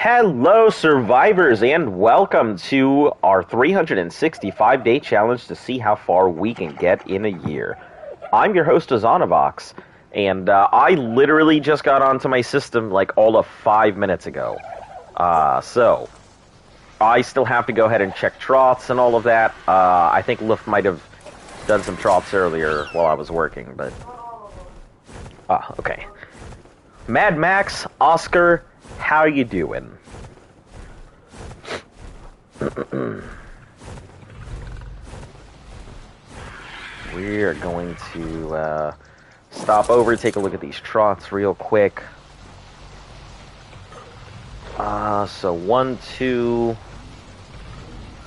Hello, survivors, and welcome to our 365-day challenge to see how far we can get in a year. I'm your host, Azanovox, and I literally just got onto my system like all of 5 minutes ago. So I still have to go ahead and check troths and all of that. I think Luft might have done some troths earlier while I was working, but... okay. Mad Max, Oscar, how you doing? We're going to stop over, take a look at these troths real quick. So 1, 2.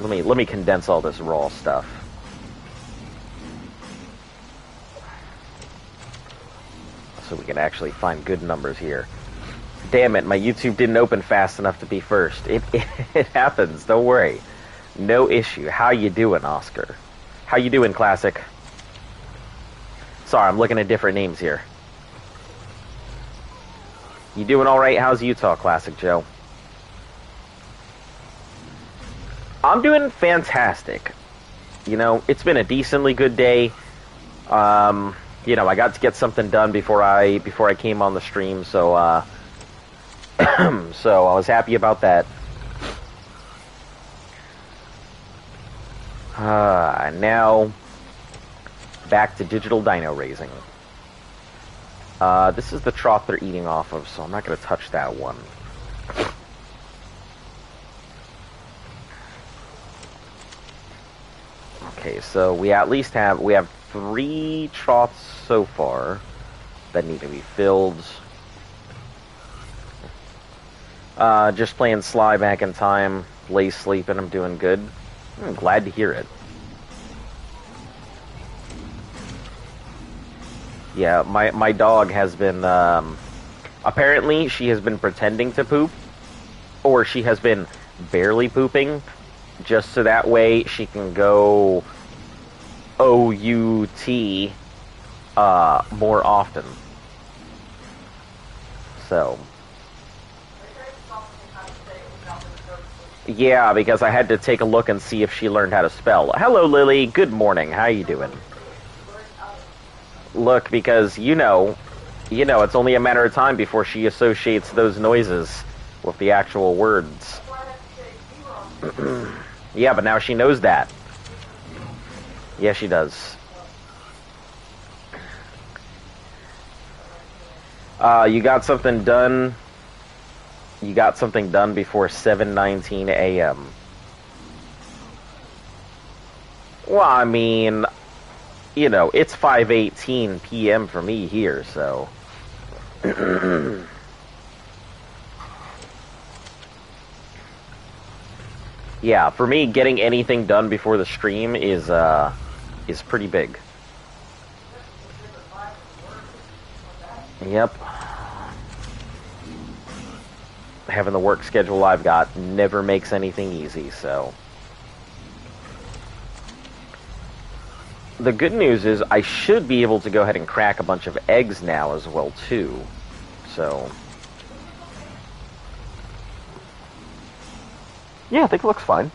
Let me condense all this raw stuff. So we can actually find good numbers here. Damn it, my YouTube didn't open fast enough to be first. It happens, don't worry. No issue. How you doing, Oscar? How you doing, Classic? Sorry, I'm looking at different names here. You doing alright? How's Utah, Classic Joe? I'm doing fantastic. You know, it's been a decently good day. You know, I got to get something done before I came on the stream, so so I was happy about that. Now, back to digital dino raising. This is the trough they're eating off of, so I'm not going to touch that one. Okay, so we at least have 3 troughs so far that need to be filled. Just playing Sly back in time, lay sleeping, I'm doing good. I'm glad to hear it. Yeah, my dog has been, apparently she has been pretending to poop, or she has been barely pooping, just so that way she can go OUT more often. So... yeah, because I had to take a look and see if she learned how to spell. Hello, Lily. Good morning. How you doing? Look, because you know, it's only a matter of time before she associates those noises with the actual words. Yeah, but now she knows that. Yeah, she does. You got something done... You got something done before 7:19 a.m. Well, I mean, you know, it's 5:18 p.m. for me here, so... yeah, for me, getting anything done before the stream is pretty big. Yep. Having the work schedule I've got never makes anything easy, so... The good news is I should be able to go ahead and crack a bunch of eggs now as well, too. So... yeah, I think it looks fine.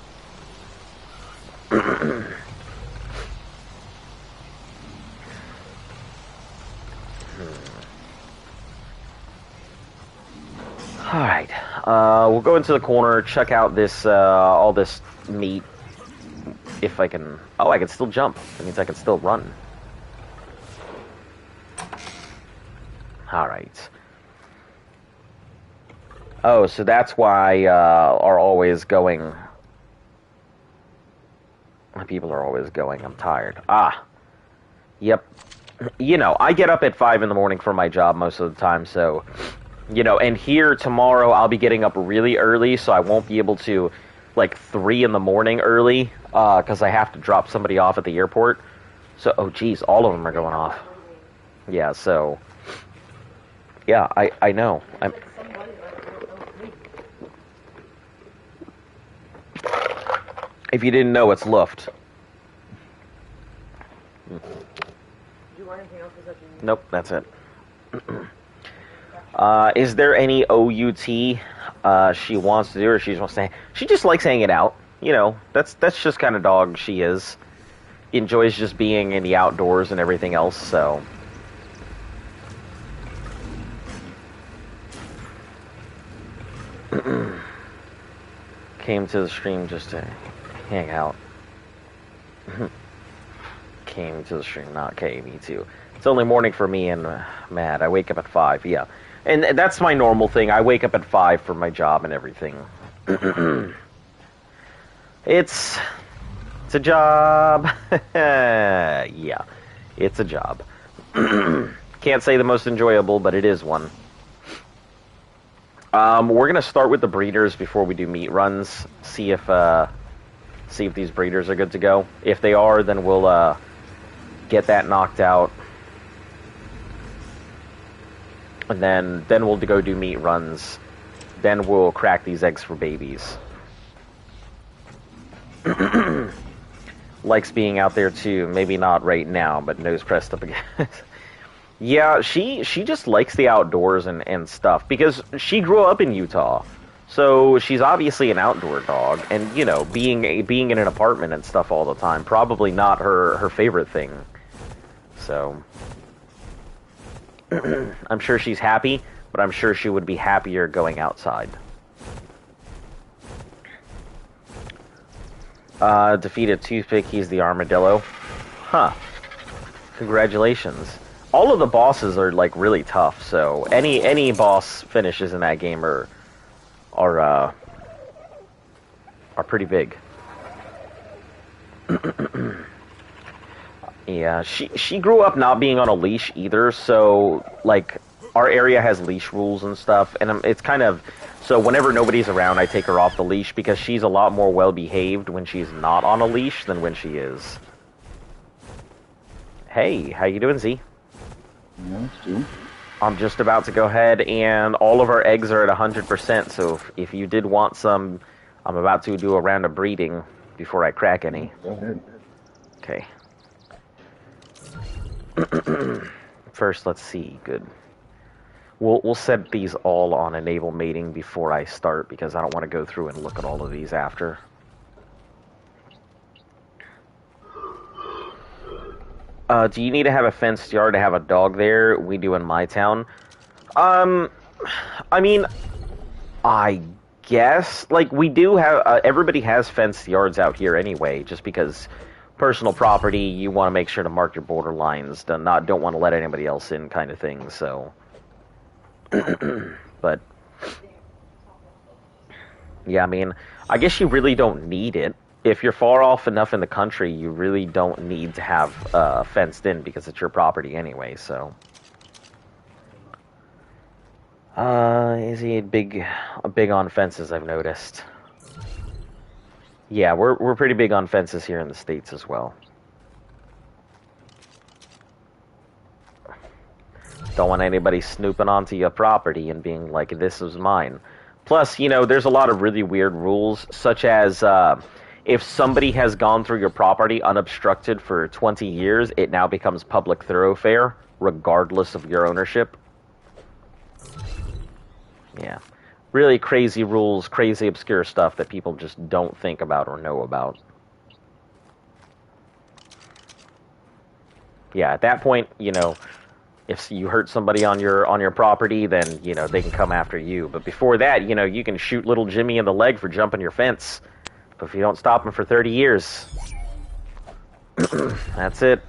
Alright, we'll go into the corner, check out this, all this meat, if I can... oh, I can still jump. That means I can still run. Alright. Oh, so that's why, are always going... people are always going, I'm tired. Ah. Yep. You know, I get up at 5 in the morning for my job most of the time, so... you know, and here tomorrow I'll be getting up really early, so I won't be able to, like, 3 in the morning early, because I have to drop somebody off at the airport. So, oh geez, all of them are going off. Yeah, so, yeah, I know. If you didn't know, it's Luft. Did you want anything else? Nope, that's it. Is there any OUT she wants to do, or she just wants to? She just likes hanging out. You know, that's just kind of dog she is. Enjoys just being in the outdoors and everything else. So. Came to the stream just to hang out. Came to the stream, not okay, me too. It's only morning for me, and Matt, I wake up at 5, yeah. And that's my normal thing. I wake up at 5 for my job and everything. It's a job. Yeah, it's a job. Can't say the most enjoyable, but it is one. We're gonna start with the breeders before we do meat runs. See if these breeders are good to go. If they are, then we'll get that knocked out, and then we'll go do meat runs. Then we'll crack these eggs for babies. Likes being out there too. Maybe not right now, but nose pressed up against. Yeah, she just likes the outdoors and stuff, because she grew up in Utah. So she's obviously an outdoor dog, and, you know, being in an apartment and stuff all the time, probably not her favorite thing. So I'm sure she's happy, but I'm sure she would be happier going outside. Defeated Toothpick, he's the armadillo. Huh. Congratulations. All of the bosses are, like, really tough, so any boss finishes in that game are pretty big. Yeah, she grew up not being on a leash either, so, like, our area has leash rules and stuff, and it's kind of... So whenever nobody's around, I take her off the leash, because she's a lot more well-behaved when she's not on a leash than when she is. Hey, how you doing, Z? Yeah, Stu. I'm just about to go ahead, and all of our eggs are at 100%, so if you did want some, I'm about to do a round of breeding before I crack any. Go ahead. Okay. First, let's see. Good. We'll set these all on enable mating before I start, because I don't want to go through and look at all of these after. Do you need to have a fenced yard to have a dog there? We do in my town. I mean, I guess, like, we do have, everybody has fenced yards out here anyway, just because personal property, you want to make sure to mark your border lines, don't want to let anybody else in kind of thing, so. But, yeah, I mean, I guess you really don't need it. If you're far off enough in the country, you really don't need to have fenced in, because it's your property anyway, so. Is he big on fences, I've noticed. Yeah, we're pretty big on fences here in the States as well. Don't want anybody snooping onto your property and being like, this is mine. Plus, you know, there's a lot of really weird rules, such as, if somebody has gone through your property unobstructed for 20 years, it now becomes public thoroughfare, regardless of your ownership. Yeah. Really crazy rules, crazy obscure stuff that people just don't think about or know about. Yeah, at that point, you know, if you hurt somebody on your property, then, you know, they can come after you. But before that, you know, you can shoot little Jimmy in the leg for jumping your fence. But if you don't stop him for 30 years, that's it.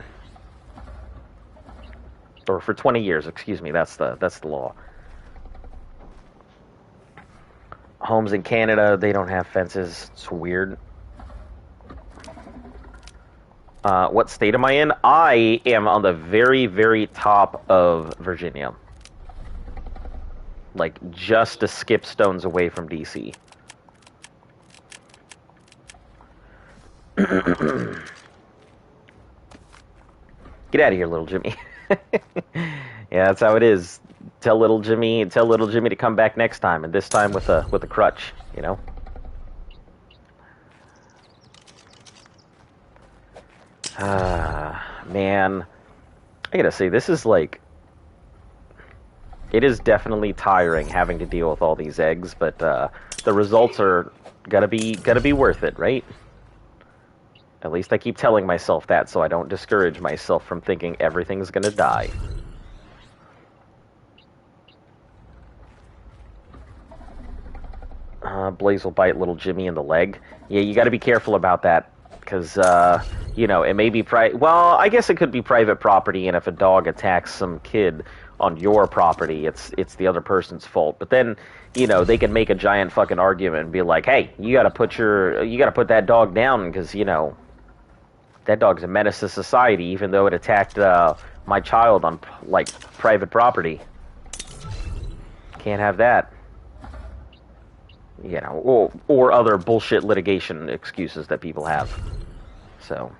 Or for 20 years, excuse me, that's the law. Homes in Canada, they don't have fences. It's weird. What state am I in? I am on the very, very top of Virginia. Like, just a skip stones away from DC. Get out of here, little Jimmy. Yeah, that's how it is. Tell little Jimmy to come back next time, and this time with a crutch, you know. Man, I gotta say, this is like It is definitely tiring having to deal with all these eggs, but the results are gotta be worth it, right? At least I keep telling myself that, so I don't discourage myself from thinking everything's gonna die. Blaze will bite little Jimmy in the leg. Yeah, you got to be careful about that, because, you know, it may be well, I guess it could be private property, and if a dog attacks some kid on your property, it's the other person's fault. But then, you know, they can make a giant fucking argument and be like, hey, you got to put that dog down, because, you know, that dog's a menace to society, even though it attacked my child on, like, private property. Can't have that. You know, or other bullshit litigation excuses that people have. So.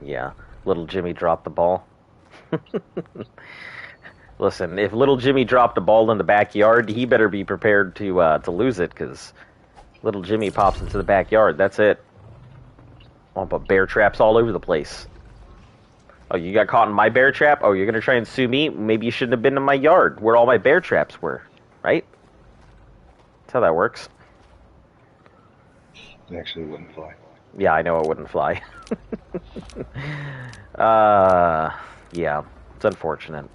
Yeah, little Jimmy dropped the ball. Listen, if little Jimmy dropped a ball in the backyard, he better be prepared to lose it, because little Jimmy pops into the backyard. That's it. I'll put bear traps all over the place. Oh, you got caught in my bear trap? Oh, you're going to try and sue me? Maybe you shouldn't have been in my yard where all my bear traps were, right? That's how that works. It actually wouldn't fly. Yeah, I know it wouldn't fly. Yeah, it's unfortunate.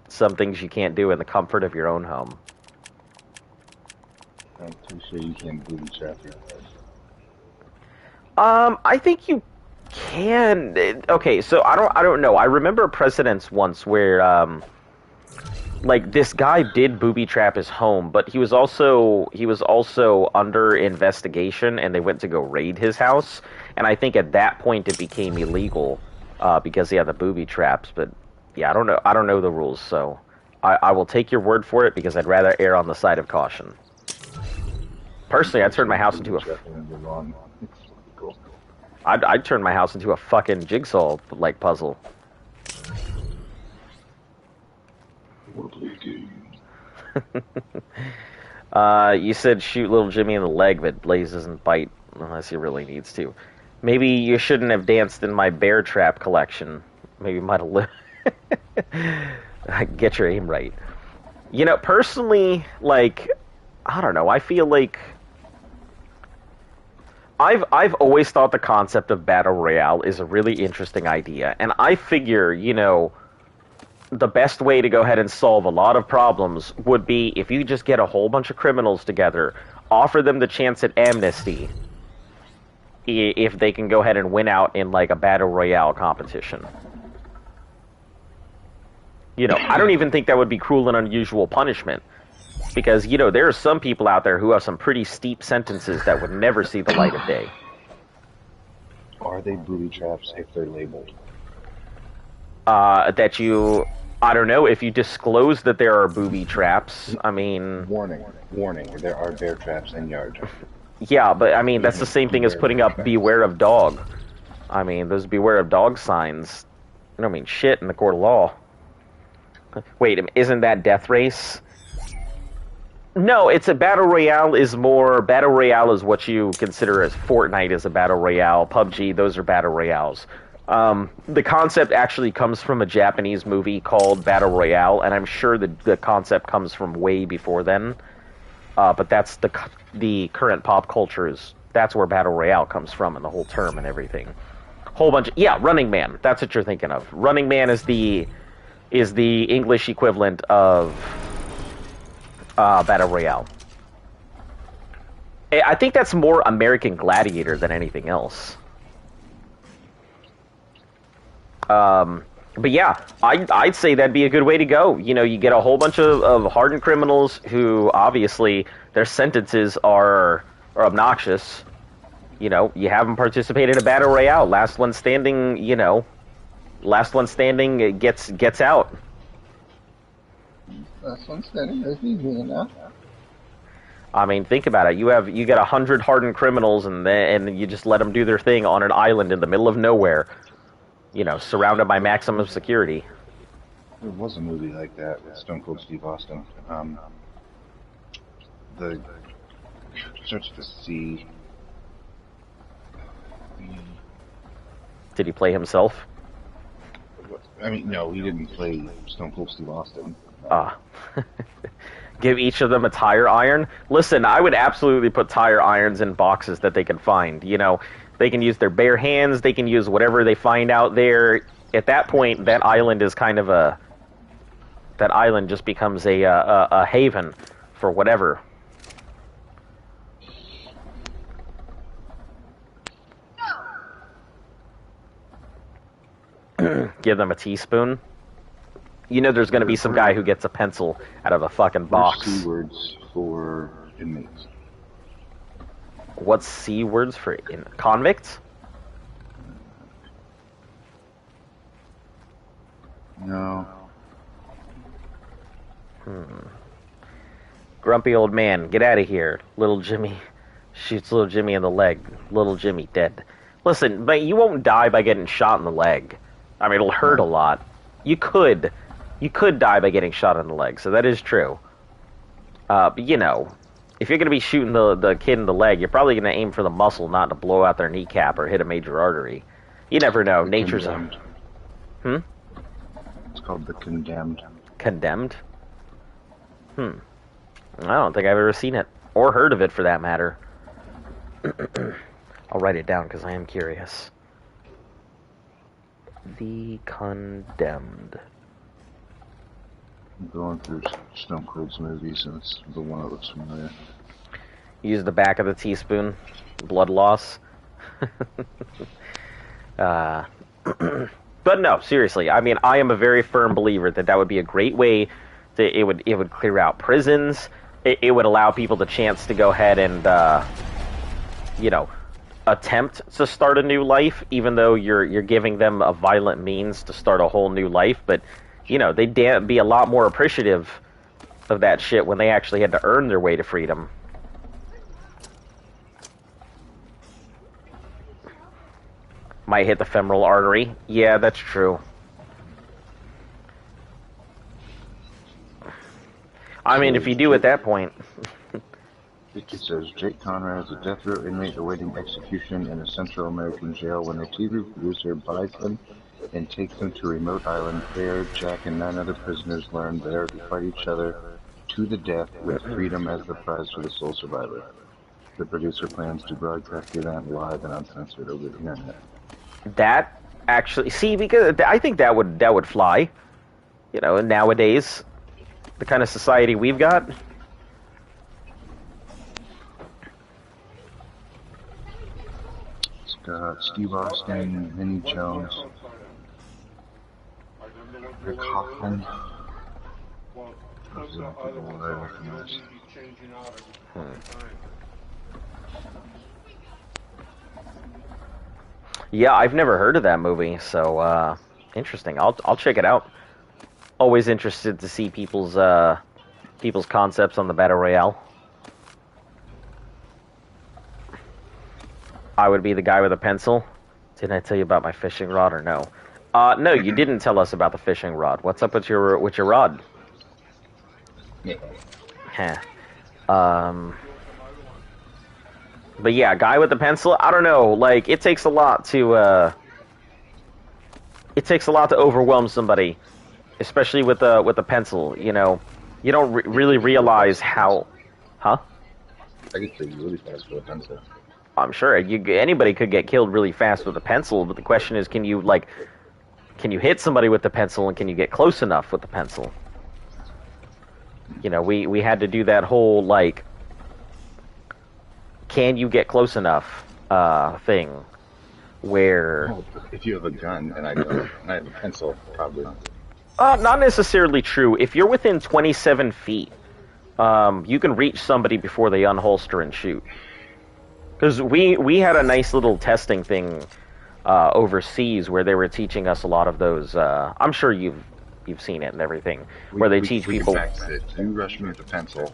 Some things you can't do in the comfort of your own home. I'm too sure you can booby trap your head. I think you can. Okay, so I don't know. I remember precedents once where, like, this guy did booby trap his home, but he was also under investigation, and they went to go raid his house. And I think at that point it became illegal, because he had the booby traps. But yeah, I don't know the rules, so I will take your word for it, because I'd rather err on the side of caution. Personally, I'd turn my house into I'd turn my house into a fucking jigsaw-like puzzle. Wanna play a game? You said shoot little Jimmy in the leg, but Blaze doesn't bite unless he really needs to. Maybe you shouldn't have danced in my bear trap collection. Maybe you might have Get your aim right. You know, personally, like, I don't know, I feel like I've always thought the concept of Battle Royale is a really interesting idea, and I figure, you know, the best way to go ahead and solve a lot of problems would be if you just get a whole bunch of criminals together, offer them the chance at amnesty, if they can go ahead and win out in, like, a Battle Royale competition. You know, I don't even think that would be cruel and unusual punishment. Because, you know, there are some people out there who have some pretty steep sentences that would never see the light of day. Are they booby traps if they're labeled? I don't know, if you disclose that there are booby traps, I mean... Warning, there are bear traps in yard. Yeah, but, I mean, that's the same thing as putting up beware of dog. I mean, those beware of dog signs, I don't mean shit in the court of law. Wait, isn't that Death Race? No, it's a Battle Royale is what you consider as Fortnite is a Battle Royale. PUBG, those are Battle Royales. The concept actually comes from a Japanese movie called Battle Royale, and I'm sure the concept comes from way before then. But that's the current pop culture that's where Battle Royale comes from, and the whole term and everything. Running Man. That's what you're thinking of. Running Man is the English equivalent of Battle Royale. I think that's more American Gladiator than anything else. But yeah, I'd say that'd be a good way to go. You know, you get a whole bunch of hardened criminals who, obviously, their sentences are obnoxious. You know, you have them participate in a Battle Royale. Last one standing, gets out. Last one standing, that's easy enough. I mean, think about it. You get 100 hardened criminals, and you just let them do their thing on an island in the middle of nowhere. You know, surrounded by maximum security. There was a movie like that with Stone Cold Steve Austin. The Starts with a C. Did he play himself? I mean, no, he didn't play Stone Cold Steve Austin. Give each of them a tire iron. Listen, I would absolutely put tire irons in boxes that they can find. You know, they can use their bare hands. They can use whatever they find out there. At that point, that island is kind of a... That island just becomes a haven for whatever. Give them a teaspoon. You know there's going to be some guy who gets a pencil out of a fucking box. C words for inmates. What's C words for convicts? No. Grumpy old man, get out of here. Little Jimmy shoots little Jimmy in the leg. Little Jimmy dead. Listen, but you won't die by getting shot in the leg. I mean, it'll hurt a lot. You could die by getting shot in the leg, so that is true. But, you know, if you're going to be shooting the kid in the leg, you're probably going to aim for the muscle, not to blow out their kneecap or hit a major artery. You never know. Nature's Condemned. It's called the Condemned. Condemned? I don't think I've ever seen it, or heard of it for that matter. I'll write it down because I am curious. The Condemned. I'm going through Stone Cold's movies, and it's the one that looks familiar. Use the back of the teaspoon. Blood loss. But no, seriously. I mean, I am a very firm believer that would be a great way to, it would clear out prisons. It would allow people the chance to go ahead and, you know, attempt to start a new life, even though you're giving them a violent means to start a whole new life. But, you know, they'd be a lot more appreciative of that shit when they actually had to earn their way to freedom. Might hit the femoral artery. Yeah, that's true. I mean, if you do at that point... It says, Jake Conrad is a death row inmate awaiting execution in a Central American jail when a TV producer buys them and takes them to a remote island. There, Jack and 9 other prisoners learn they are to fight each other to the death with freedom as the prize for the sole survivor. The producer plans to broadcast the event live and uncensored over the internet. That actually... See, because I think that would fly. You know, nowadays, the kind of society we've got... Steve Austin, Vinnie Jones, Rick Hoffman. Those are the people that I recognize. Yeah, I've never heard of that movie, so interesting. I'll check it out. Always interested to see people's concepts on the Battle Royale. I would be the guy with a pencil. Didn't I tell you about my fishing rod or no? No, you didn't tell us about the fishing rod. What's up with your rod? Heh. But yeah, guy with the pencil. I don't know. Like, it takes a lot to overwhelm somebody, especially with a pencil. You know, you don't really realize how. Huh? I get killed really fast with a pencil. I'm sure anybody could get killed really fast with a pencil, but the question is, can you hit somebody with the pencil, and can you get close enough with the pencil? You know, we had to do that whole, like, can you get close enough thing, where... Well, if you have a gun and I don't, and I have a pencil, probably not. Not necessarily true. If you're within 27 feet, you can reach somebody before they unholster and shoot. Because we had a nice little testing thing overseas where they were teaching us a lot of those. I'm sure you've seen it and everything, where they teach people. You rush me with a pencil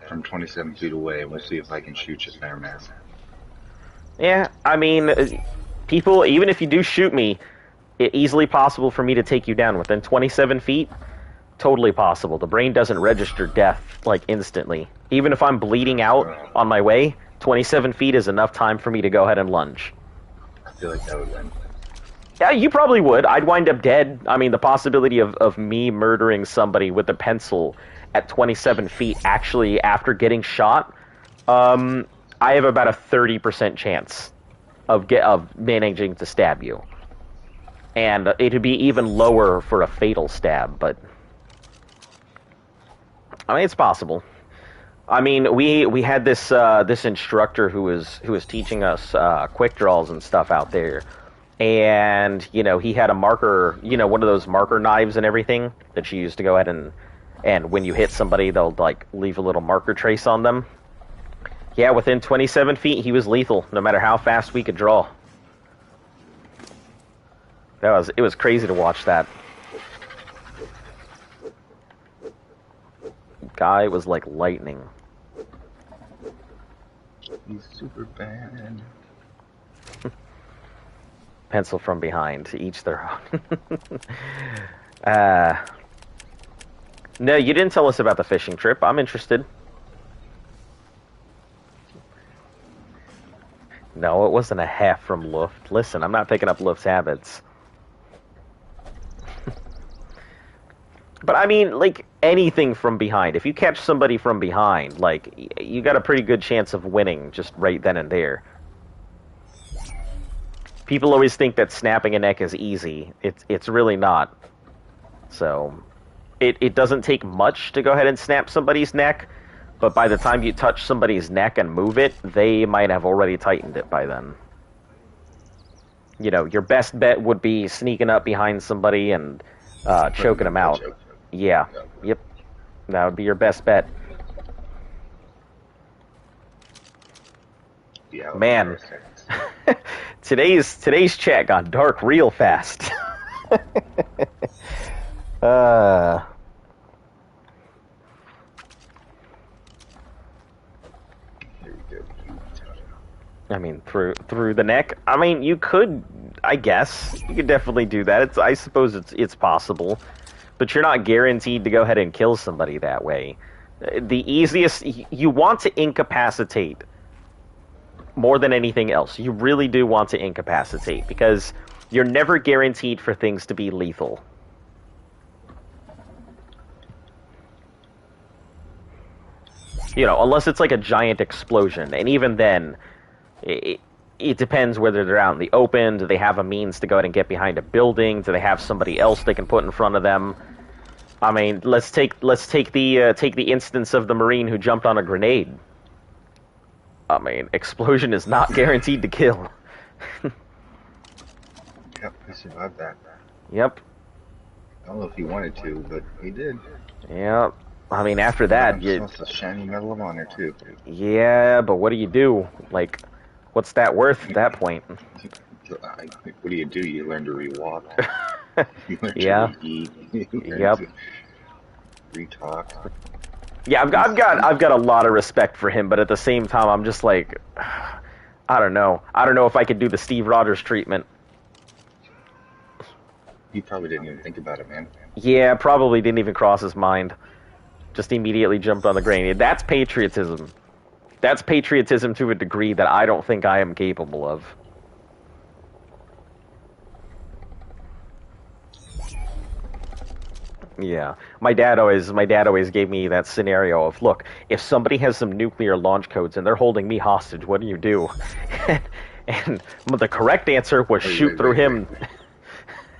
from 27 feet away, and we'll see if I can shoot you there, man. Yeah, I mean, people. Even if you do shoot me, it's easily possible for me to take you down within 27 feet. Totally possible. The brain doesn't register death, like, instantly. Even if I'm bleeding out on my way, 27 feet is enough time for me to go ahead and lunge. I feel like that would win. Yeah, you probably would. I'd wind up dead. I mean, the possibility of me murdering somebody with a pencil at 27 feet, actually, after getting shot, I have about a 30% chance of managing to stab you. And it'd be even lower for a fatal stab, but... I mean, it's possible. I mean, we had this this instructor who was teaching us quick draws and stuff out there, and he had a marker, one of those marker knives and everything that you use to go ahead and when you hit somebody, they'll like leave a little marker trace on them. Yeah, within 27 feet, he was lethal, no matter how fast we could draw. It was crazy to watch that. Guy was like lightning. He's super bad. Pencil from behind, to each their own. No, you didn't tell us about the fishing trip. I'm interested. No, it wasn't a half from Luft. Listen, I'm not picking up Luft's habits. But I mean, like, anything from behind. If you catch somebody from behind, like, you got a pretty good chance of winning just right then and there. People always think that snapping a neck is easy. It's really not. So, it doesn't take much to go ahead and snap somebody's neck, but by the time you touch somebody's neck and move it, they might have already tightened it by then. Your best bet would be sneaking up behind somebody and choking them out. Yeah. Yep. That would be your best bet. Yeah, man. today's chat got dark real fast. I mean, through the neck. I mean, you could. I guess you could definitely do that. I suppose it's possible. But you're not guaranteed to go ahead and kill somebody that way. The easiest... You want to incapacitate more than anything else. You really do want to incapacitate, because you're never guaranteed for things to be lethal. Unless it's like a giant explosion. And even then, it depends whether they're out in the open. Do they have a means to go ahead and get behind a building? Do they have somebody else they can put in front of them? I mean, let's take the instance of the Marine who jumped on a grenade. I mean, explosion is not guaranteed to kill. Yep, he survived that. Yep. I don't know if he wanted to, but he did. Yep. I mean, after that, it's a shiny Medal of Honor too. Yeah, but what do you do? Like, what's that worth at that point? What do? You learn to rewalk. You learn yeah. to re-eat. Yep. Re-talk. Yeah, I've got a lot of respect for him, but at the same time, I'm just like, I don't know. I don't know if I could do the Steve Rogers treatment. He probably didn't even think about it, man. Yeah, probably didn't even cross his mind. Just immediately jumped on the grenade. That's patriotism. That's patriotism to a degree that I don't think I am capable of. Yeah, my dad always gave me that scenario of, look, if somebody has some nuclear launch codes and they're holding me hostage, what do you do? and the correct answer was shoot through him.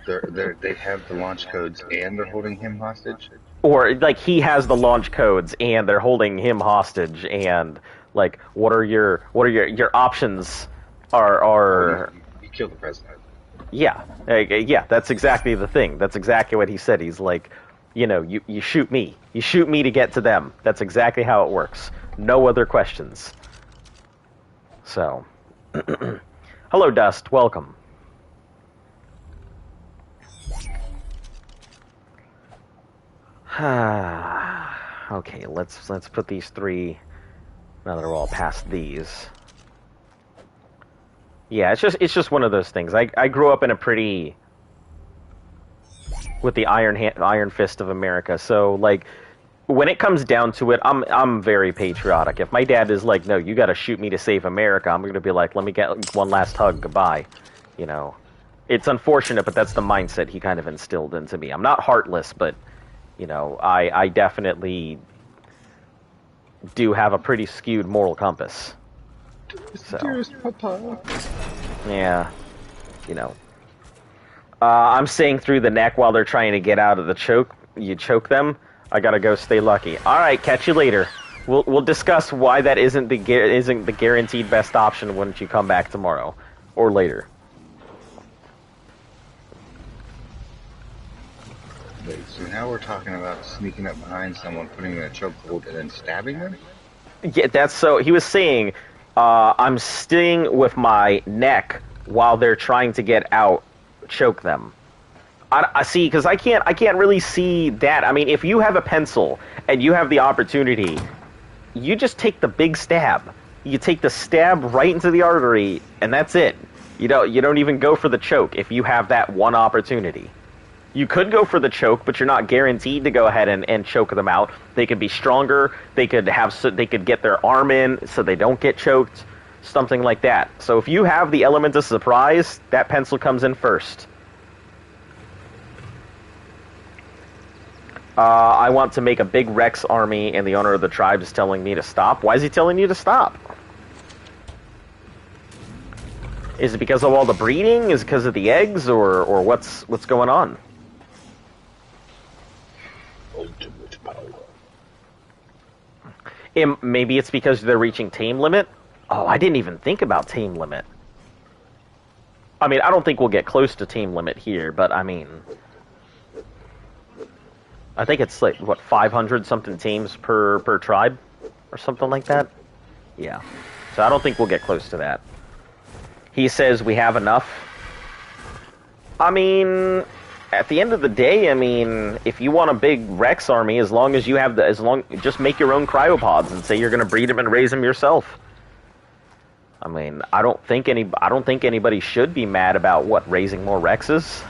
They have the launch codes and they're holding him hostage? Or, like, he has the launch codes and they're holding him hostage, and, like, what are your options are... You kill the president. Yeah, that's exactly the thing. That's exactly what he said. He's like, you shoot me. You shoot me to get to them. That's exactly how it works. No other questions. So, hello, Dust. Welcome. Okay, let's put these three. Now that we're all past these. Yeah, it's just one of those things. I grew up in a pretty with the iron fist of America. So like, when it comes down to it, I'm very patriotic. If my dad is like, no, you got to shoot me to save America, I'm gonna be like, let me get one last hug, goodbye. You know, it's unfortunate, but that's the mindset he kind of instilled into me. I'm not heartless, but you know, I definitely do have a pretty skewed moral compass. So, Dearest Papa. yeah, you know. I'm staying through the neck while they're trying to get out of the choke. You choke them. I gotta go stay lucky. All right, catch you later. We'll discuss why that isn't the guaranteed best option when you come back tomorrow or later. Wait, so now we're talking about sneaking up behind someone, putting them in a chokehold, and then stabbing them? Yeah, that's so. He was saying, I'm staying with my neck while they're trying to get out. Choke them. I see, because I can't really see that. I mean, if you have a pencil and you have the opportunity, you just take the big stab. You take the stab right into the artery, and that's it. You don't even go for the choke if you have that one opportunity. You could go for the choke, but you're not guaranteed to go ahead and choke them out. They could be stronger. They could get their arm in so they don't get choked. Something like that. So if you have the element of surprise, that pencil comes in first. I want to make a big Rex army, and the owner of the tribe is telling me to stop. Why is he telling you to stop? Is it because of all the breeding? Is it because of the eggs, or what's going on? Ultimate power. Maybe it's because they're reaching tame limit? Oh, I didn't even think about tame limit. I mean, I don't think we'll get close to tame limit here, but I mean, I think it's like, what, 500 something tames per tribe? Or something like that? Yeah. So I don't think we'll get close to that. He says we have enough. I mean, at the end of the day, I mean, if you want a big Rex army, as long as you have just make your own cryopods and say you're going to breed them and raise them yourself. I mean, I don't think anybody should be mad about raising more Rexes.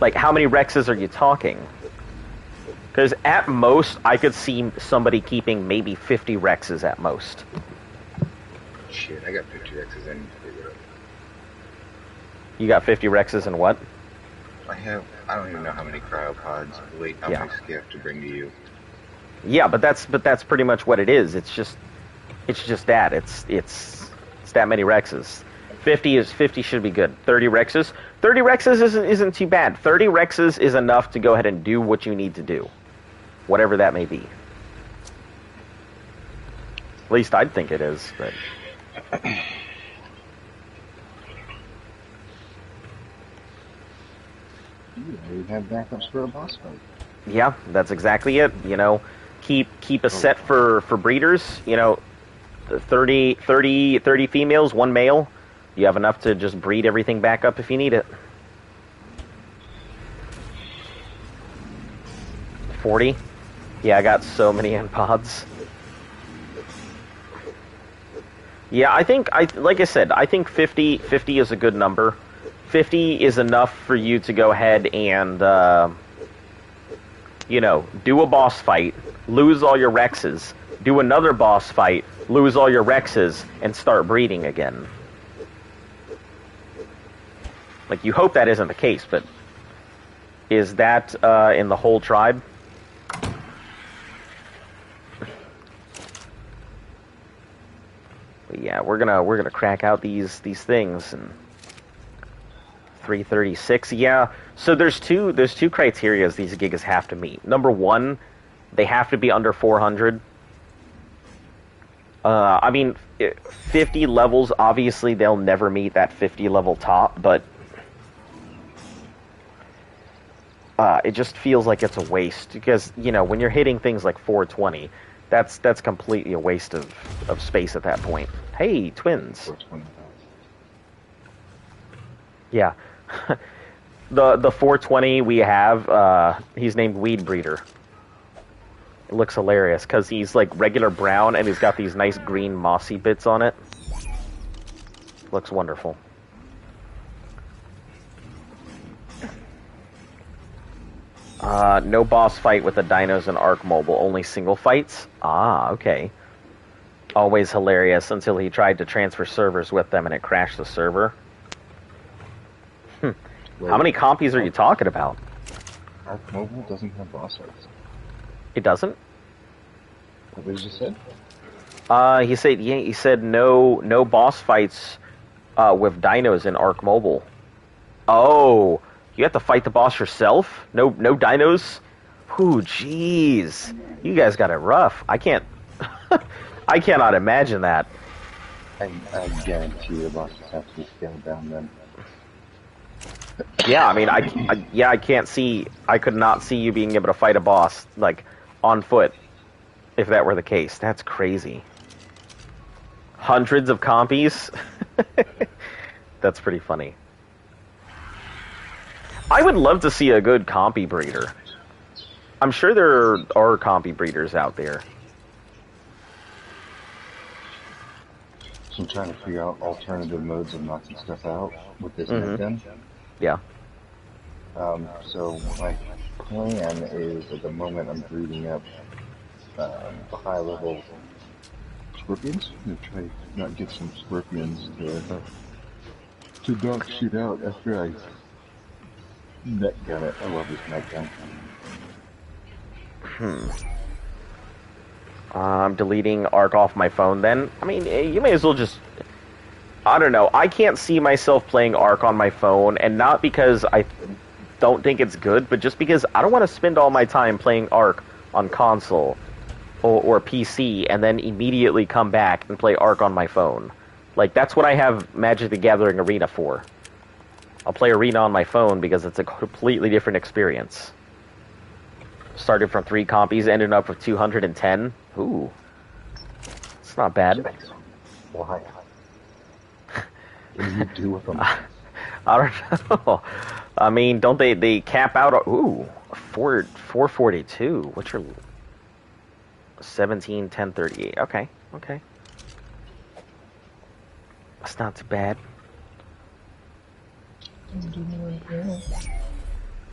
Like, how many Rexes are you talking? Because at most, I could see somebody keeping maybe 50 Rexes at most. Shit, I got 50 Rexes in. You got 50 Rexes in what? I don't even know how many cryopods. Wait, how many do you have to bring to you? Yeah, but that's pretty much what it is. It's just that. It's that many Rexes. 50 should be good. 30 Rexes? 30 Rexes isn't too bad. 30 Rexes is enough to go ahead and do what you need to do. Whatever that may be. At least I'd think it is, but... You have backups for a boss fight. Yeah, that's exactly it. You know, keep a set for breeders. You know, 30 females, 1 male. You have enough to just breed everything back up if you need it. 40? Yeah, I got so many end pods. Yeah, like I said, I think 50 is a good number. 50 is enough for you to go ahead and, you know, do a boss fight, lose all your Rexes, do another boss fight, lose all your Rexes, and start breeding again. Like, you hope that isn't the case, but is that in the whole tribe? But yeah, we're gonna crack out these things. And 336, yeah. So there's two criteria these gigas have to meet. Number one, they have to be under 400. I mean, 50 levels, obviously they'll never meet that 50 level top, but it just feels like it's a waste, because, you know, when you're hitting things like 420, that's completely a waste of space at that point. Hey, twins. Yeah. The 420 we have, he's named Weed Breeder. It looks hilarious, because he's like regular brown, and he's got these nice green mossy bits on it. Looks wonderful. No boss fight with the dinos in Arc Mobile, only single fights? Ah, okay. Always hilarious until he tried to transfer servers with them and it crashed the server. How many compies are you talking about? Arc Mobile doesn't have boss fights. It doesn't? What did you just said? He said no boss fights with dinos in Arc Mobile. Oh, you have to fight the boss yourself? No dinos? Ooh, jeez. You guys got it rough. I can't I cannot imagine that. I guarantee the bosses have to be scaled down then. Yeah, I mean, I could not see you being able to fight a boss, like, on foot, if that were the case. That's crazy. Hundreds of compies? That's pretty funny. I would love to see a good compy breeder. I'm sure there are compy breeders out there. So I'm trying to figure out alternative modes of knocking stuff out with this gun. Yeah. So my plan is, at the moment, I'm breeding up high-level scorpions. I'm gonna try to not get some scorpions to knock shit out after I net gun it. I love this net gun. I'm deleting Arc off my phone then. I mean, you may as well just... I don't know. I can't see myself playing Arc on my phone, and not because I don't think it's good, but just because I don't want to spend all my time playing Arc on console or PC and then immediately come back and play Arc on my phone. Like, that's what I have Magic the Gathering Arena for. I'll play Arena on my phone because it's a completely different experience. Started from 3 compies, ended up with 210. Ooh. It's not bad. Why? What do you do with them? I don't know. I mean, don't they cap out? Ooh, 442. What's your 17, 10, 38? Okay. That's not too bad.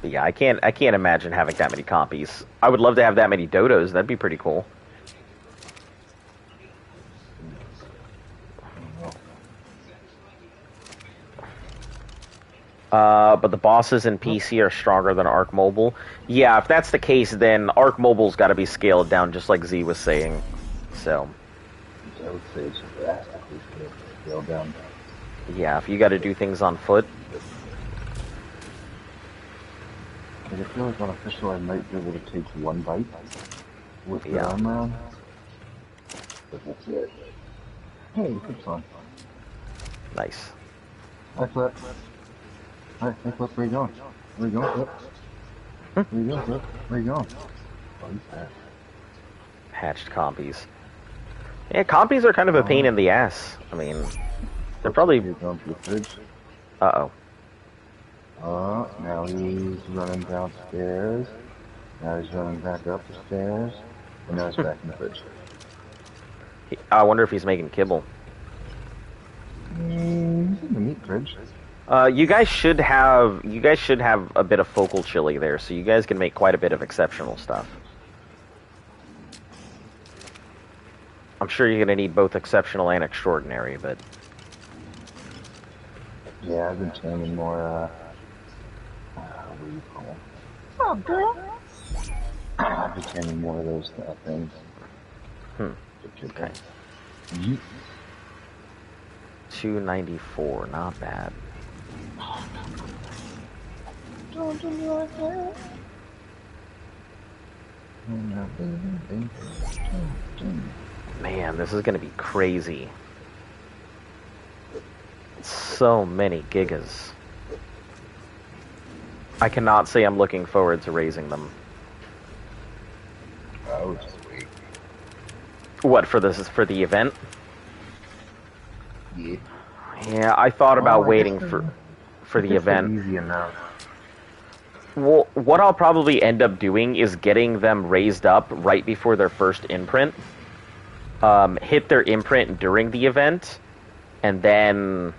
But yeah, I can't imagine having that many compies. I would love to have that many dodos. That'd be pretty cool. But the bosses in PC are stronger than Arc Mobile. Yeah, if that's the case, then Arc Mobile's got to be scaled down, just like Z was saying. So. I would say it's drastically scaled down. Yeah, if you got to do things on foot. I feel like on official I might be able to take one bite with the armor on. But that's it. Hey, Flip's on. Nice. Hi, Flip. Hi, Flip, where you going? Where you going, Flip? Where you going, Flip? Where you going? Oh, he's there. Hatched compies. Yeah, compies are kind of a pain in the ass. I mean, they're probably... You're going to the fridge? Uh-oh. Now he's running downstairs. Now he's running back up the stairs. And now he's back in the fridge. I wonder if he's making kibble. He's in the meat fridge. You guys should have a bit of focal chili there, so you guys can make quite a bit of exceptional stuff. I'm sure you're gonna need both exceptional and extraordinary, but yeah, I've been tanning more. What do you call them? Oh, girl. I've been tanning more of those things. Okay. 294, not bad. Don't do me like that. Man, this is gonna be crazy. So many gigas. I cannot say I'm looking forward to raising them. Oh, just wait. What, for this? For the event? Yeah. Yeah, I thought about waiting for the event. Easy enough. Well, what I'll probably end up doing is getting them raised up right before their first imprint. Hit their imprint during the event, and then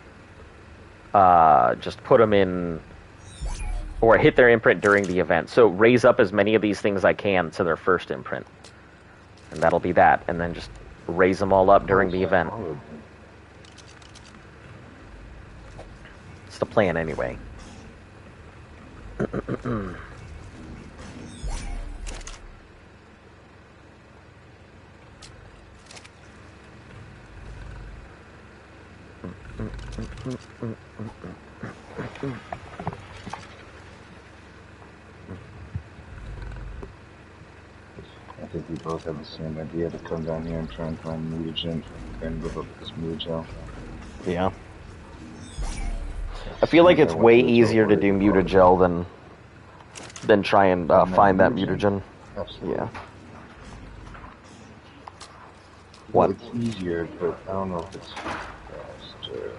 just put them in or hit their imprint during the event. So raise up as many of these things I can to their first imprint. And that'll be that. And then just raise them all up during the event. It's the plan anyway. I think we both have the same idea to come down here and try and find mutagen and live up this mutagel. Yeah. I feel like it's way easier to do mutagel than try and find that mutagen. Absolutely. Yeah. Well, What? it's easier, but I don't know if it's faster.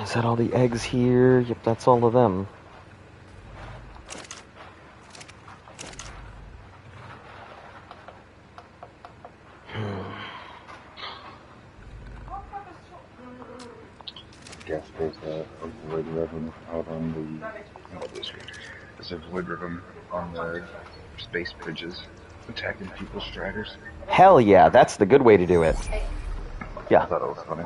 Is that all the eggs here? Yep, that's all of them. I guess there's a void ribbon out on there's a void ribbon on the space bridges attacking people's striders. Hell yeah, that's the good way to do it. I Yeah. thought it was funny.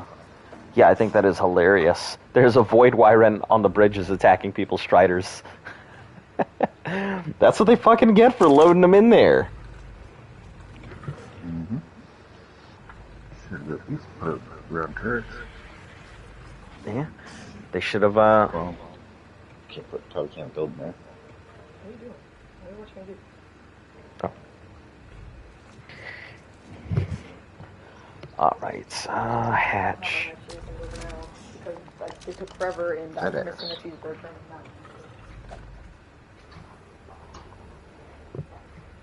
Yeah, I think that is hilarious. There's a void wyren on the bridges attacking people's striders. That's what they fucking get for loading them in there. Mm-hmm. Should at least put round turrets. Yeah. They should have, Well, probably can't build in there. What are you doing? What are you do? Alright, hatch. Because like, it took forever and I'm That missing a is. cheeseburger now.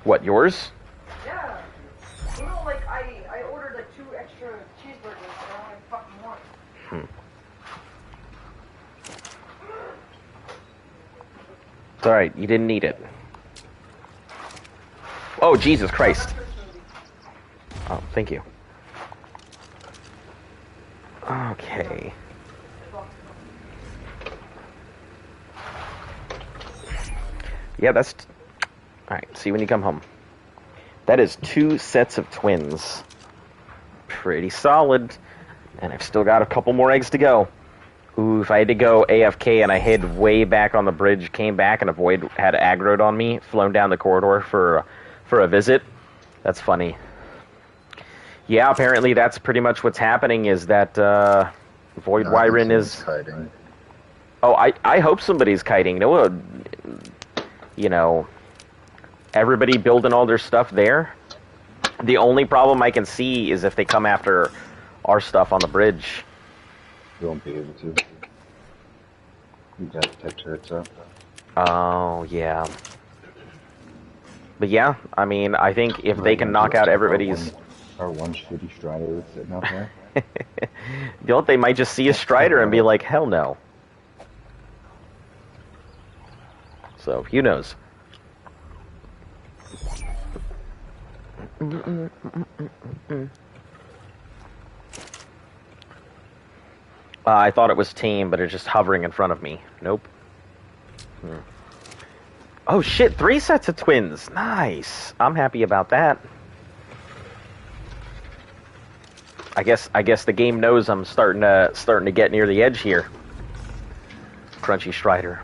What, yours? Yeah. You know, like I ordered like 2 extra cheeseburgers and I only fucking one. It's alright, you didn't need it. Oh, Jesus Christ. Oh, thank you. Okay. Yeah, that's... Alright, see you when you come home. That is 2 sets of twins. Pretty solid. And I've still got a couple more eggs to go. Ooh, if I had to go AFK and I hid way back on the bridge, came back and a void had aggroed on me, flown down the corridor for a visit, that's funny. Yeah, apparently that's pretty much what's happening, is that void wyren is... Kiting. Oh, I hope somebody's kiting. No, you know, everybody building all their stuff there. The only problem I can see is if they come after our stuff on the bridge. You won't be able to. You got tech turrets up. Oh, yeah. But yeah, I mean, I think if they can knock out everybody's... Our one shitty strider that's sitting out there. You know what, they might just see a strider and be like, hell no. So, who knows? I thought it was tame, but it's just hovering in front of me. Nope. Oh shit, 3 sets of twins. Nice. I'm happy about that. I guess the game knows I'm starting to get near the edge here. Crunchy Strider.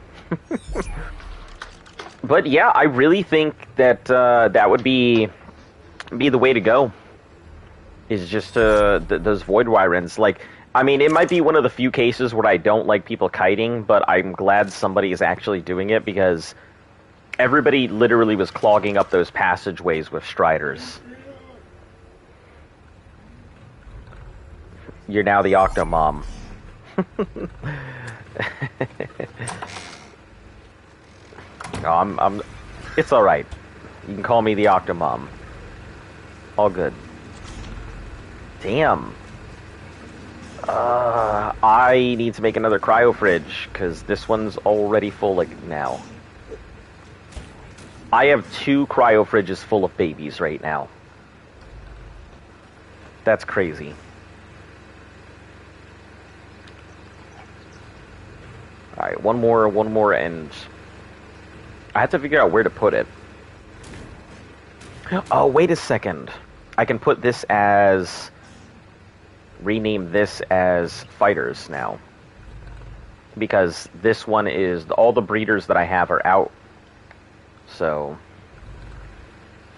But yeah, I really think that that would be the way to go. Is just those void wyrens. Like, I mean, it might be one of the few cases where I don't like people kiting, but I'm glad somebody is actually doing it, because everybody literally was clogging up those passageways with striders. You're now the Octomom. No, it's alright. You can call me the Octomom. All good. Damn. I need to make another cryo fridge, because this one's already full, like, now. I have 2 cryo fridges full of babies right now. That's crazy. Alright, one more, and I have to figure out where to put it. Oh, wait a second. I can put this as... rename this as fighters now. Because this one is... all the breeders that I have are out. So...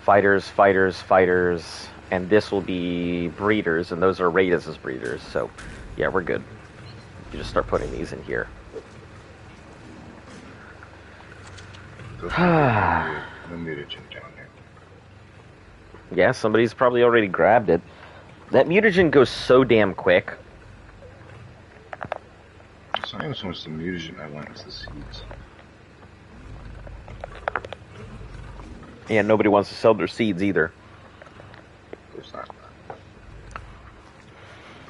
fighters, fighters, fighters... and this will be breeders, and those are rated as breeders. So, yeah, we're good. You just start putting these in here. The mutagen down here. Yeah, somebody's probably already grabbed it. That mutagen goes so damn quick. It's not even so much the mutagen I want, it's the seeds. Yeah, nobody wants to sell their seeds either. Of course not.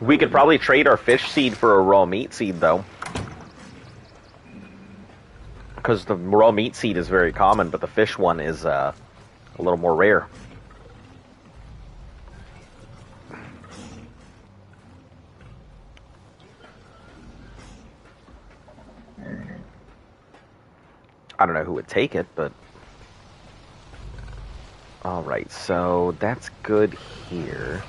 We could probably trade our fish seed for a raw meat seed, though. Because the raw meat seed is very common, but the fish one is a little more rare. I don't know who would take it, but... Alright, so that's good here.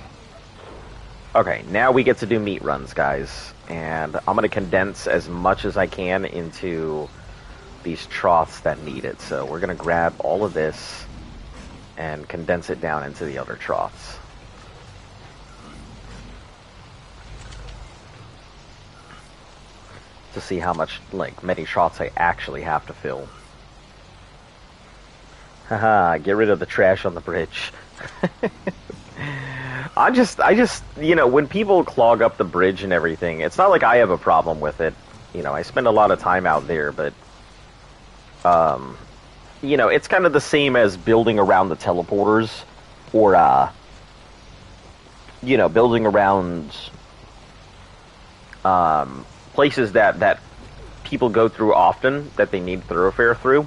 Okay, now we get to do meat runs, guys. And I'm going to condense as much as I can into these troughs that need it. So we're going to grab all of this and condense it down into the other troughs. To see how much, many troughs I actually have to fill. Haha, get rid of the trash on the bridge. I just, when people clog up the bridge and everything, it's not like I have a problem with it. I spend a lot of time out there, but, it's kind of the same as building around the teleporters, or, building around, places that people go through often, that they need thoroughfare through.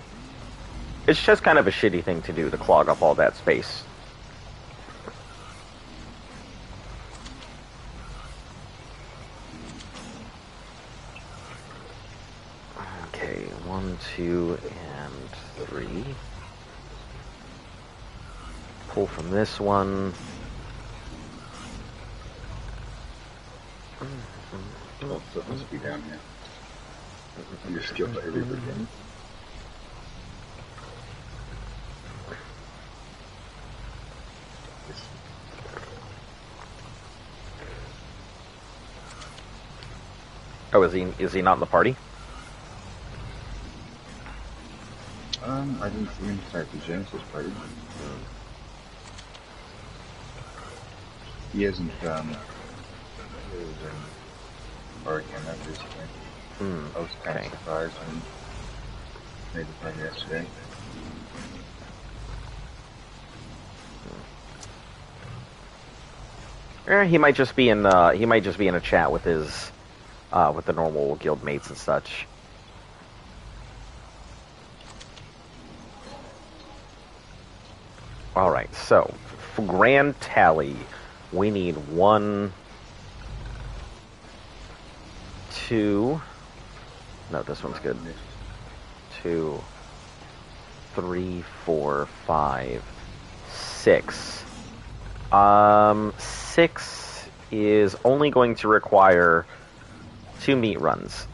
It's just kind of a shitty thing to do, to clog up all that space. Okay, 1, 2, and 3. Pull from this one. Oh, that must be down here. Your skill by every brigade. Oh, is he not in the party? I didn't see him start the Genesis party. He hasn't, already came out recently. I was kind of surprised when he made the party yesterday. He might just be in a chat with his with the normal guild mates and such. All right, so for grand tally, we need 1, 2. No, this one's good. 2, 3, 4, 5, 6. 6 is only going to require 2 meat runs.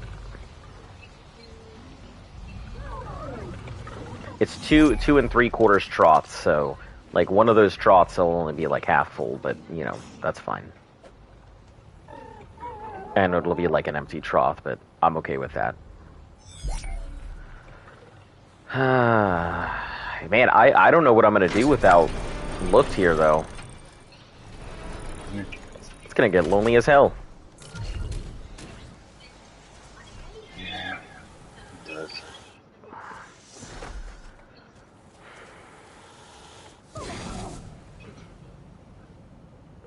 It's 2 3/4 troughs, so one of those troughs will only be half full, but that's fine. And it'll be an empty trough, but I'm okay with that. Man, I don't know what I'm gonna do without Looked here though. It's gonna get lonely as hell. Yeah, it does.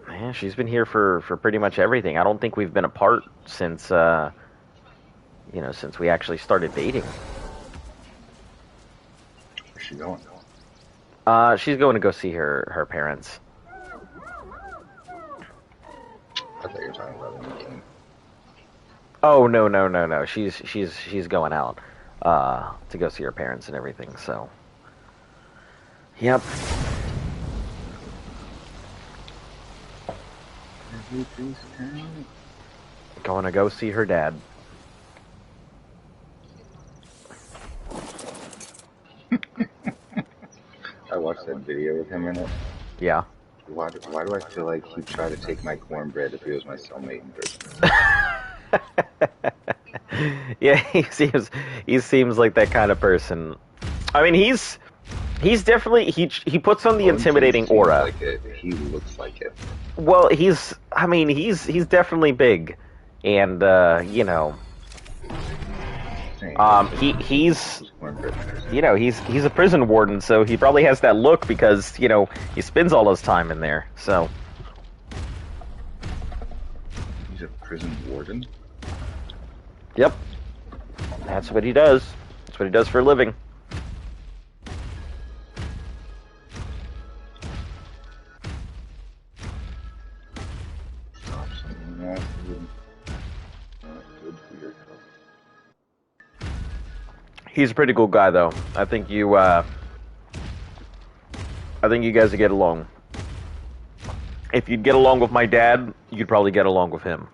Man, she's been here for pretty much everything. I don't think we've been apart since, since we actually started dating. Where's she going? She's going to go see her parents. I thought you were talking about a meeting. Oh no. She's going out to go see her parents and everything. So, yep. Going to go see her dad. I watched that video with him in it. Yeah. Why do I feel like he'd try to take my cornbread if he was my cellmate in prison? Yeah, he seems like that kind of person. I mean, he's definitely he puts on the intimidating aura. Like it. He looks like it. Well, he's definitely big, and you know, he's a prison warden, so he probably has that look because he spends all his time in there. So he's a prison warden. Yep, that's what he does. That's what he does for a living. He's a pretty cool guy, though. I think you guys would get along. If you'd get along with my dad, you'd probably get along with him.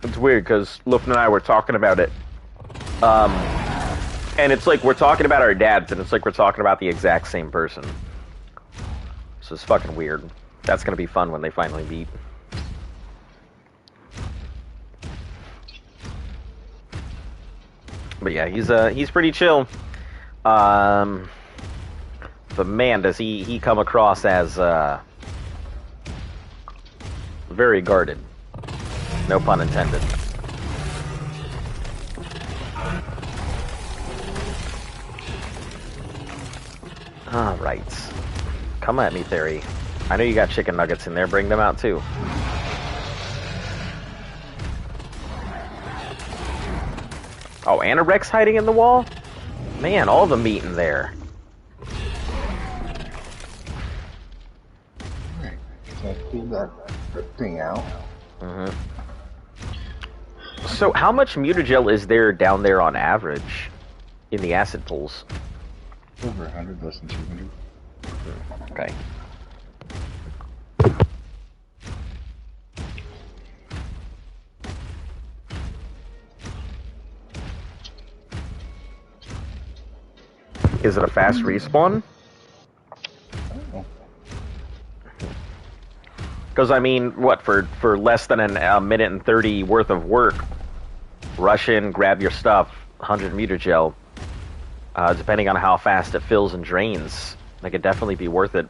It's weird, because Luft and I were talking about it. And it's like we're talking about our dads, and it's like we're talking about the exact same person. So it's fucking weird. That's gonna be fun when they finally meet. But yeah, he's pretty chill. But man, does he come across as very guarded. No pun intended. Alright. Come at me, Theory. I know you got chicken nuggets in there. Bring them out, too. Oh, and a Rex hiding in the wall? Man, all the meat in there. Alright, so I pulled that thing out. Mm-hmm. So, how much mutagel is there down there on average in the acid pools? Over 100, less than 200. Okay. Is it a fast respawn? Because, I mean, what, for less than a minute and 30 worth of work, rush in, grab your stuff, 100 mutagel, depending on how fast it fills and drains, that could definitely be worth it.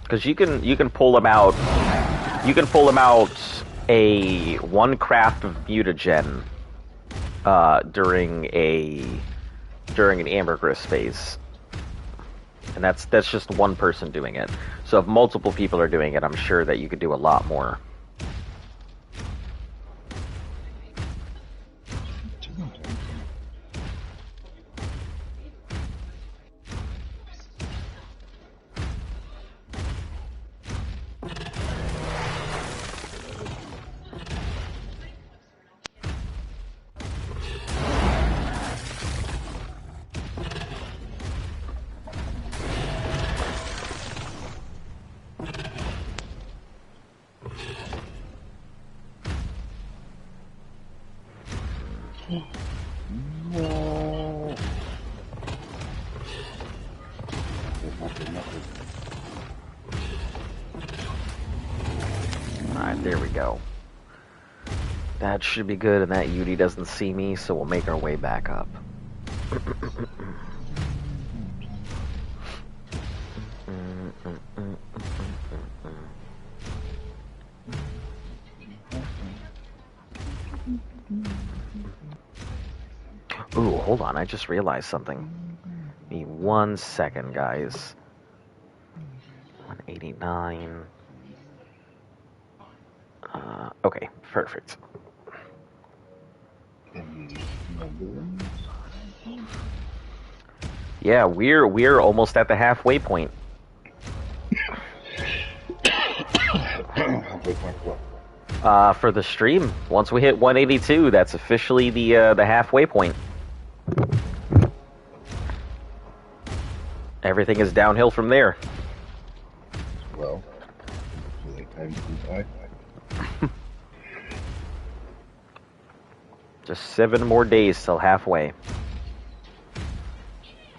Because you can pull about a 1 craft of mutagen during an ambergris phase. And that's just one person doing it. So if multiple people are doing it, I'm sure that you could do a lot more. Alright, there we go. That should be good, and that Yudi doesn't see me, so we'll make our way back up. Ooh, hold on, I just realized something. Give me 1 second, guys. 189. Okay, perfect. Yeah, we're almost at the halfway point. Halfway point what? For the stream. Once we hit 182, that's officially the halfway point. Everything is downhill from there. Well, time to die. Just 7 more days till halfway.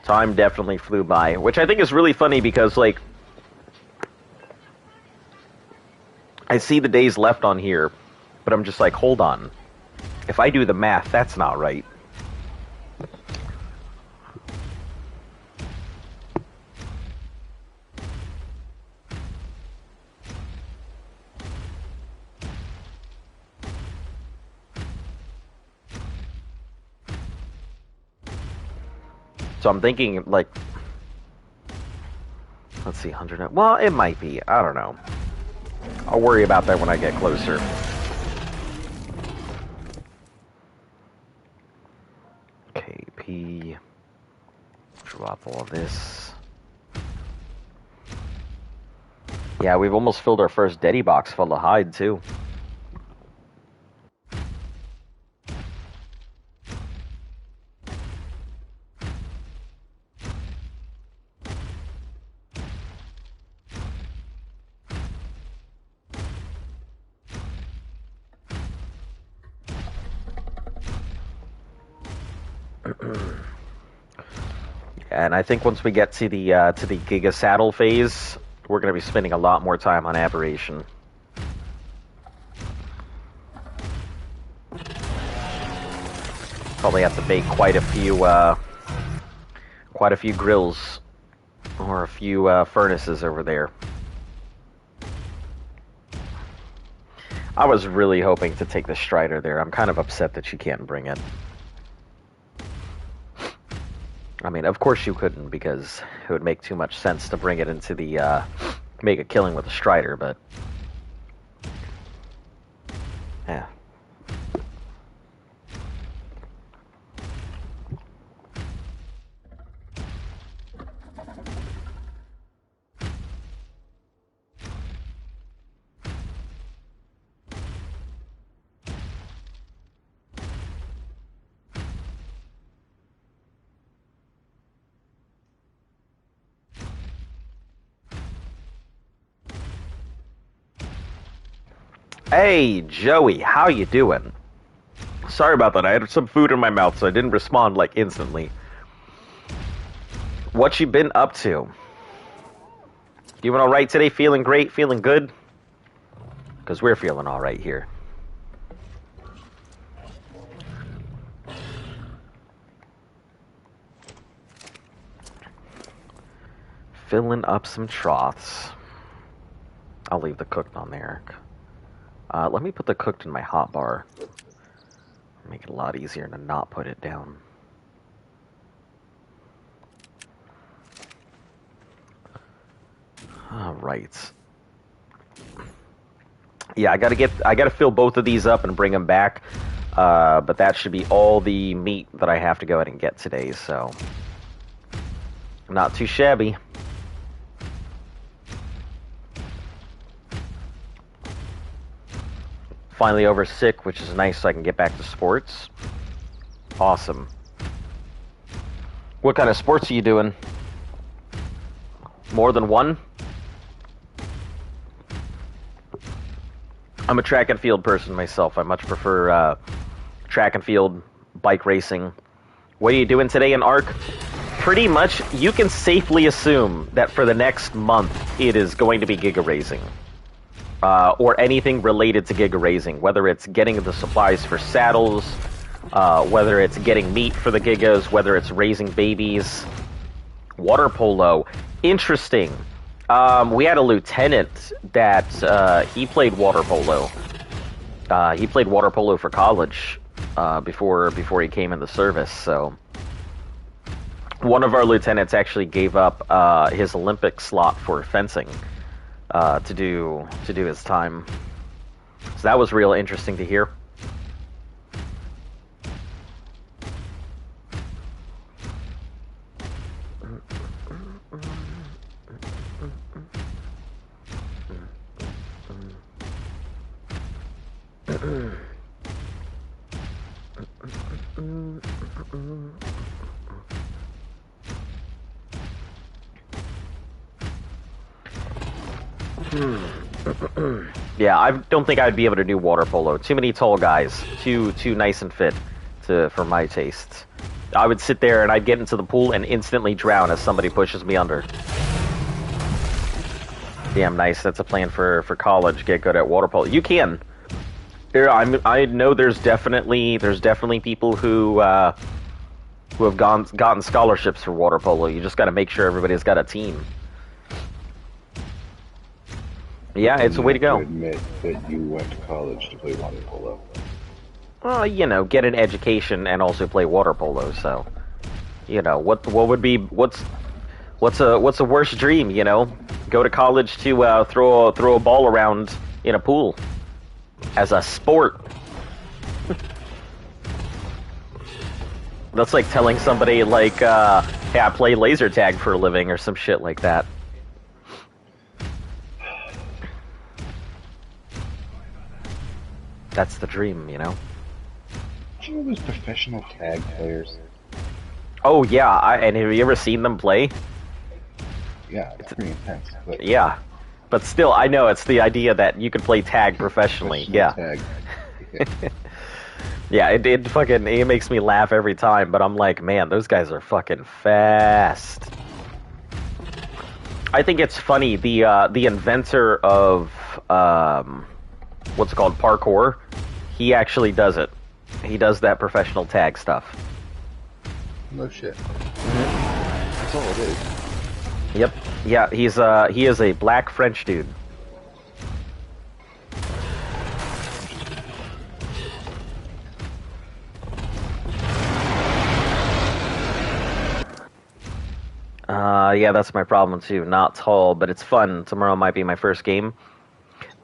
Time definitely flew by, which I think is really funny because, like, I see the days left on here, but I'm just like, hold on. If I do the math, that's not right. So I'm thinking, like, let's see, 100. Well, it might be. I don't know. I'll worry about that when I get closer. KP. Drop all this. Yeah, we've almost filled our first Deddy box full of hide, too. And I think once we get to the Giga Saddle phase, we're going to be spending a lot more time on Aberration. Probably have to bake quite a few grills or a few furnaces over there. I was really hoping to take the Strider there. I'm kind of upset that you can't bring it. I mean, of course you couldn't, because it would make too much sense to bring it into the, make a killing with a Strider, but... yeah. Hey, Joey, how you doing? Sorry about that. I had some food in my mouth, so I didn't respond, like, instantly. What you been up to? You been alright today? Feeling great? Feeling good? Because we're feeling alright here. Filling up some troughs. I'll leave the cooked on there. Let me put the cooked in my hot bar. Make it a lot easier to not put it down. Alright. Yeah, I gotta fill both of these up and bring them back. But that should be all the meat that I have to go ahead and get today, so... not too shabby. Finally over sick, which is nice so I can get back to sports. Awesome. What kind of sports are you doing? More than one? I'm a track and field person myself. I much prefer track and field, bike racing. What are you doing today in ARC? Pretty much, you can safely assume that for the next month, it is going to be Giga Racing. Or anything related to Giga Raising, whether it's getting the supplies for saddles, whether it's getting meat for the Gigas, whether it's raising babies. Water polo. Interesting. We had a lieutenant that he played water polo. He played water polo for college before he came in the service, so... one of our lieutenants actually gave up his Olympic slot for fencing. To do his time. So that was real interesting to hear. Yeah, I don't think I'd be able to do water polo. Too many tall guys. Too nice and fit for my tastes. I would sit there and I'd get into the pool and instantly drown as somebody pushes me under. Damn nice. That's a plan for college. Get good at water polo. You can. I know there's definitely people who have gotten scholarships for water polo. You just got to make sure everybody's got a team. Yeah, it's a way to go. Admit that you went to college to play water polo. Well, you know, get an education and also play water polo. So, you know, what's a worse dream? You know, go to college to throw a ball around in a pool as a sport. That's like telling somebody like, "Hey, I play laser tag for a living" or some shit like that. That's the dream, you know. Do you know those professional tag players? Oh yeah, and have you ever seen them play? Yeah, it's pretty intense. But yeah, but still, I know it's the idea that you could play tag professionally. Yeah. Tag. Yeah, it makes me laugh every time. But I'm like, man, those guys are fucking fast. I think it's funny. The inventor of what's it called, parkour, he actually does it. He does that professional tag stuff. No shit. That's all it is. Yep. Yeah, he is a black French dude. Yeah, that's my problem too. Not tall, but it's fun. Tomorrow might be my first game.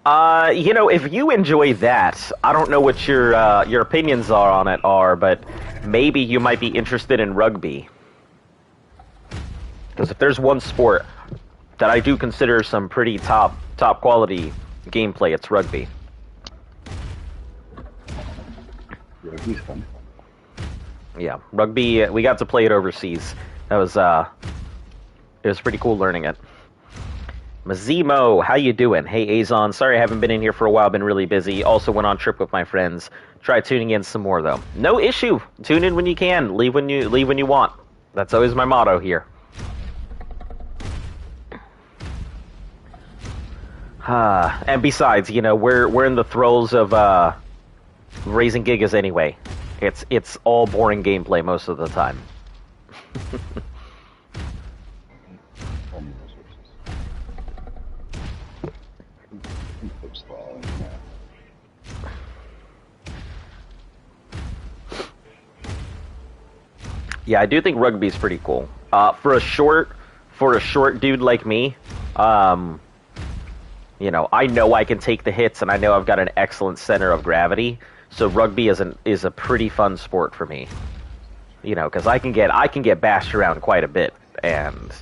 You know, if you enjoy that, I don't know what your opinions on it are, but maybe you might be interested in rugby. Because if there's one sport that I do consider some pretty top quality gameplay, it's rugby. Rugby's fun. Yeah, rugby. We got to play it overseas. That was it was pretty cool learning it. Mazimo, how you doing? Hey, Azon. Sorry I haven't been in here for a while. Been really busy. Also went on trip with my friends. Try tuning in some more though. No issue. Tune in when you can. Leave when you want. That's always my motto here. And besides, you know, we're in the throes of raising gigas anyway. It's all boring gameplay most of the time. Yeah, I do think rugby's pretty cool. For a short dude like me, you know I can take the hits, and I know I've got an excellent center of gravity. So rugby is a pretty fun sport for me. You know, because I can get bashed around quite a bit, and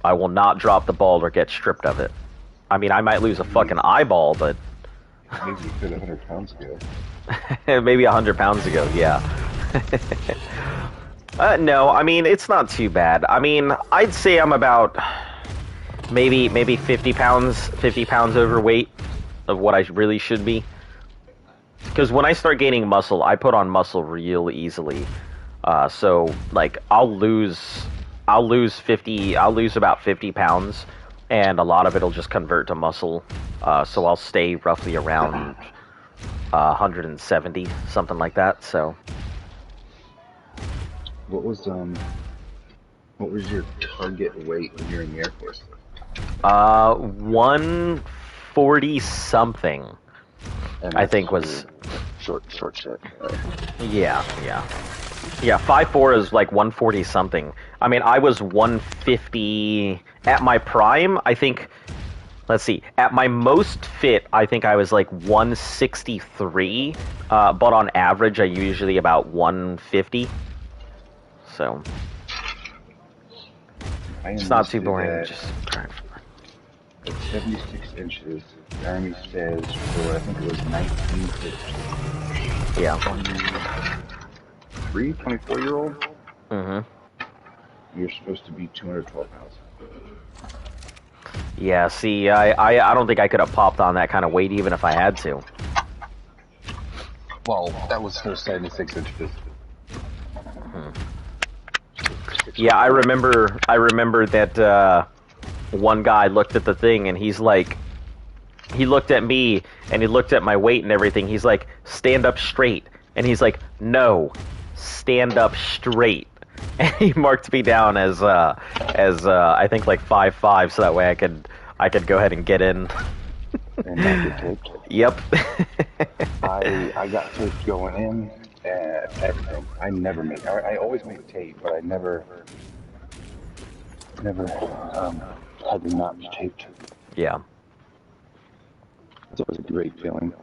I will not drop the ball or get stripped of it. I mean, I might lose a fucking eyeball, but maybe you could 100 pounds ago. Maybe 100 pounds ago, yeah. No, I mean, it's not too bad. I mean, I'd say I'm about maybe 50 pounds overweight of what I really should be. Because when I start gaining muscle, I put on muscle real easily. So like I'll lose about 50 pounds, and a lot of it'll just convert to muscle. So I'll stay roughly around 170, something like that. So. What was your target weight when you're in the Air Force? 140 something. I think was short. Right. Yeah. 5'4" is like 140 something. I mean, I was 150 at my prime. I think. Let's see. At my most fit, I think I was like 163. But on average, I usually about 150. So it's not too boring. Just 76 inches Army says for, I think it was 19 to Yeah. 24-year-old, Mm-hmm. you're supposed to be 212 pounds. Yeah, see, I don't think I could have popped on that kind of weight even if I had to. Well, that was for 76 inches. Yeah, I remember that one guy looked at the thing and he's like, he looked at me and he looked at my weight and everything. He's like, stand up straight. And he's like, no, stand up straight. And he marked me down as I think like 5'5", so that way I could go ahead and get in. And not get taped. Yep. I got taped going in and everything. I always made tape, but I never had to not be taped. Yeah. It's always a great feeling.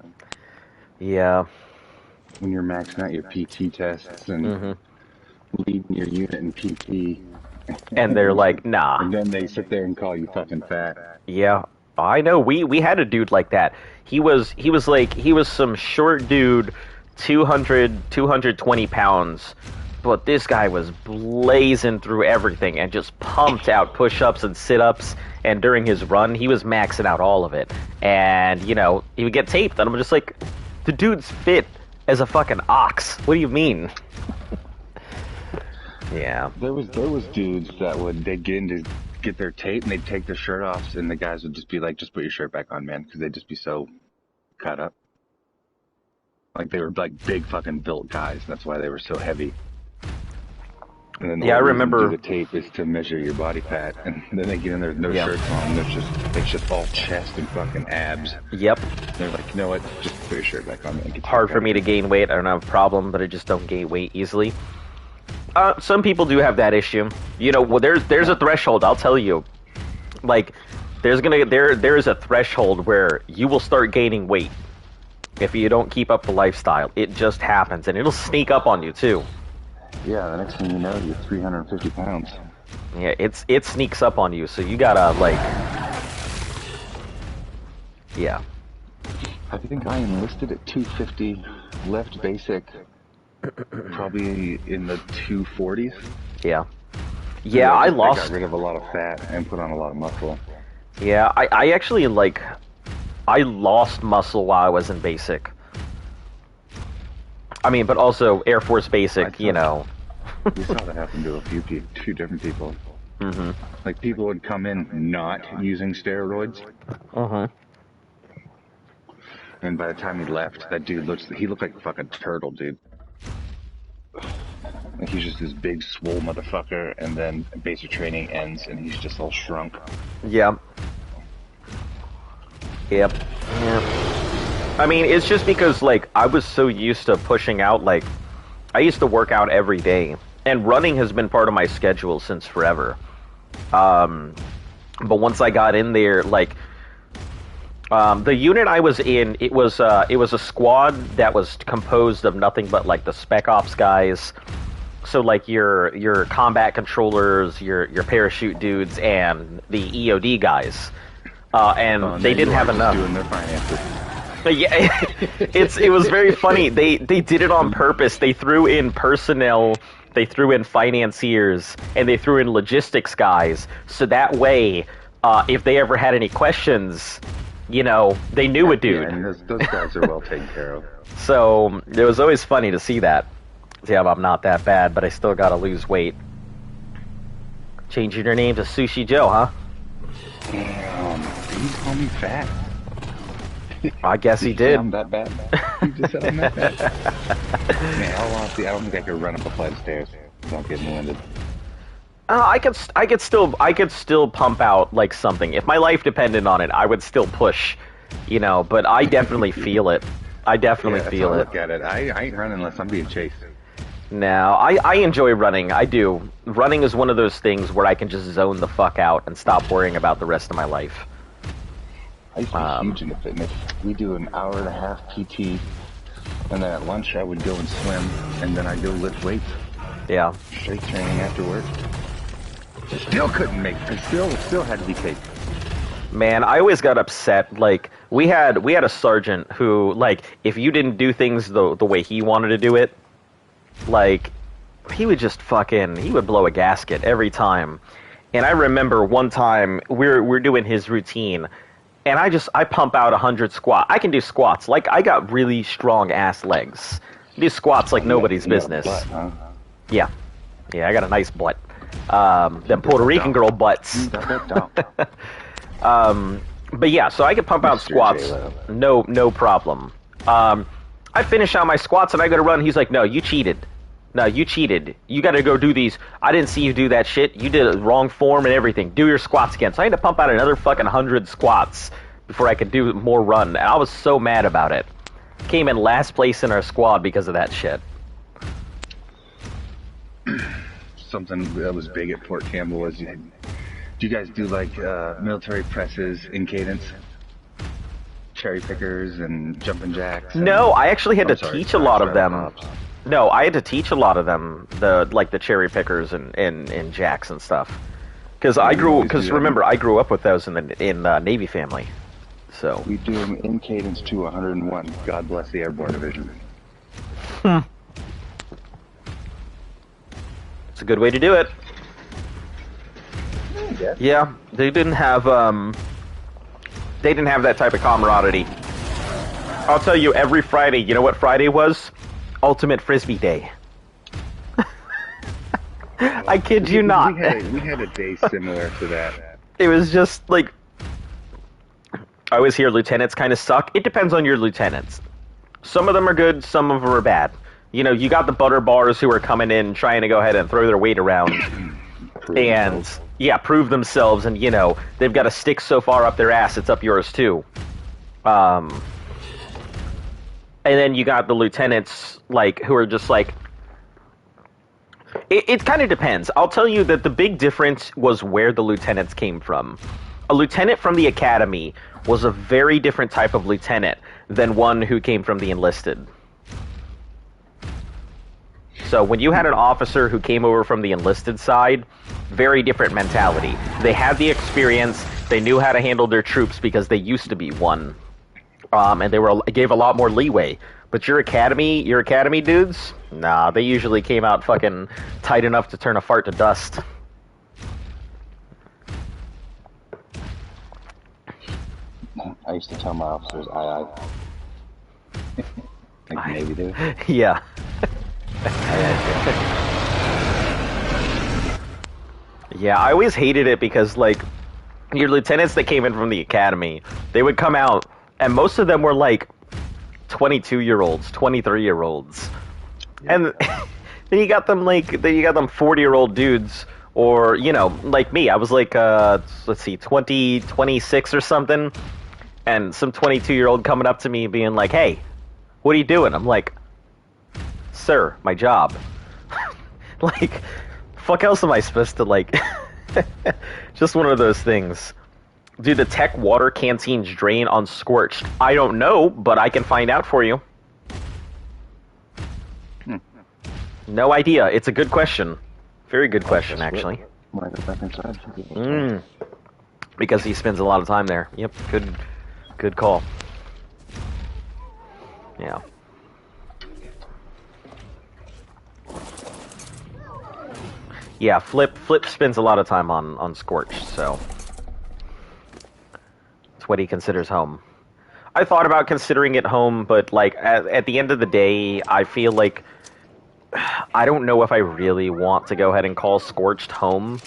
Yeah. When you're maxing out your PT tests and leading your unit in PT. And they're like, nah. And then they sit there and call you fucking fat. Yeah. I know. We had a dude like that. He was some short dude, 220 pounds, but this guy was blazing through everything and just pumped out push-ups and sit-ups, and during his run, he was maxing out all of it. And, you know, he would get taped, and I'm just like, the dude's fit as a fucking ox. What do you mean? Yeah. There was dudes that they'd get in to get their tape and they'd take their shirt off and the guys would just be like, just put your shirt back on, man, because they'd just be so cut up. Like they were like big fucking built guys. That's why they were so heavy. And then I remember the tape is to measure your body fat, and then they get in there with no shirts on. It's just all chest and fucking abs. Yep. They're like, you know what? Just put your shirt back on. Man. Hard for me to gain weight. I don't have a problem, but I just don't gain weight easily. Some people do have that issue. You know, well, there's a threshold. I'll tell you. Like, there is a threshold where you will start gaining weight if you don't keep up the lifestyle. It just happens, and it'll sneak up on you too. Yeah, the next thing you know, you're 350 pounds. Yeah, it sneaks up on you, so you gotta, like... Yeah. I think I enlisted at 250, left basic probably in the 240s. Yeah. Yeah, I got rid of a lot of fat and put on a lot of muscle. Yeah, I actually, like... I lost muscle while I was in basic. I mean, but also Air Force Basic, you know. You saw that happen to a few different people. Mm-hmm. Like, people would come in not using steroids. Mm-hmm. And by the time he left, that dude looked like a fucking turtle, dude. Like, he's just this big, swole motherfucker, and then basic training ends, and he's just all shrunk. Yep. Yep. Yeah. I mean, it's just because, like, I was so used to pushing out, like, I used to work out every day, and running has been part of my schedule since forever. But once I got in there, like, the unit I was in, it was a squad that was composed of nothing but, like, the Spec Ops guys. So, like, your combat controllers, your parachute dudes, and the EOD guys. And they didn't have enough. Doing their finances. Yeah, it was very funny. They did it on purpose. They threw in personnel, they threw in financiers, and they threw in logistics guys. So that way, if they ever had any questions, you know, they knew a dude. Yeah, and those guys are well taken care of. So it was always funny to see that. Yeah, I'm not that bad, but I still gotta lose weight. Changing your name to Sushi Joe, huh? Damn, did he call me fat? I guess he did. I'm that bad. He just said I'm that bad. Man, honestly, I don't think I could run up a flight of stairs without getting winded. I could still pump out like something. If my life depended on it, I would still push, you know. But I definitely feel it. I definitely feel it. Look at it. I ain't running unless I'm being chased. No, I enjoy running. I do. Running is one of those things where I can just zone the fuck out and stop worrying about the rest of my life. I used to be huge into fitness. We do an hour and a half PT, and then at lunch I would go and swim, and then I'd go lift weights. Yeah. Straight training after work. Still couldn't make it. Still had to be taped. Man, I always got upset. Like we had a sergeant who, like, if you didn't do things the way he wanted to do it, like, he would just he would blow a gasket every time. And I remember one time we're doing his routine, and I pump out 100 squat. I can do squats. Like, I got really strong ass legs. Do squats like nobody's business. Butt, huh? Yeah, I got a nice butt. Them Puerto Rican girl butts. But yeah, so I can pump out squats, no problem. I finish out my squats and I go to run. He's like, "No, you cheated. No, you cheated. You got to go do these. I didn't see you do that shit. You did it wrong form and everything. Do your squats again." So I had to pump out another fucking 100 squats before I could do more run. And I was so mad about it. Came in last place in our squad because of that shit. Something that was big at Fort Campbell was, do you guys do like military presses in cadence? Cherry pickers and jumping jacks? No, I actually had to teach a lot of them. No, I had to teach a lot of them, the cherry pickers and jacks and stuff. Because remember, I grew up with those in the Navy family. So we do them in cadence to 101. God bless the Airborne Division. It's a good way to do it. Yeah, they didn't have that type of camaraderie. I'll tell you, every Friday, you know what Friday was? Ultimate Frisbee Day. I kid you not. We had a day similar to that. It was just like, I always hear lieutenants kind of suck. It depends on your lieutenants. Some of them are good, some of them are bad. You know, you got the butter bars who are coming in trying to go ahead and throw their weight around prove themselves, and, you know, they've got a stick so far up their ass, it's up yours too. And then you got the lieutenants, like, who are just like, it kind of depends. I'll tell you that the big difference was where the lieutenants came from. A lieutenant from the academy was a very different type of lieutenant than one who came from the enlisted. So when you had an officer who came over from the enlisted side, very different mentality. They had the experience, they knew how to handle their troops because they used to be one. And they gave a lot more leeway. But your academy dudes, nah, they usually came out fucking tight enough to turn a fart to dust. I used to tell my officers, aye. Like the Navy do. Yeah. Yeah, I always hated it because, like, your lieutenants that came in from the academy, they would come out, and most of them were, like, 22-year-olds, 23-year-olds. And then you got them 40-year-old dudes, or, you know, like me. I was like, 26 or something, and some 22-year-old coming up to me being like, "Hey, what are you doing?" I'm like, "Sir, my job." Like, fuck else am I supposed to, like... Just one of those things. Do the tech water canteens drain on scorched? I don't know, but I can find out for you. No idea. It's a good question. Very good question, actually. When I go back inside. Because he spends a lot of time there. Yep, good call. Yeah. Yeah, Flip spends a lot of time on Scorched, so it's what he considers home. I thought about considering it home, but, like, at the end of the day, I feel like I don't know if I really want to go ahead and call Scorched home.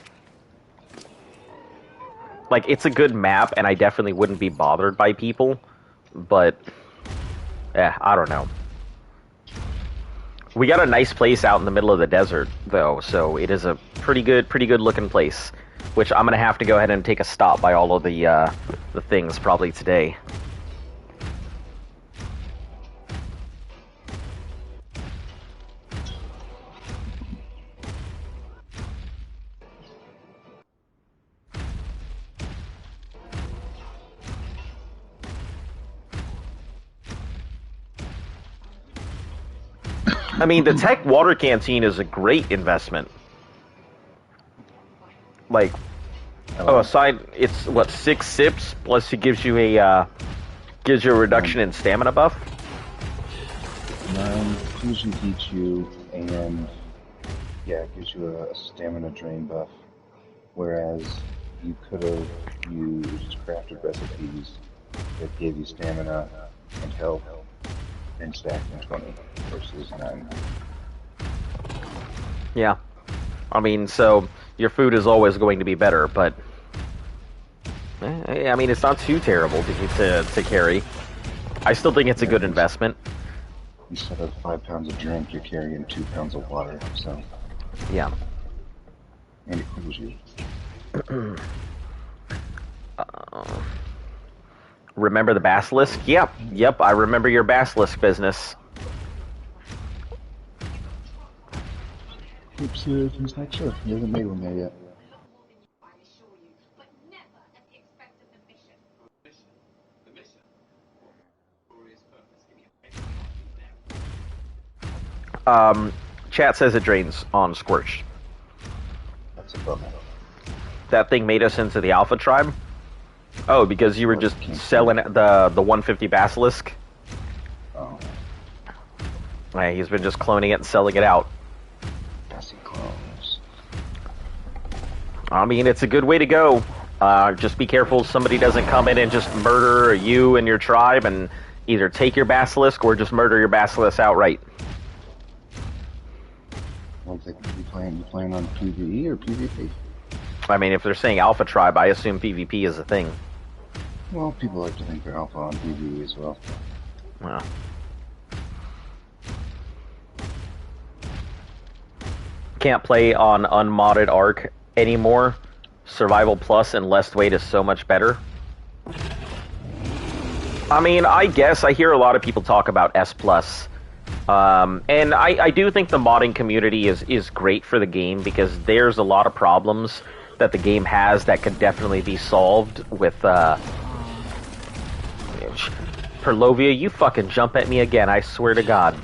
Like, it's a good map, and I definitely wouldn't be bothered by people, but I don't know. We got a nice place out in the middle of the desert, though, so it is a pretty good looking place, which I'm gonna have to go ahead and take a stop by all of the things probably today. I mean, the tech water canteen is a great investment. Like, Oh, aside, it's what, 6 sips plus it gives you a reduction in stamina buff. 9 fusion heats you, and yeah, it gives you a stamina drain buff. Whereas you could have used crafted recipes that gave you stamina and health and stacked in 20 versus 9. Yeah. I mean, so your food is always going to be better, but I mean, it's not too terrible to carry. I still think it's a good investment. Instead of 5 pounds of drink, you're carrying 2 pounds of water, so. Yeah. And it cools you. Remember the basilisk? Yep, I remember your basilisk business. Oops, he's not sure. He hasn't made one there yet. Chat says it drains on Scorched. That's a bummer. That thing made us into the Alpha tribe? Oh, because you were just selling the 150 basilisk? Oh. Yeah, he's been just cloning it and selling it out. Passing clones. I mean, it's a good way to go. Just be careful somebody doesn't come in and just murder you and your tribe and either take your basilisk or just murder your basilisk outright. Well, you playing on PvE or PvP? I mean, if they're saying Alpha tribe, I assume PvP is a thing. Well, people like to think they're alpha on PvE as well. Yeah. Can't play on unmodded Arc anymore. Survival Plus and less weight is so much better. I mean, I guess I hear a lot of people talk about S Plus. And I do think the modding community is great for the game because there's a lot of problems that the game has that could definitely be solved with, Perlovia, you fucking jump at me again, I swear to God.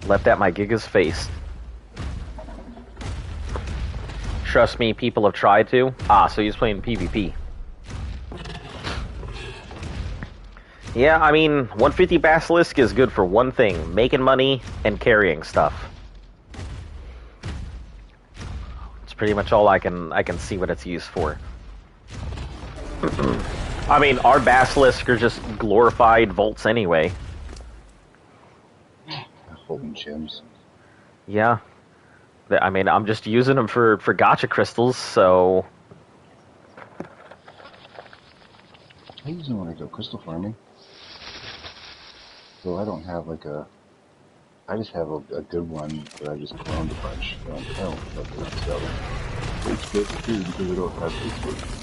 Left at my Giga's face. Trust me, people have tried to. So he's playing PvP. Yeah, I mean, 150 Basilisk is good for one thing, making money and carrying stuff. It's pretty much all I can see what it's used for. I mean, our Basilisk are just glorified vaults anyway. Holding gems. Yeah. I mean, I'm just using them for gacha crystals, so... I use them when I go crystal farming. So I don't have like a... I just have a good one that I just cloned a bunch. So I don't have to sell them. It's good too because I don't have Facebook.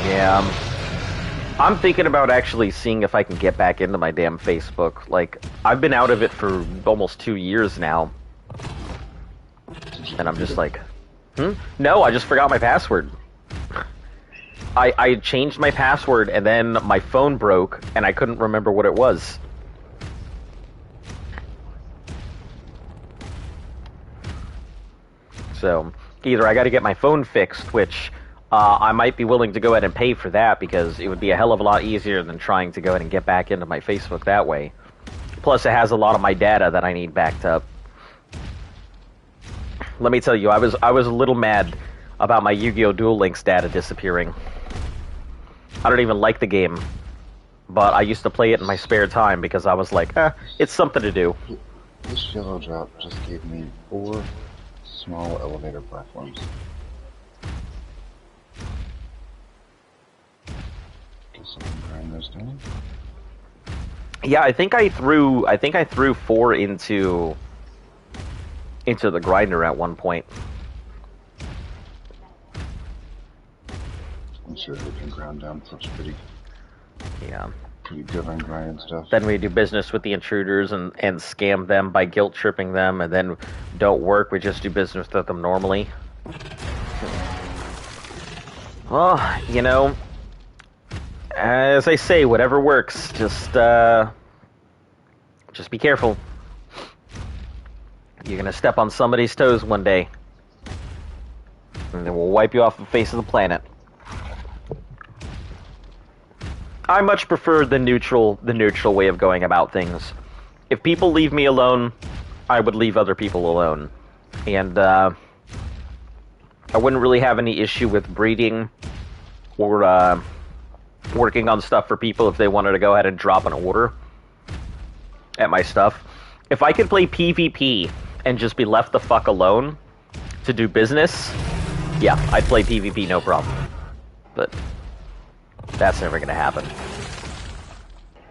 Yeah. I'm thinking about actually seeing if I can get back into my damn Facebook. Like, I've been out of it for almost 2 years now. And I'm just like, No, I just forgot my password. I changed my password and then my phone broke and I couldn't remember what it was. So, either I gotta get my phone fixed, which I might be willing to go ahead and pay for that because it would be a hell of a lot easier than trying to go ahead and get back into my Facebook that way. Plus, it has a lot of my data that I need backed up. Let me tell you, I was a little mad about my Yu-Gi-Oh! Duel Links data disappearing. I don't even like the game, but I used to play it in my spare time because I was like, it's something to do. This yellow drop just gave me 4 small elevator platforms. Guess I can grind those down. Yeah, I think I threw 4 into the grinder at one point. I'm sure they can ground down such pretty good on grinding stuff. Then we do business with the intruders and scam them by guilt tripping them, and then don't work. We just do business with them normally. Well, you know, as I say, whatever works. Just be careful. You're gonna step on somebody's toes one day, and then we'll wipe you off the face of the planet. I much prefer the neutral way of going about things. If people leave me alone, I would leave other people alone. And I wouldn't really have any issue with breeding or working on stuff for people if they wanted to go ahead and drop an order at my stuff. If I could play PvP and just be left the fuck alone to do business, yeah, I'd play PvP no problem. But that's never gonna happen.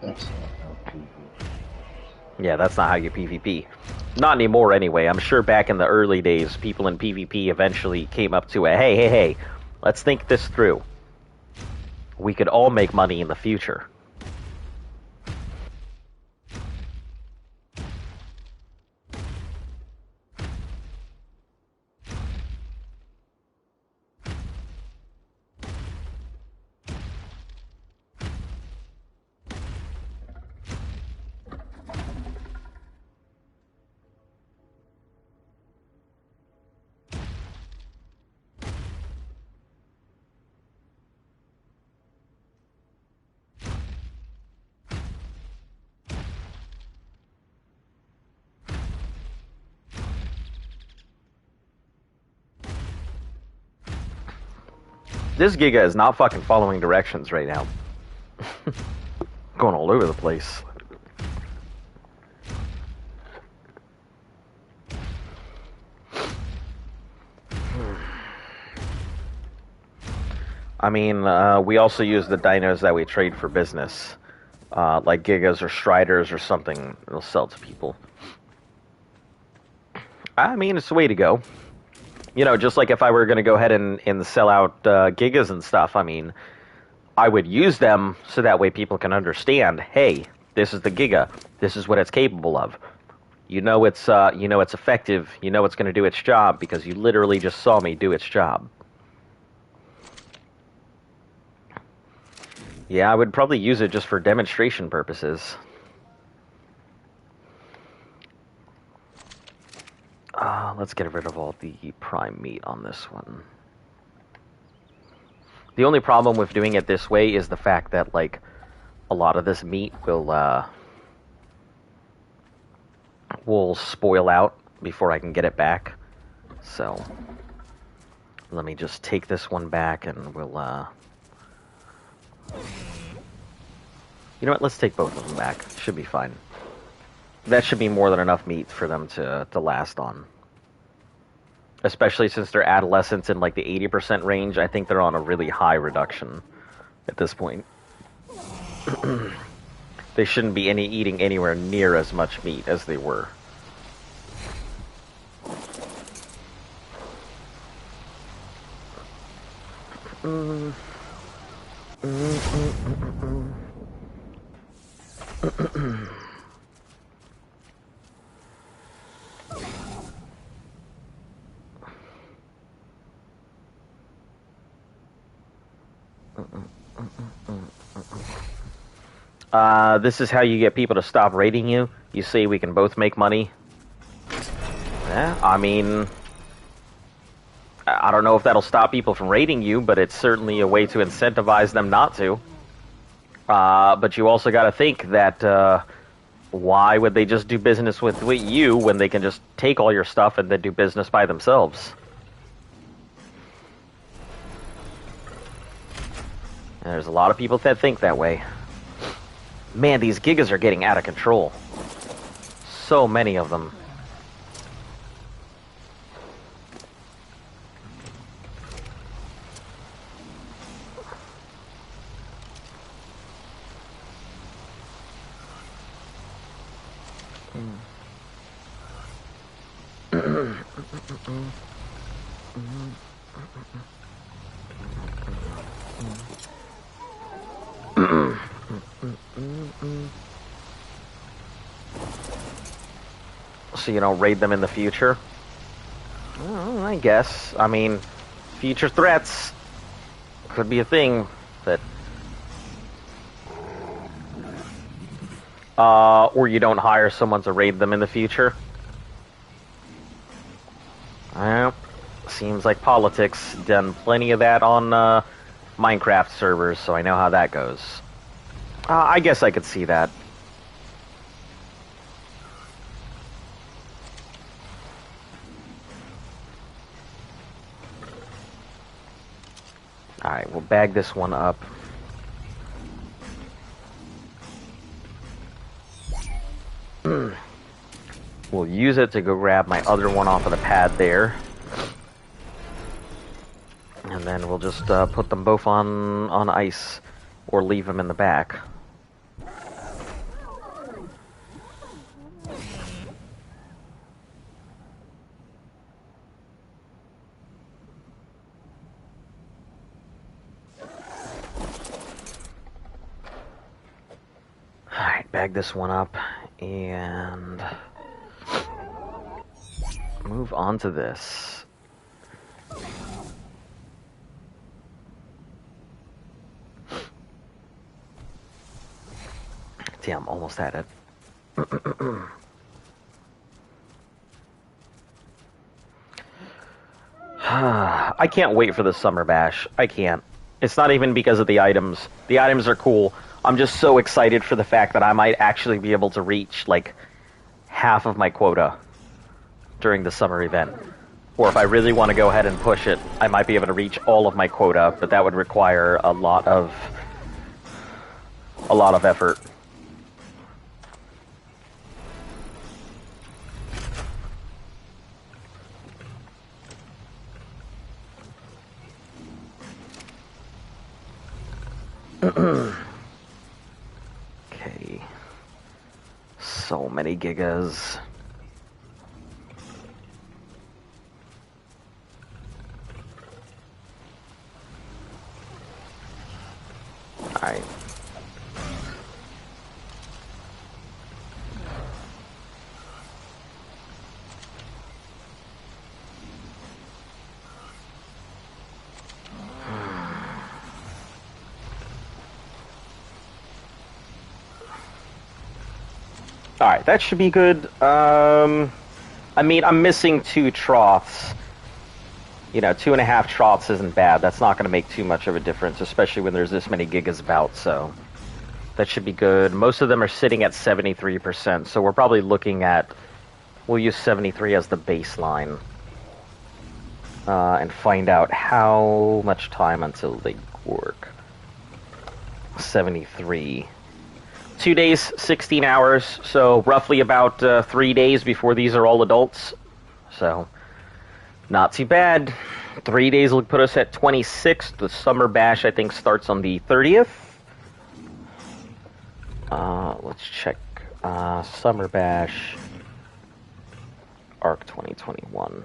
That's not how people. Yeah, that's not how you PvP. Not anymore anyway. I'm sure back in the early days, people in PvP eventually came up to a, hey, let's think this through. We could all make money in the future. This Giga is not fucking following directions right now. Going all over the place. I mean, we also use the dinos that we trade for business. Like Gigas or Striders or something. It'll sell to people. I mean, it's the way to go. You know, just like if I were going to go ahead and sell out Gigas and stuff, I mean, I would use them so that way people can understand, hey, this is the Giga. This is what it's capable of. You know it's effective. You know it's going to do its job because you literally just saw me do its job. Yeah, I would probably use it just for demonstration purposes. Let's get rid of all the prime meat on this one. The only problem with doing it this way is the fact that, like, a lot of this meat will spoil out before I can get it back. So, let me just take this one back and we'll, you know what, let's take both of them back. Should be fine. That should be more than enough meat for them to last on. Especially since they're adolescents in like the 80% range, I think they're on a really high reduction at this point. They shouldn't be eating anywhere near as much meat as they were. This is how you get people to stop raiding you. You say we can both make money. Yeah, I mean, I don't know if that'll stop people from raiding you, but it's certainly a way to incentivize them not to. But you also got to think that why would they just do business with you when they can just take all your stuff and then do business by themselves? And there's a lot of people that think that way. Man, these Gigas are getting out of control. So many of them. So you don't raid them in the future? Well, I guess. I mean, future threats could be a thing, but... or you don't hire someone to raid them in the future. Well, seems like politics. Done plenty of that on Minecraft servers, so I know how that goes. I guess I could see that. Alright, we'll bag this one up. We'll use it to go grab my other one off of the pad there. And then we'll just put them both on ice, or leave them in the back. Alright, bag this one up, and move on to this. Damn, almost had it. I can't wait for the summer bash. I can't. It's not even because of the items. The items are cool. I'm just so excited for the fact that I might actually be able to reach, like, half of my quota during the summer event. Or if I really want to go ahead and push it, I might be able to reach all of my quota, but that would require a lot of effort. Okay. So many gigas. Alright. Alright, that should be good. I mean, I'm missing 2 troughs. You know, 2.5 troughs isn't bad. That's not going to make too much of a difference, especially when there's this many gigas about, so that should be good. Most of them are sitting at 73%, so we're probably looking at... We'll use 73 as the baseline. And find out how much time until they work. 73. 2 days, 16 hours, so roughly about 3 days before these are all adults. So, not too bad. 3 days will put us at 26. The summer bash, I think, starts on the 30th. Let's check. Summer bash. ARC 2021.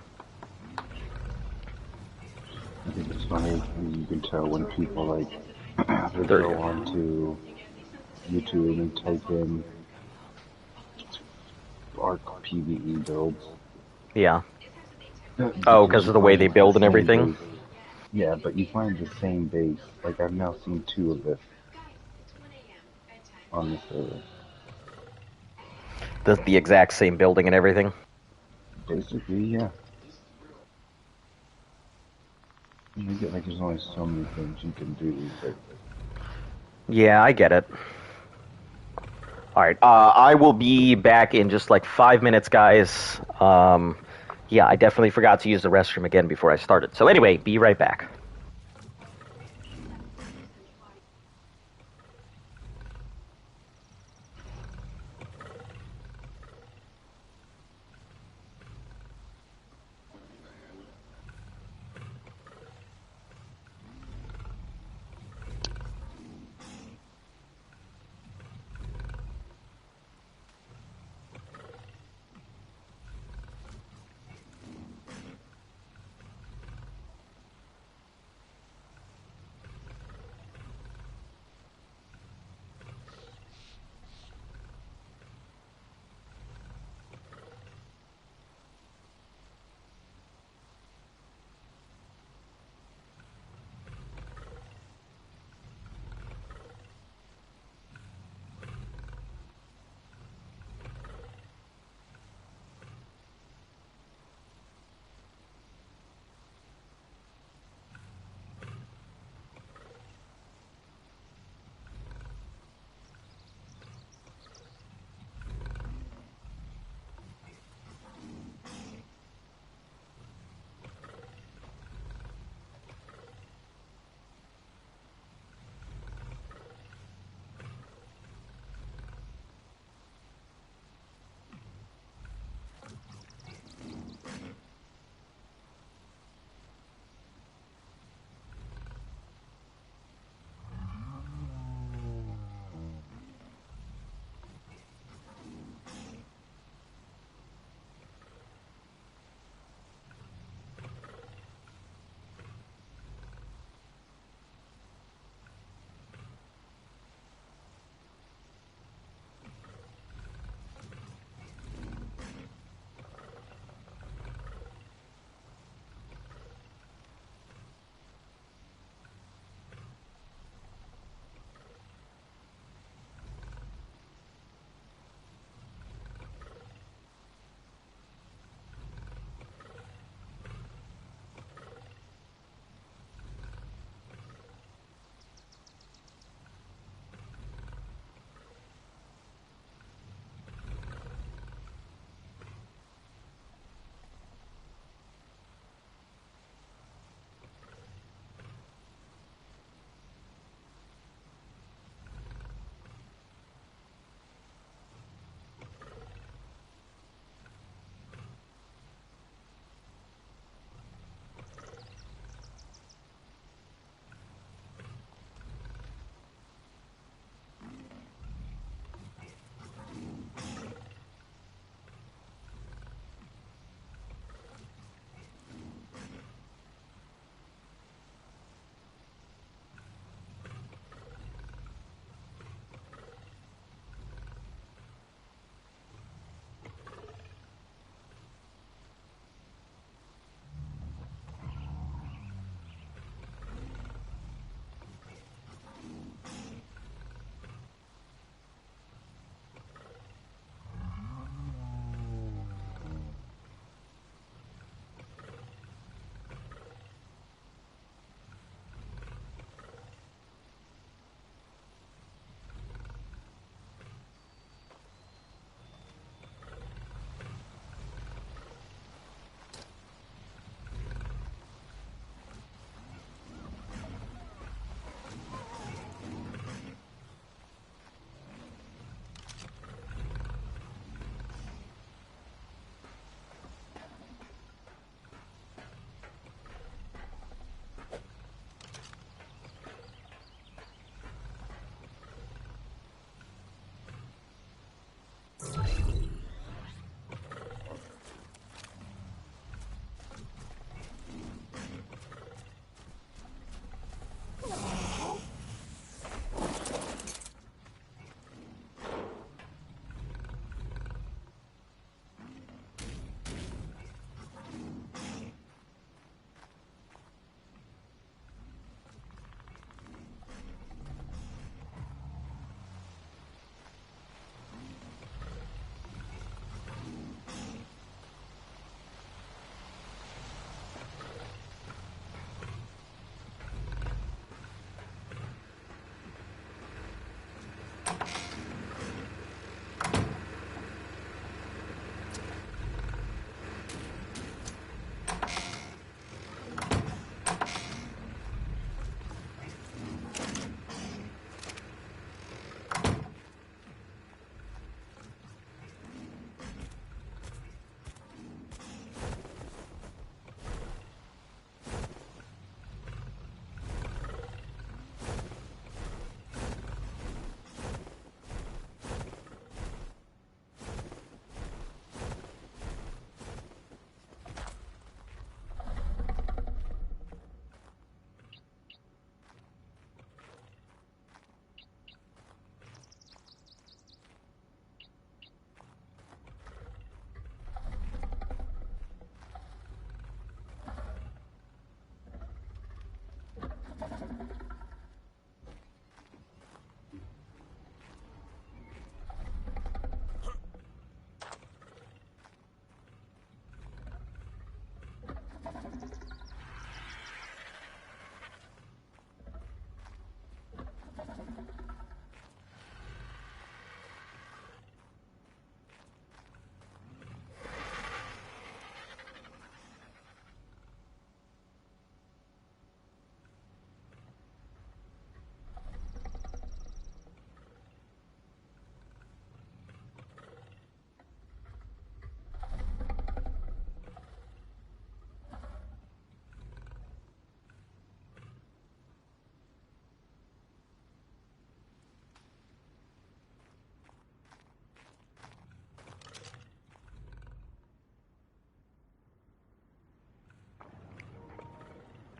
I think it's funny, you can tell when people, like, they There you go go. on to YouTube and type in ARC PvE builds. Yeah. Oh, because of the way they build and everything? Base. Yeah, but you find the same base. Like, I've now seen 2 of it on the server. The exact same building and everything? Basically, yeah. You get, like, there's only so many things you can do, but... Yeah, I get it. Alright, I will be back in just like 5 minutes, guys. Yeah, I definitely forgot to use the restroom again before I started. So anyway, be right back.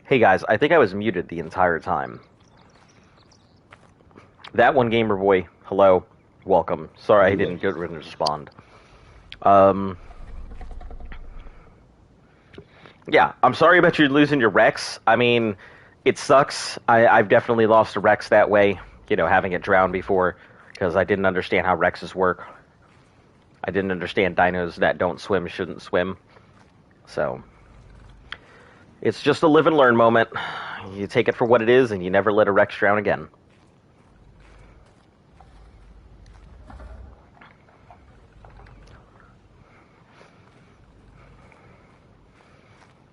Hey guys, I think I was muted the entire time. That one gamer boy, hello, welcome. Sorry I didn't get rid of respond. Yeah, I'm sorry about you losing your Rex. I mean, it sucks. I've definitely lost a Rex that way, having it drown before, because I didn't understand how Rexes work. I didn't understand dinos that don't swim shouldn't swim. So, it's just a live and learn moment. You take it for what it is, and you never let a Rex drown again.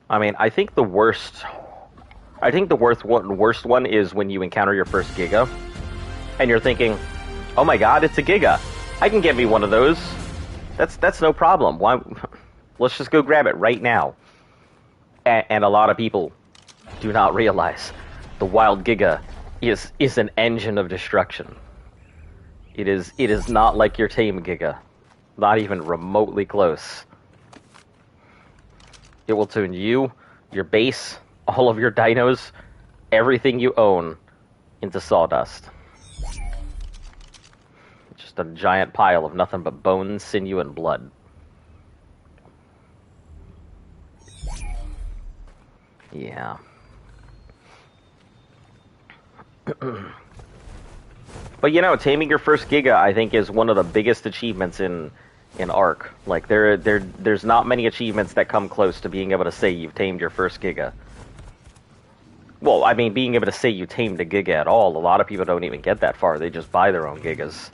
I mean, I think the worst one is when you encounter your first Giga, and you're thinking, "Oh my God, it's a Giga! I can get me one of those. That's no problem. Why? Let's just go grab it right now." And a lot of people do not realize the wild Giga is an engine of destruction. It is not like your tame Giga, not even remotely close. It will turn you, your base, all of your dinos, everything you own, into sawdust. Just a giant pile of nothing but bones, sinew, and blood. Yeah. But taming your first Giga, I think, is one of the biggest achievements in Ark. Like there's not many achievements that come close to being able to say you've tamed your first Giga. Well, I mean, being able to say you tamed a Giga at all, a lot of people don't even get that far. They just buy their own Gigas.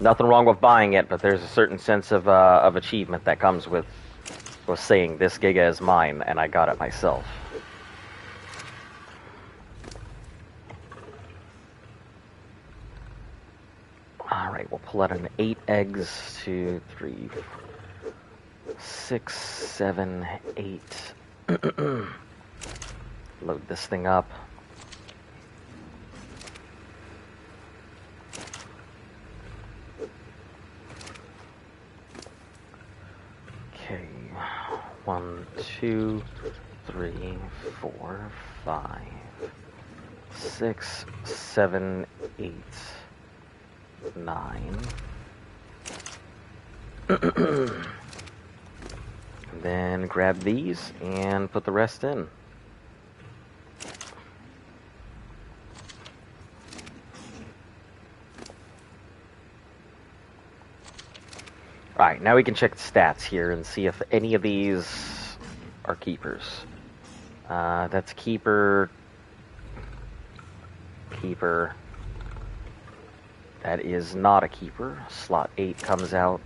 Nothing wrong with buying it, but there's a certain sense of achievement that comes with saying this Giga is mine and I got it myself. Alright, we'll pull out an 8 eggs, 2, 3, 6, 7, 8. Load this thing up. Okay, 1, 2, 3, 4, 5, 6, 7, 8. 9. Then grab these and put the rest in. Alright, now we can check the stats here and see if any of these are keepers. That's keeper. Keeper. That is not a keeper. Slot 8 comes out.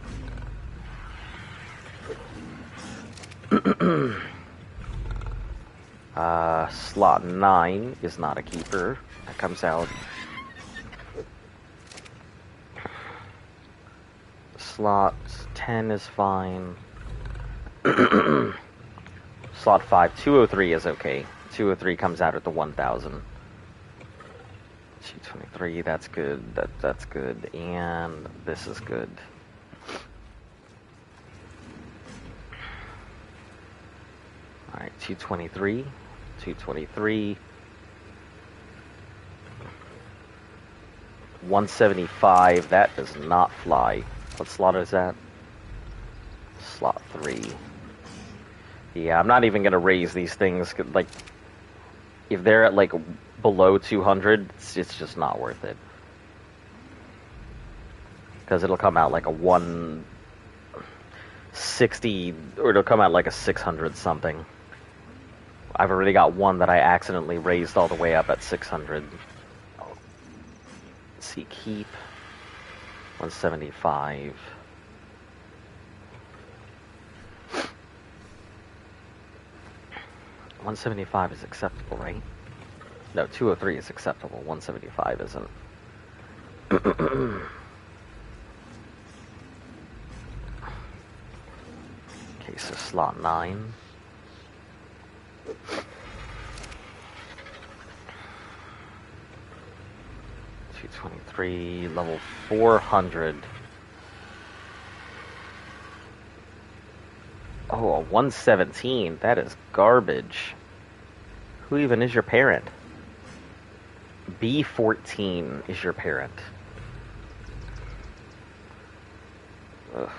Slot 9 is not a keeper. That comes out. Slot 10 is fine. Slot 5, 203 is okay. 203 comes out at the 1000. 223, that's good. That's good. And this is good. Alright, 223. 223. 175, that does not fly. What slot is that? Slot 3. Yeah, I'm not even gonna raise these things. Like, if they're at, like, below 200, it's just not worth it. Because it'll come out like a 160, or it'll come out like a 600 something. I've already got one that I accidentally raised all the way up at 600. Let's see, keep. 175. $175 is acceptable, right? No, 203 is acceptable. 175 isn't. Okay, so slot 9. $223, level 400. Oh, a 117. That is garbage. Who even is your parent? B14 is your parent. Ugh.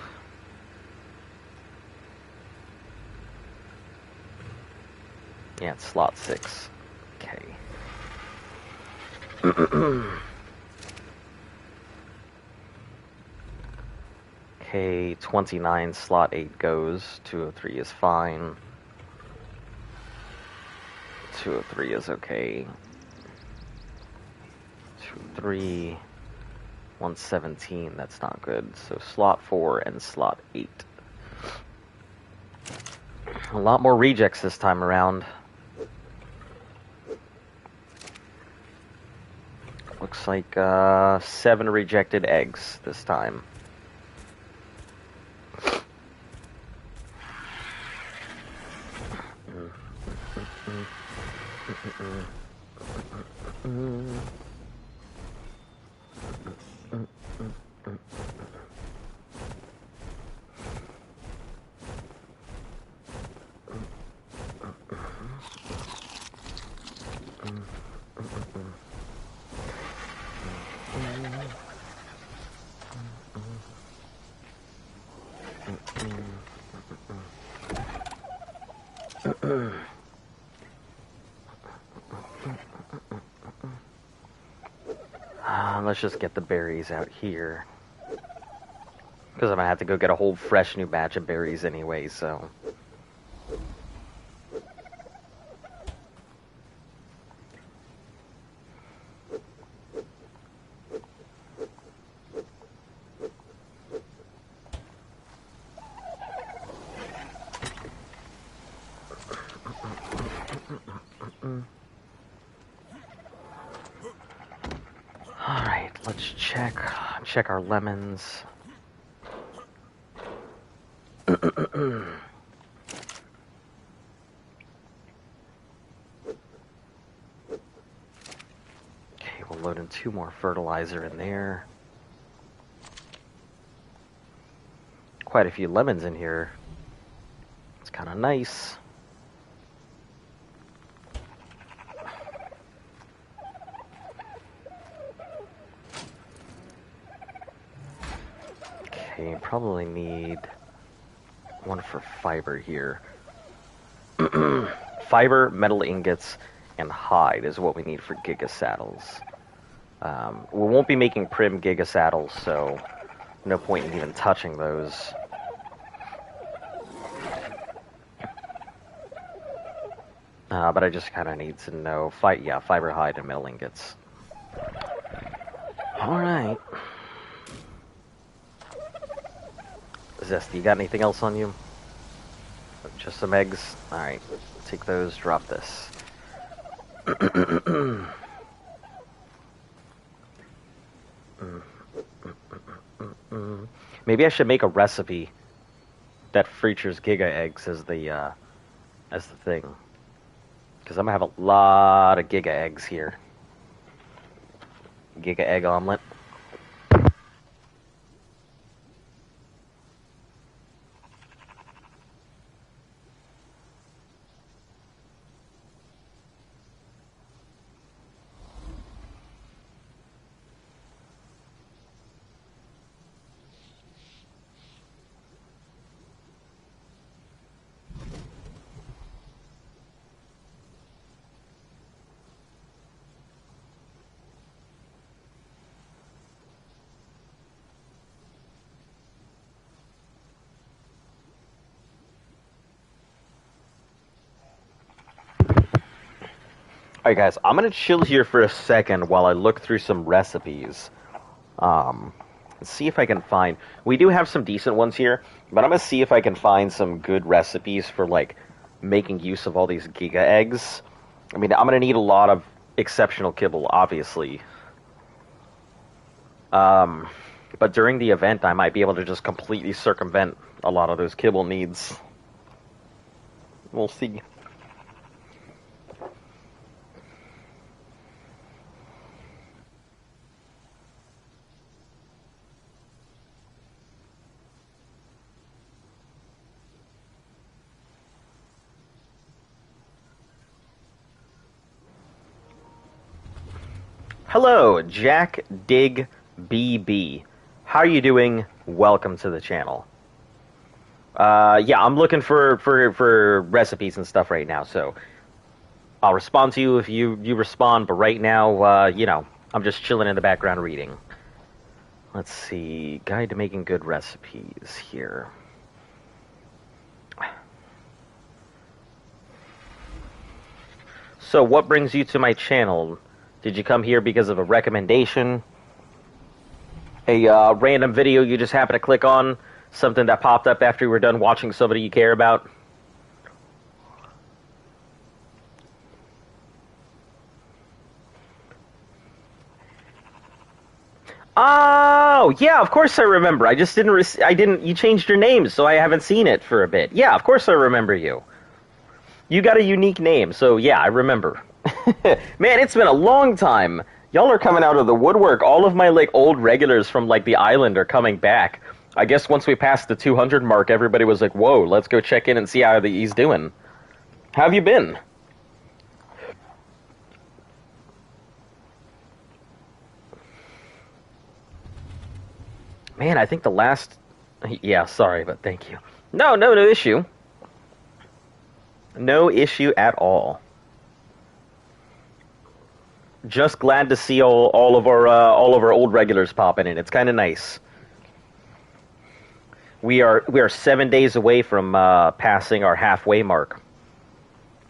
Yeah, it's slot 6. Okay. Okay, 29, slot 8 goes. 203 is fine. 203 is okay. 203. 117, that's not good. So slot 4 and slot 8. A lot more rejects this time around. Looks like 7 rejected eggs this time. Let's just get the berries out here. Because I'm going to have to go get a whole fresh new batch of berries anyway, so... Alright, let's check our lemons. Okay, we'll load in 2 more fertilizer in there. Quite a few lemons in here. It's kind of nice. Okay, probably need 1 for fiber here. Fiber, metal ingots, and hide is what we need for Giga Saddles. We won't be making Prim Giga Saddles, so no point in even touching those. But I just kind of need to know, fiber, hide, and metal ingots. Alright. Zesty, you got anything else on you? Just some eggs? Alright, take those, drop this. Maybe I should make a recipe that features Giga eggs as the thing. Because I'm going to have a lot of Giga eggs here. Giga egg omelet. Alright guys, I'm going to chill here for a second while I look through some recipes. See if I can find... We do have some decent ones here, but I'm going to see if I can find some good recipes for, like, making use of all these Giga eggs. I mean, I'm going to need a lot of exceptional kibble, obviously. But during the event, I might be able to just completely circumvent a lot of those kibble needs. We'll see. Hello, Jack Dig BB. How are you doing? Welcome to the channel. Yeah, I'm looking for recipes and stuff right now, so I'll respond to you if you respond, but right now, you know, I'm just chilling in the background reading. Let's see, guide to making good recipes here. So what brings you to my channel? Did you come here because of a recommendation? A random video you just happened to click on? Something that popped up after you were done watching somebody you care about? Oh, yeah, of course I remember. I just didn't you changed your name, so I haven't seen it for a bit. Yeah, of course I remember you. You got a unique name, so yeah, I remember. Man, it's been a long time. Y'all are coming out of the woodwork. All of my, like, old regulars from, like, the island are coming back. I guess once we passed the 200 mark, everybody was like, whoa, let's go check in and see how he's doing. How have you been? Man, I think the last... Yeah, sorry, but thank you. No issue. No issue at all. Just glad to see all of our old regulars popping in. It's kind of nice. We are 7 days away from passing our halfway mark.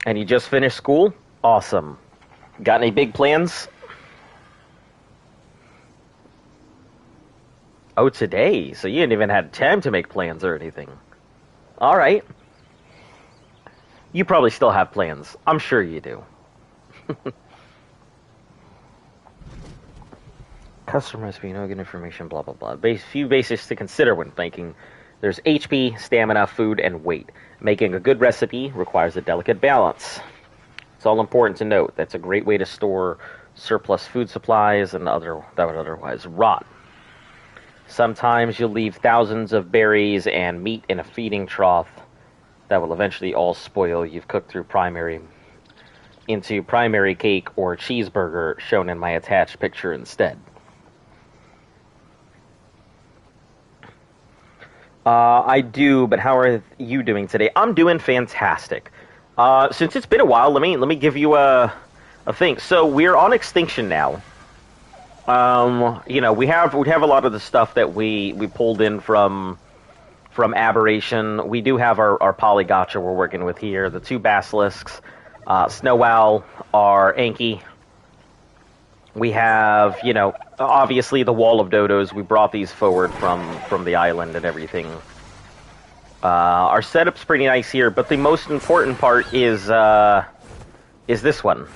And you just finished school? Awesome. Got any big plans? Oh, today? So you didn't even have time to make plans or anything. All right. You probably still have plans. I'm sure you do. Customer recipe, no good information, blah, blah, blah. Few basics to consider when thinking. There's HP, stamina, food, and weight. Making a good recipe requires a delicate balance. It's all important to note. That's a great way to store surplus food supplies and that would otherwise rot. Sometimes you'll leave thousands of berries and meat in a feeding trough that will eventually all spoil. You've cooked through into primary cake or cheeseburger shown in my attached picture instead. I do, but how are you doing today? I'm doing fantastic. Since it's been a while, let me give you a thing. So we're on extinction now. You know, we have a lot of the stuff that we pulled in from Aberration. We do have our Polygotcha we're working with here. The two basilisks, Snow Owl, our Anki. We have, you know, obviously the Wall of Dodos. We brought these forward from the island and everything. Our setup's pretty nice here, but the most important part is this one.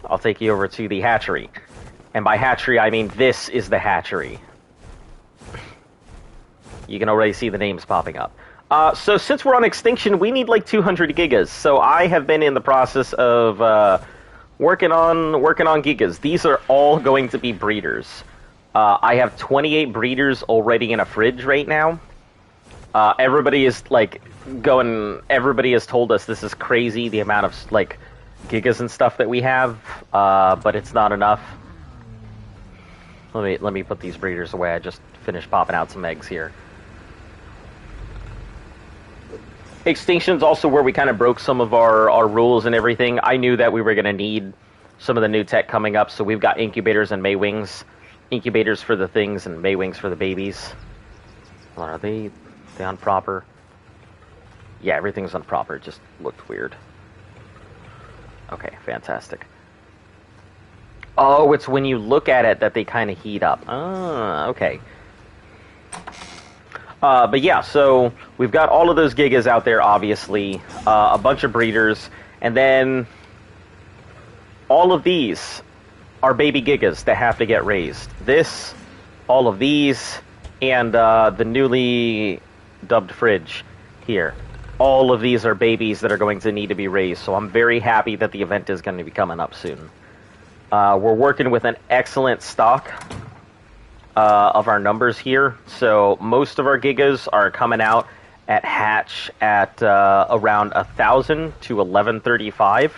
I'll take you over to the hatchery. And by hatchery, I mean this is the hatchery. You can already see the names popping up. So since we're on extinction, we need like 200 gigas. So I have been in the process of working on gigas. These are all going to be breeders. I have 28 breeders already in a fridge right now. Everybody is like everybody has told us this is crazy, the amount of like gigas and stuff that we have, but it's not enough. Let me put these breeders away. I just finished popping out some eggs here. Extinction's also where we kind of broke some of our rules and everything. I knew that we were going to need some of the new tech coming up, so we've got incubators and Maywings. Incubators for the things and Maywings for the babies. Well, are they on proper? Yeah, everything's on proper. It just looked weird. Okay, fantastic. Oh, it's when you look at it that they kind of heat up. Ah, okay. But yeah, so we've got all of those gigas out there, obviously. A bunch of breeders. And then all of these are baby gigas that have to get raised. This, all of these, and the newly dubbed fridge here. All of these are babies that are going to need to be raised. So I'm very happy that the event is going to be coming up soon. We're working with an excellent stock of our numbers here. So most of our gigas are coming out at hatch at around 1,000 to 1135.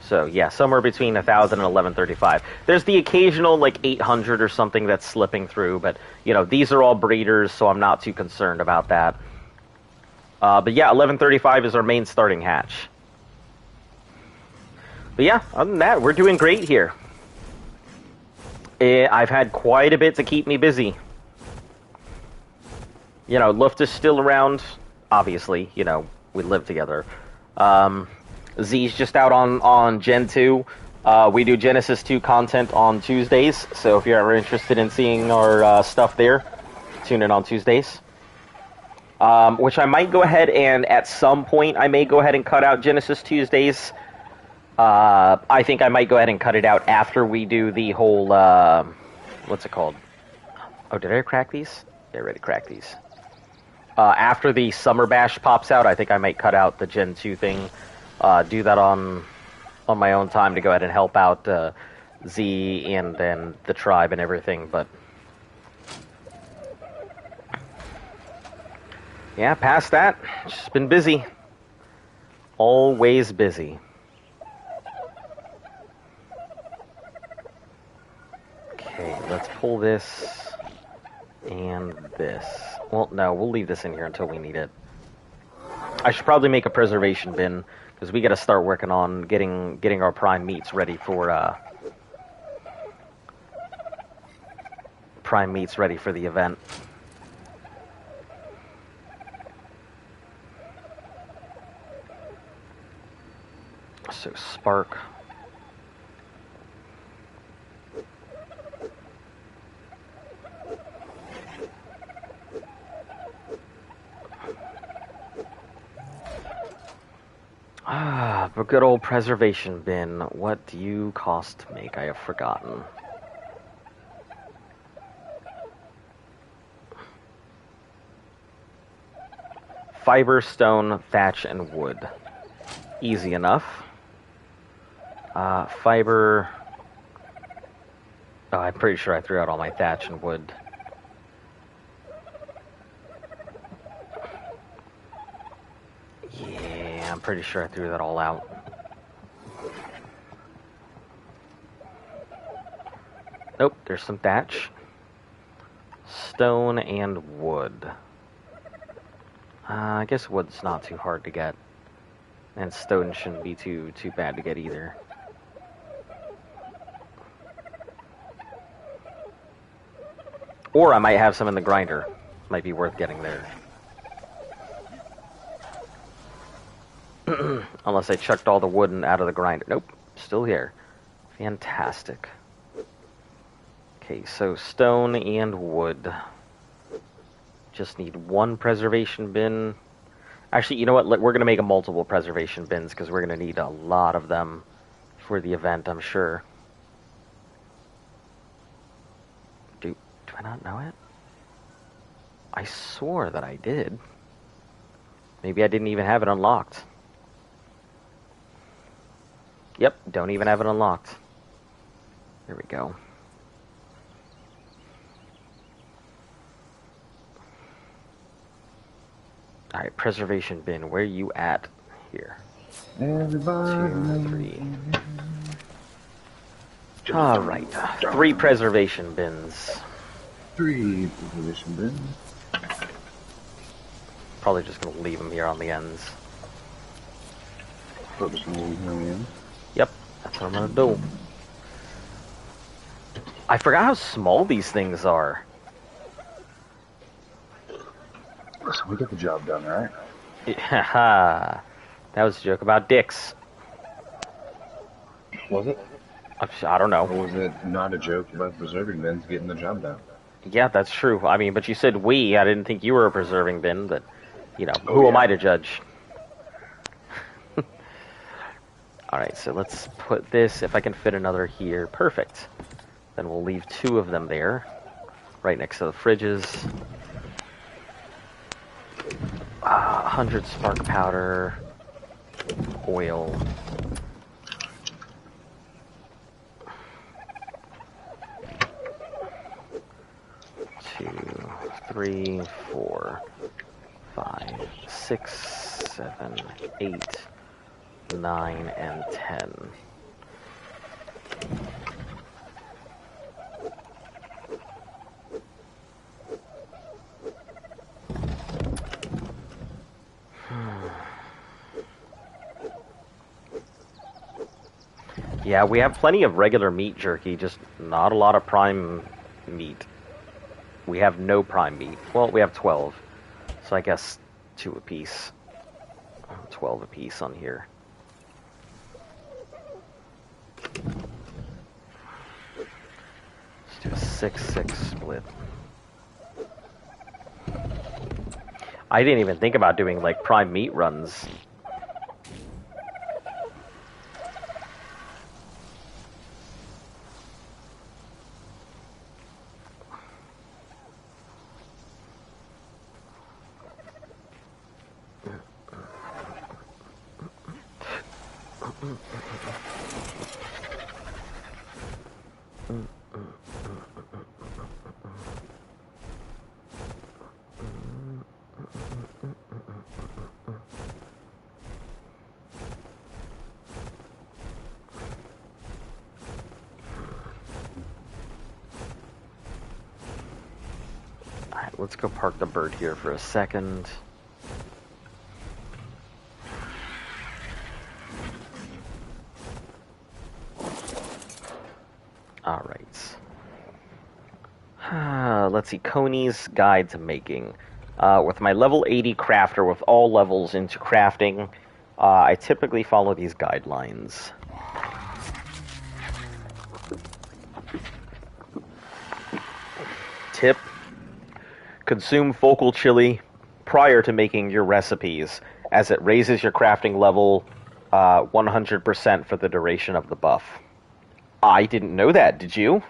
So yeah, somewhere between 1,000 and 1135. There's the occasional like 800 or something that's slipping through, but you know these are all breeders, so I'm not too concerned about that. But yeah, 1135 is our main starting hatch. But yeah, other than that, we're doing great here. I've had quite a bit to keep me busy. You know, Luft is still around. Obviously, you know, we live together. Z's just out on Gen 2. We do Genesis 2 content on Tuesdays, so if you're ever interested in seeing our stuff there, tune in on Tuesdays. Which I might go ahead and, at some point, I may go ahead and cut out Genesis Tuesdays. I think I might go ahead and cut it out after we do the whole, what's it called? Oh, did I crack these? Yeah, I already cracked these. After the Summer Bash pops out, I think I might cut out the Gen 2 thing. Do that on my own time to go ahead and help out Z and then the tribe and everything, but... Yeah, past that, just been busy. Always busy. Okay, let's pull this and this. Well, no, we'll leave this in here until we need it. I should probably make a preservation bin, because we got to start working on getting our prime meats ready for the event. So spark. Ah, but good old preservation bin. What do you cost to make? I have forgotten. Fiber, stone, thatch, and wood. Easy enough. Fiber... Oh, I'm pretty sure I threw out all my thatch and wood. Yeah, I'm pretty sure I threw that all out. Nope, there's some thatch. Stone and wood. I guess wood's not too hard to get. And stone shouldn't be too bad to get either. Or I might have some in the grinder. Might be worth getting there. Unless I chucked all the wood out of the grinder. Nope, still here. Fantastic. Okay, so stone and wood. Just need one preservation bin. Actually, you know what? We're going to make a multiple preservation bins because we're going to need a lot of them for the event, I'm sure. Do I not know it? I swore that I did. Maybe I didn't even have it unlocked. Yep, don't even have it unlocked. There we go. Alright, preservation bin, where are you at here? Everybody. 2, 3. Alright, 3 preservation bins. 3 preservation bins. Probably just gonna leave them here on the ends. Yep, that's what I'm gonna do. I forgot how small these things are. So we got the job done, right? Haha. That was a joke about dicks. Was it? I don't know. Or was it not a joke about preserving bins getting the job done? Yeah, that's true. I mean, but you said we. I didn't think you were a preserving bin, but, you know, who am I to judge? Alright, so let's put this, if I can fit another here. Perfect. Then we'll leave 2 of them there, right next to the fridges. 100 spark powder, oil. Two, 3, 4, 5, 6, 7, 8, 9, and 10. Yeah, we have plenty of regular meat jerky, just not a lot of prime meat. We have no prime meat. Well, we have 12, so I guess 2 apiece. 12 apiece on here. Let's do a 6-6 split. I didn't even think about doing, like, prime meat runs. Alright, let's go park the bird here for a second. Alright. Let's see, Coney's Guide to Making. With my level 80 crafter with all levels into crafting, I typically follow these guidelines. Tip: consume focal chili prior to making your recipes, as it raises your crafting level 100% for the duration of the buff. I didn't know that, did you?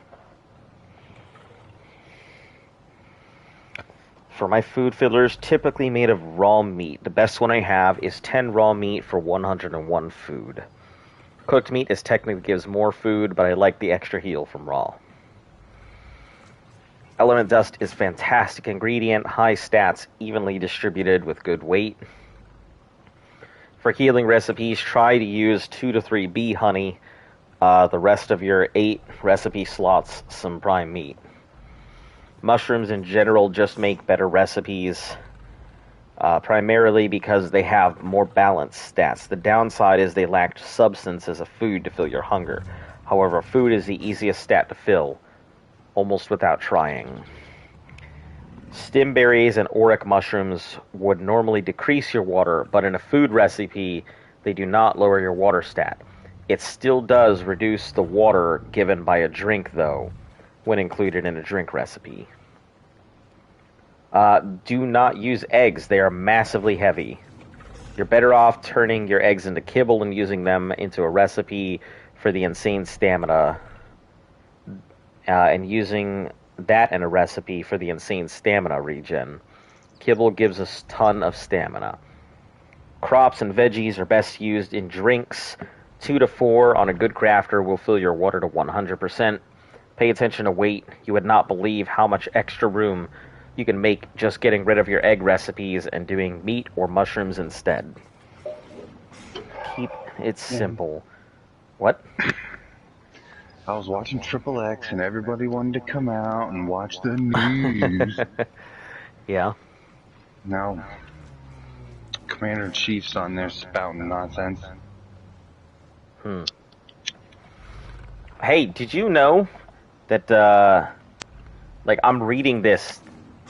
For my food fillers, typically made of raw meat. The best one I have is 10 raw meat for 101 food. Cooked meat is technically gives more food, but I like the extra heal from raw. Element dust is fantastic ingredient, high stats, evenly distributed with good weight. For healing recipes, try to use 2 to 3 bee honey. The rest of your 8 recipe slots, some prime meat. Mushrooms in general just make better recipes, primarily because they have more balanced stats. The downside is they lack substance as a food to fill your hunger. However, food is the easiest stat to fill, almost without trying. Stim berries and auric mushrooms would normally decrease your water, but in a food recipe, they do not lower your water stat. It still does reduce the water given by a drink, though, when included in a drink recipe. Do not use eggs. They are massively heavy. You're better off turning your eggs into kibble and using them into a recipe for the insane stamina, and using that in a recipe for the insane stamina regen. Kibble gives us a ton of stamina. Crops and veggies are best used in drinks. 2 to 4 on a good crafter will fill your water to 100%. Pay attention to weight. You would not believe how much extra room you can make just getting rid of your egg recipes and doing meat or mushrooms instead. Keep it simple. What? I was watching Triple X and everybody wanted to come out and watch the news. Yeah. Now, Commander-in-Chief's on there spouting nonsense. Hey, did you know that, like, I'm reading this,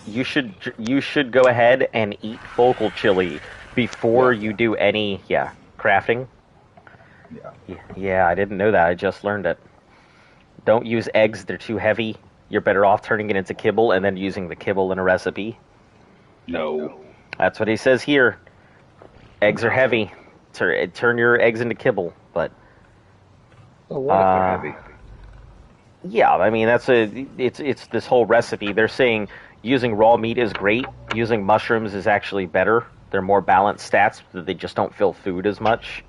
you should go ahead and eat focal chili before you do any, crafting? Yeah. Yeah, I didn't know that. I just learned it. Don't use eggs. They're too heavy. You're better off turning it into kibble and then using the kibble in a recipe. No. That's what he says here. Eggs are heavy. Turn your eggs into kibble, but... Oh, what if they're heavy? Yeah, I mean, it's this whole recipe. They're saying using raw meat is great. Using mushrooms is actually better. They're more balanced stats. They just don't fill food as much.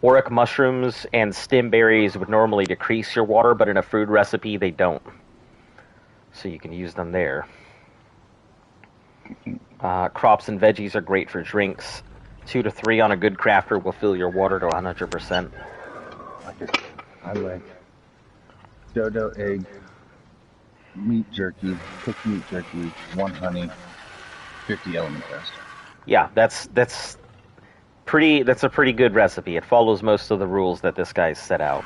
Auric mushrooms and stim berries would normally decrease your water, but in a food recipe, they don't. So you can use them there. Crops and veggies are great for drinks. 2 to 3 on a good crafter will fill your water to 100%. I like dodo egg, meat jerky, cooked meat jerky, 1 honey, 50 element test. Yeah, that's a pretty good recipe. It follows most of the rules that this guy's set out.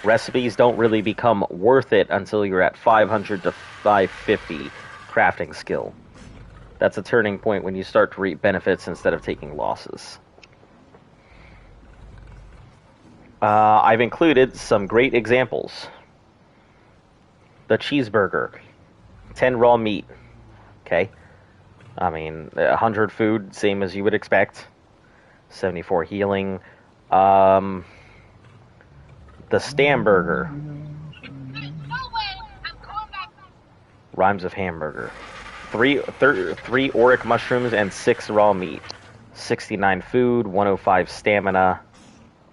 Recipes don't really become worth it until you're at 500 to 550 crafting skill. That's a turning point when you start to reap benefits instead of taking losses. I've included some great examples. The cheeseburger, 10 raw meat. Okay, I mean 100 food, same as you would expect. 74 healing. The Stamburger. Rhymes of hamburger. Three auric mushrooms and 6 raw meat. 69 food, 105 stamina,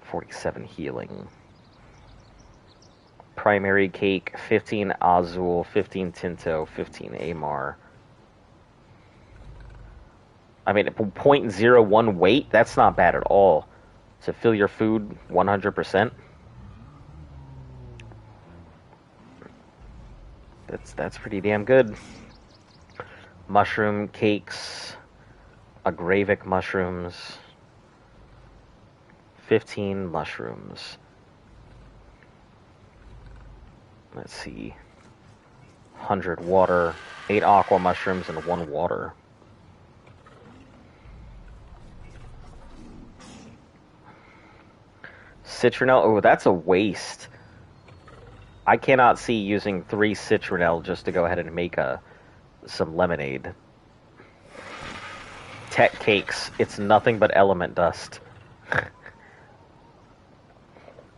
47 healing. Primary cake, 15 azul, 15 tinto, 15 amar. I mean, 0.01 weight, that's not bad at all. To fill your food 100%. That's pretty damn good. Mushroom cakes, agravic mushrooms, 15 mushrooms. Let's see. 100 water, 8 aqua mushrooms, and 1 water. Citronelle, oh, that's a waste. I cannot see using 3 citronelle just to go ahead and make some lemonade. Tech cakes, it's nothing but element dust.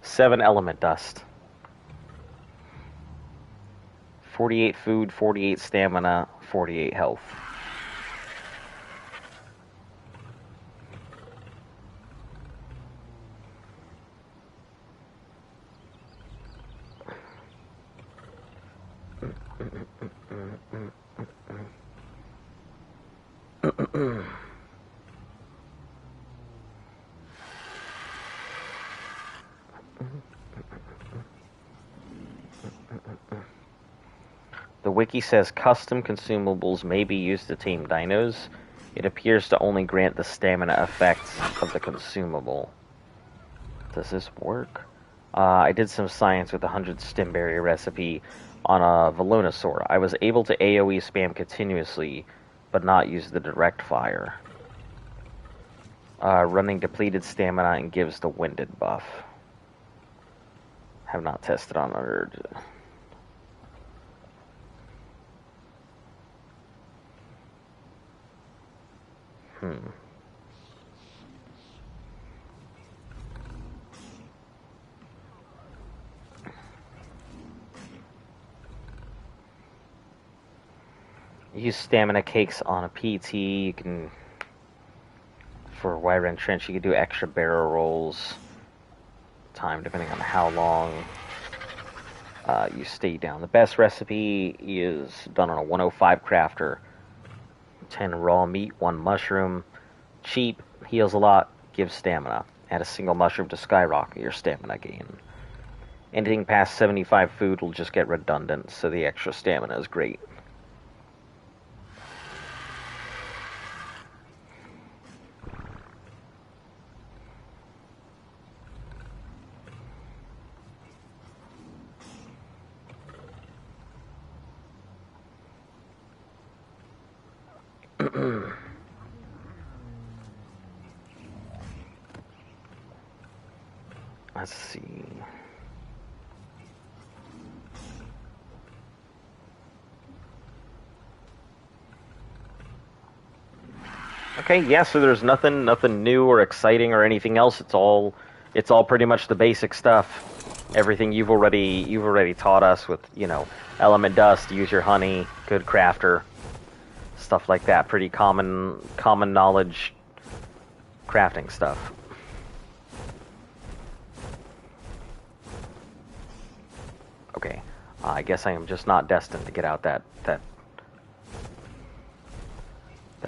7 element dust. 48 food, 48 stamina, 48 health. The wiki says custom consumables may be used to tame dinos. It appears to only grant the stamina effects of the consumable. Does this work? I did some science with the 100 stimberry recipe on a Velonosaur. I was able to AoE spam continuously, but not use the direct fire. Running depleted stamina and gives the winded buff. Have not tested on other... Use stamina cakes on a PT. You can, for Wyvern Trench, you can do extra barrel rolls. Time depending on how long you stay down. The best recipe is done on a 105 crafter. 10 raw meat, 1 mushroom. Cheap, heals a lot, gives stamina. Add a single mushroom to skyrocket your stamina gain. Anything past 75 food will just get redundant, so the extra stamina is great. Let's see. Okay, yeah, so there's nothing new or exciting or anything else. It's all pretty much the basic stuff. Everything you've already taught us with, element dust, use your honey, good crafter, stuff like that. Pretty common knowledge crafting stuff. Okay, I guess I am just not destined to get out that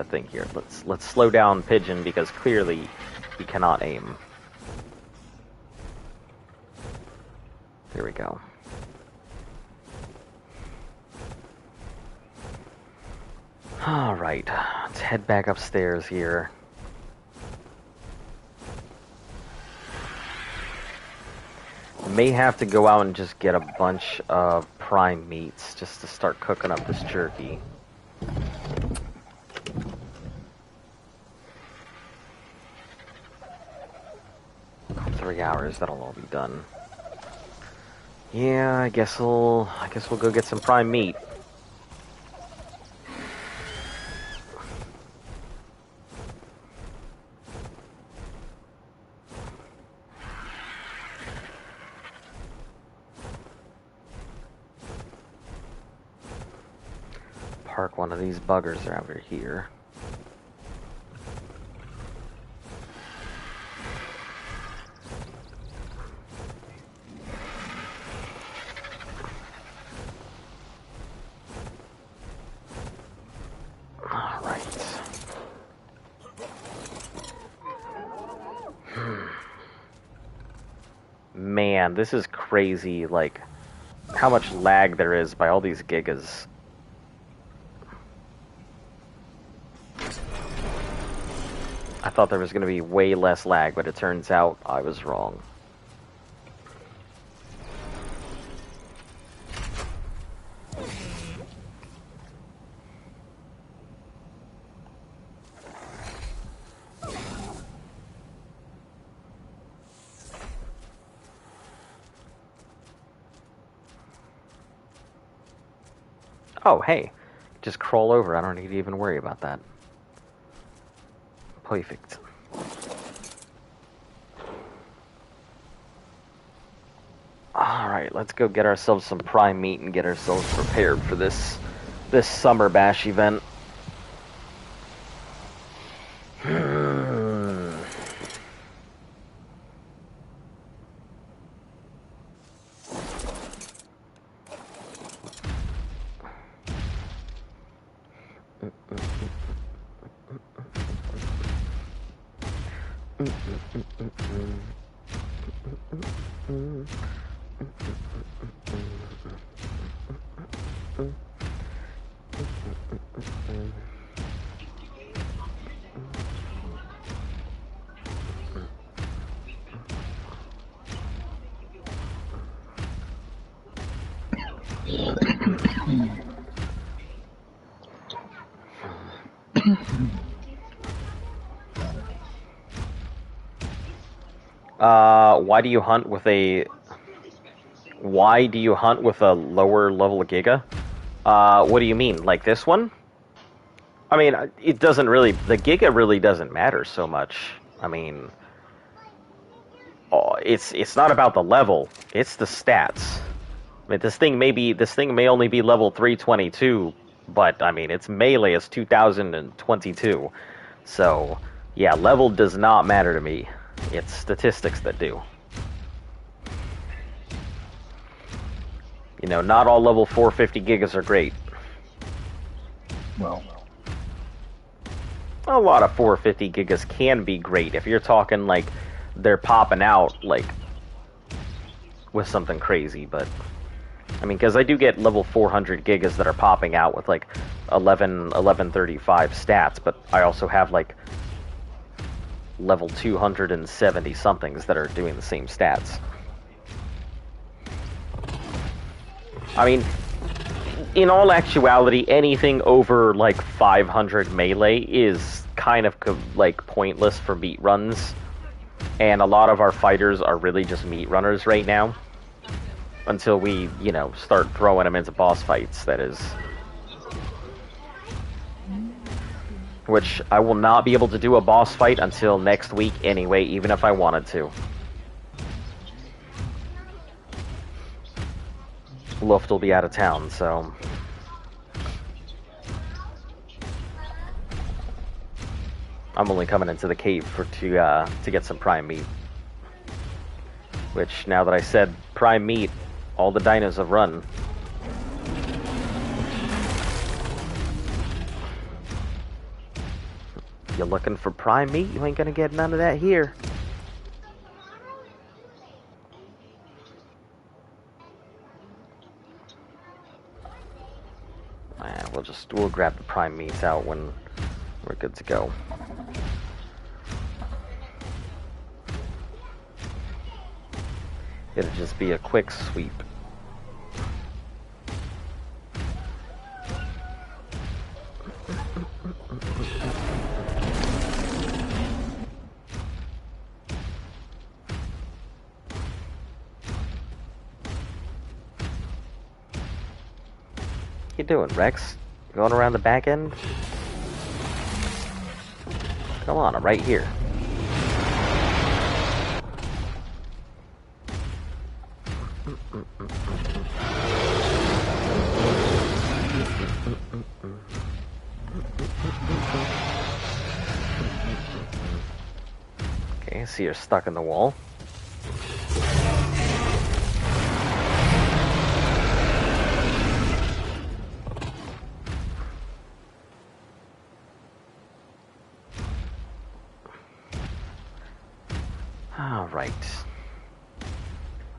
thing here. Let's slow down Pigeon because clearly he cannot aim. Here we go. All right, let's head back upstairs here. May have to go out and just get a bunch of prime meats just to start cooking up this jerky. 3 hours, that'll all be done. Yeah, I guess we'll go get some prime meat. Park one of these buggers over here. Man, this is crazy, like, how much lag there is by all these gigas. I thought there was going to be way less lag, but it turns out I was wrong. Oh, hey, just crawl over. I don't need to even worry about that. Perfect. Alright, let's go get ourselves some prime meat and get ourselves prepared for this summer bash event. Why do you hunt with a lower level giga? What do you mean? Like this one? I mean, it doesn't really, the giga really doesn't matter so much. I mean, it's not about the level, it's the stats. I mean, this thing may only be level 322, but I mean, its melee is 2022. So, yeah, level does not matter to me. It's statistics that do. You know, not all level 450 gigas are great. Well, a lot of 450 gigas can be great if you're talking like they're popping out like with something crazy, but I mean, because I do get level 400 gigas that are popping out with like 1135 stats, but I also have like level 270 somethings that are doing the same stats. I mean, in all actuality, anything over like 500 melee is kind of like pointless for meat runs, and a lot of our fighters are really just meat runners right now until we, you know, start throwing them into boss fights, that is. Which I will not be able to do a boss fight until next week anyway, even if I wanted to. Luft will be out of town, so I'm only coming into the cave to get some prime meat. Which, now that I said prime meat, all the dinos have run. You looking for prime meat? You ain't gonna get none of that here. We'll grab the prime meats out when we're good to go. It'll just be a quick sweep. What you doing, Rex? Going around the back end? Come on, I'm right here. Okay, I see you're stuck in the wall. Alright.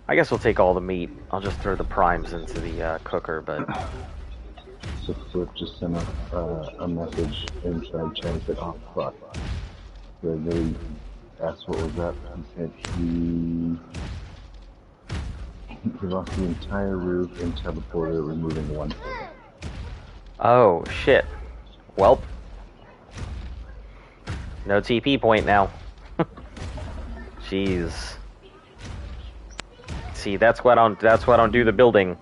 I guess we'll take all the meat. I'll just throw the primes into the cooker, but... So Flip just sent a message inside chat and said, oh fuck. So they asked what was up. He said he lost the entire roof and teleporter, removing one thing. Oh, shit. Welp. No TP point now. Jeez. See, that's why I don't do the building.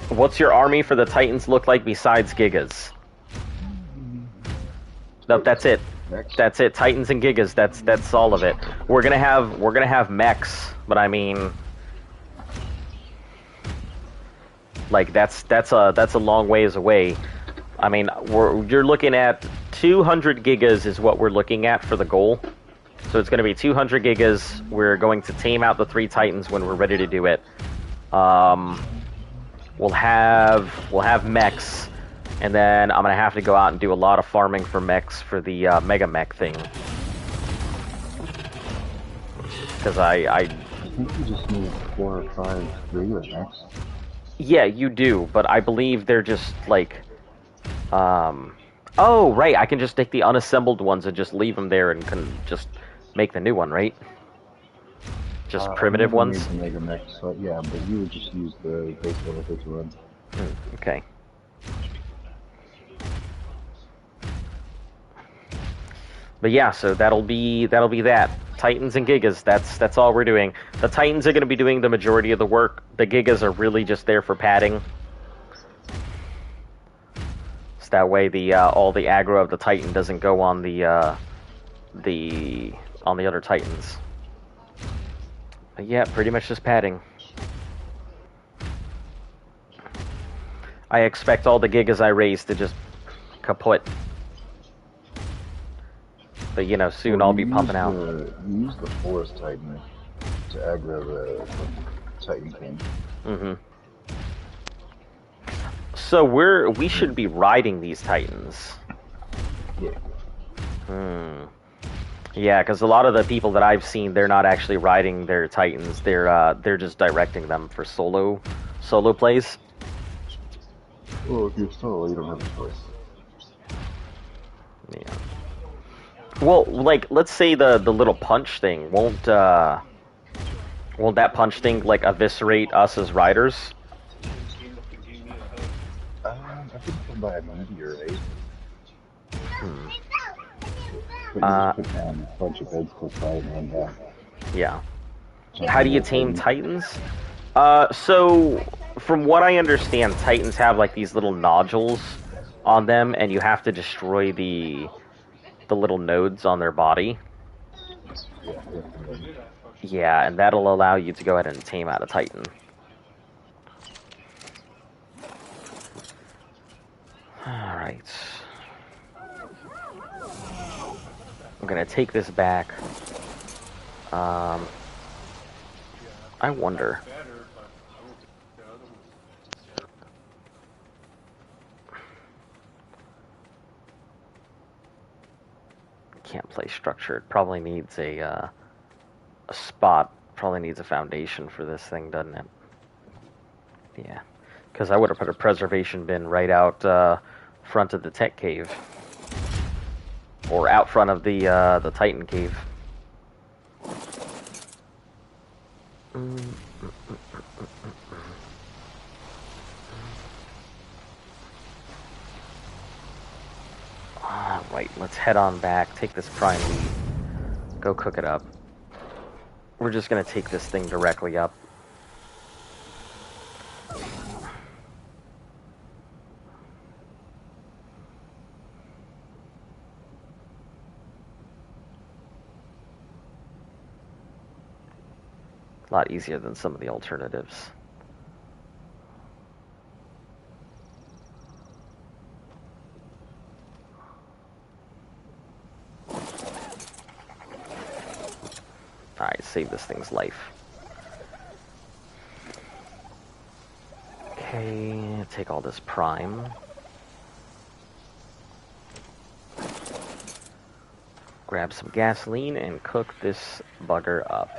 What's your army for the Titans look like besides Gigas? Nope, that's it. That's it. Titans and Gigas. That's all of it. We're gonna have mechs, but I mean, like that's a long ways away. I mean, you're looking at 200 Gigas is what we're looking at for the goal. So it's going to be 200 Gigas. We're going to tame out the 3 Titans when we're ready to do it. We'll have mechs, and then I'm going to have to go out and do a lot of farming for mechs for the Mega Mech thing. Because I think you just need 4 or 5 regular mechs. Yeah, you do, but I believe they're just like... Oh, right, I can just take the unassembled ones and just leave them there and can just make the new one, right? Just primitive ones? Need the Mega Mech, so yeah, but you would just use the base level to run. Okay. But yeah, so that'll be that. Titans and Gigas, that's all we're doing. The Titans are going to be doing the majority of the work. The Gigas are really just there for padding. So that way all the aggro of the Titan doesn't go on the other Titans. But yeah, pretty much just padding. I expect all the Gigas I raise to just kaput. But you know, soon I'll be pumping out. You use the Forest Titan to aggro the Titan King. Mm-hmm. So we should be riding these Titans. Yeah. Yeah, because a lot of the people that I've seen, they're not actually riding their Titans. They're just directing them for solo plays. Well, if you're solo, you don't have a choice. Yeah. Well, like, let's say the little punch thing won't that punch thing like eviscerate us as riders? I think it's by a meteor, right? But you just put down a bunch of beds close by and yeah. How do you tame Titans? So from what I understand, Titans have like these little nodules on them, and you have to destroy the little nodes on their body. Yeah, and that'll allow you to go ahead and tame out a Titan. Alright. I'm gonna take this back. I wonder. Can't play structured. Probably needs a spot. Probably needs a foundation for this thing, doesn't it? Yeah. Because I would have put a preservation bin right out front of the tech cave. Or out front of the Titan cave. Right, let's head on back, take this prime meat, go cook it up. We're just gonna take this thing directly up. A lot easier than some of the alternatives. Alright, save this thing's life. Okay, take all this prime. Grab some gasoline and cook this bugger up.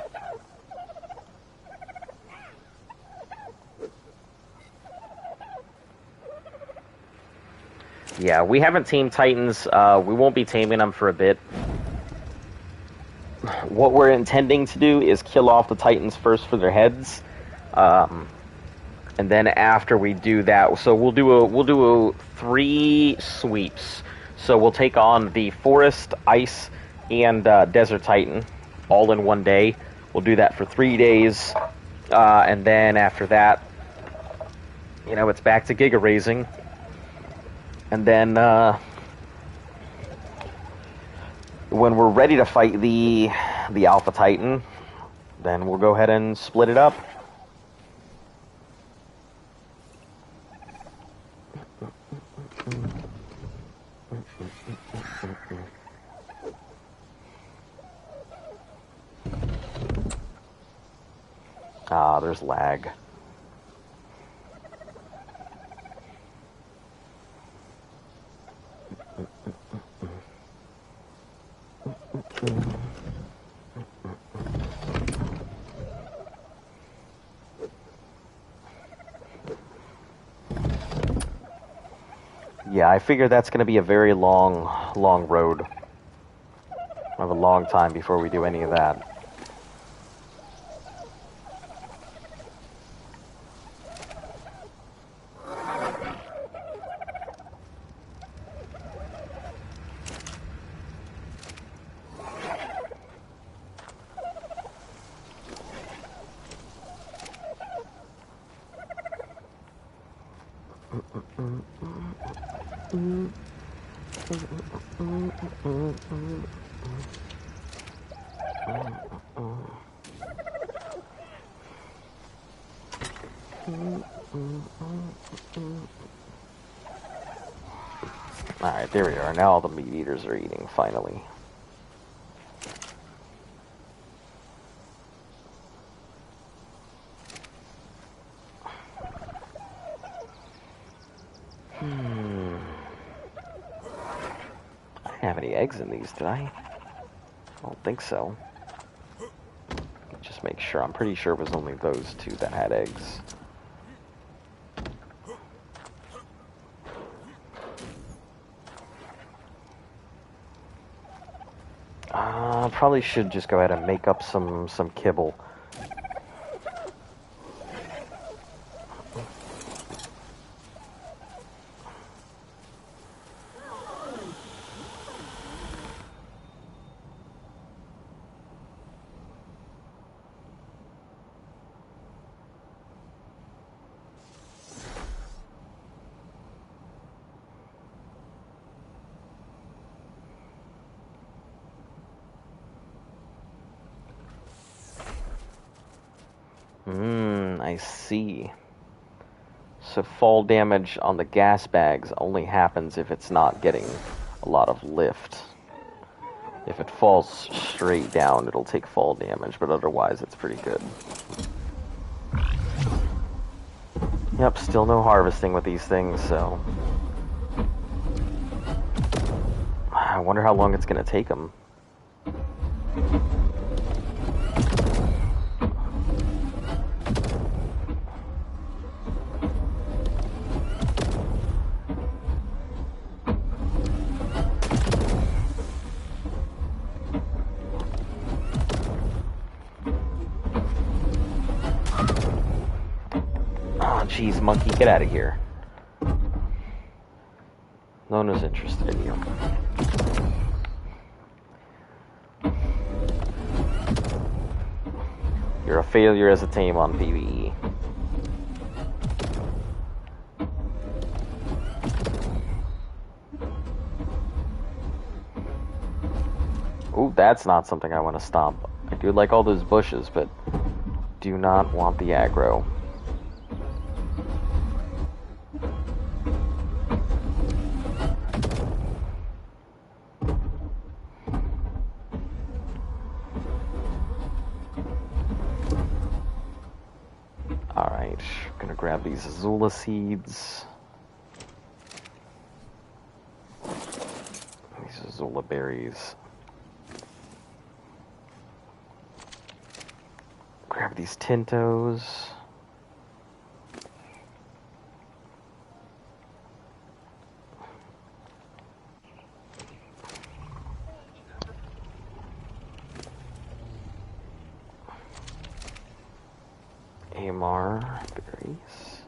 Yeah, we haven't tamed Titans. We won't be taming them for a bit. What we're intending to do is kill off the Titans first for their heads, and then after we do that, so we'll do 3 sweeps. So we'll take on the Forest, Ice, and Desert Titan all in one day. We'll do that for 3 days, and then after that, you know, it's back to Giga raising. And then, when we're ready to fight the Alpha Titan, then we'll go ahead and split it up. Ah, there's lag. Yeah, I figure that's going to be a very long road. We have a long time before we do any of that. Alright, there we are. Now all the meat eaters are eating, finally. I didn't have any eggs in these, did I? I don't think so. Just make sure. I'm pretty sure it was only those 2 that had eggs. Probably should just go ahead and make up some kibble. I see. So fall damage on the gas bags only happens if it's not getting a lot of lift. If it falls straight down, it'll take fall damage, but otherwise it's pretty good. Yep, still no harvesting with these things, so... I wonder how long it's going to take them. jeez, monkey, get out of here. No one is interested in you. You're a failure as a team on PvE. Ooh, that's not something I want to stomp. I do like all those bushes, but do not want the aggro. Alright, gonna grab these Azula seeds. These Azula berries. Grab these Tintos. Amar berries.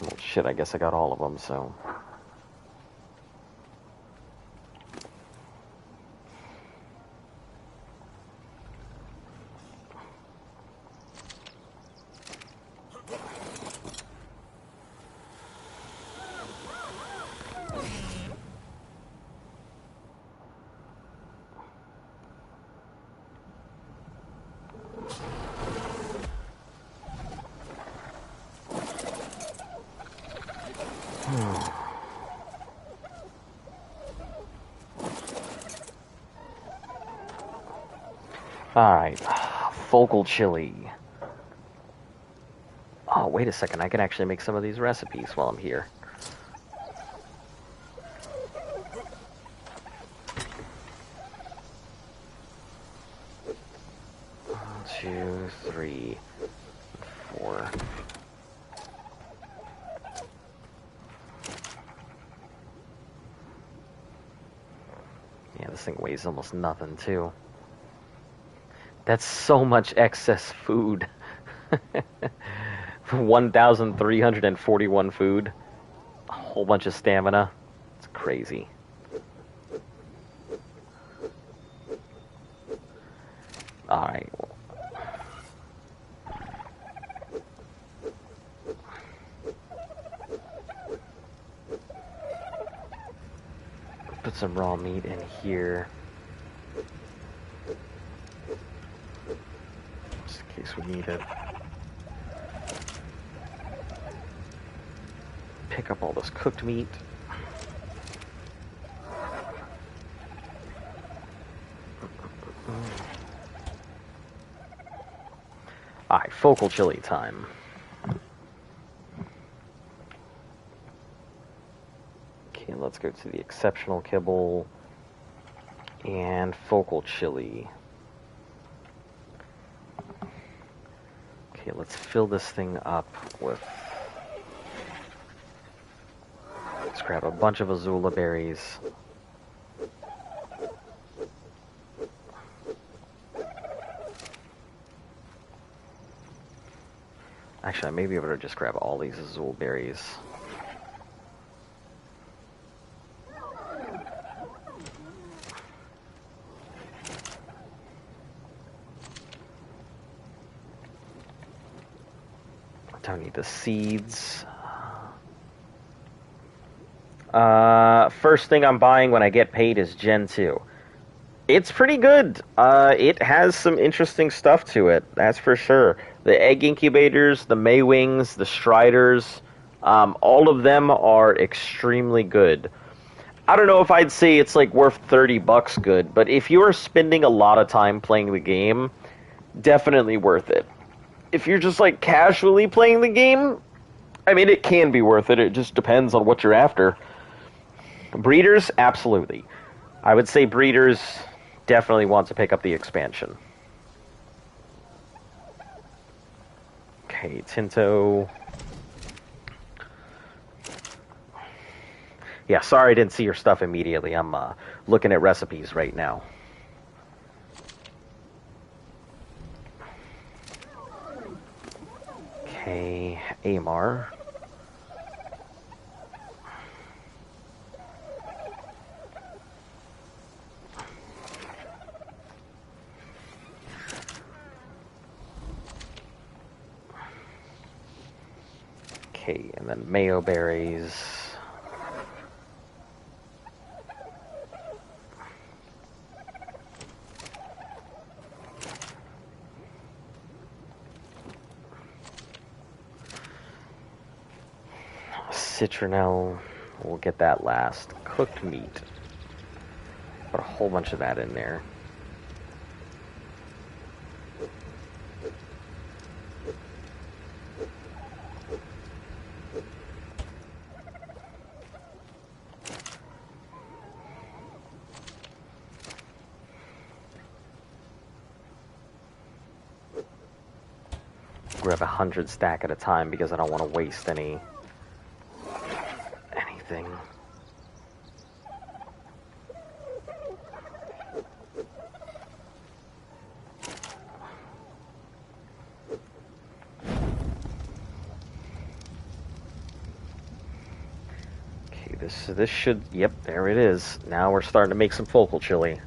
Well, shit, I guess I got all of them, so... Alright, focal chili. Oh, wait a second, I can actually make some of these recipes while I'm here. One, 2, 3, 4. Yeah, this thing weighs almost nothing, too. That's so much excess food. 1,341 food. A whole bunch of stamina. It's crazy. Alright. Put some raw meat in here. Just in case we need it. Pick up all this cooked meat. Alright, focal chili time. Okay, let's go to the exceptional kibble and focal chili. Okay, let's fill this thing up with... Let's grab a bunch of Azula berries. Actually, I may be able to just grab all these Azul berries. Don't need the seeds. First thing I'm buying when I get paid is Gen 2. It's pretty good. It has some interesting stuff to it, that's for sure. The egg incubators, the Maywings, the Striders, all of them are extremely good. I don't know if I'd say it's like worth $30 good, but if you are spending a lot of time playing the game, definitely worth it. If you're just like casually playing the game, I mean, it can be worth it. It just depends on what you're after. Breeders, absolutely. I would say breeders definitely want to pick up the expansion. Okay, Tinto. Yeah, sorry I didn't see your stuff immediately. I'm looking at recipes right now. Okay, Amar. Okay, and then mayo berries. Citronelle, we'll get that last. Cooked meat. Put a whole bunch of that in there. Grab 100 stack at a time because I don't want to waste anything. Okay, this should, yep, there it is. Now we're starting to make some focal chili.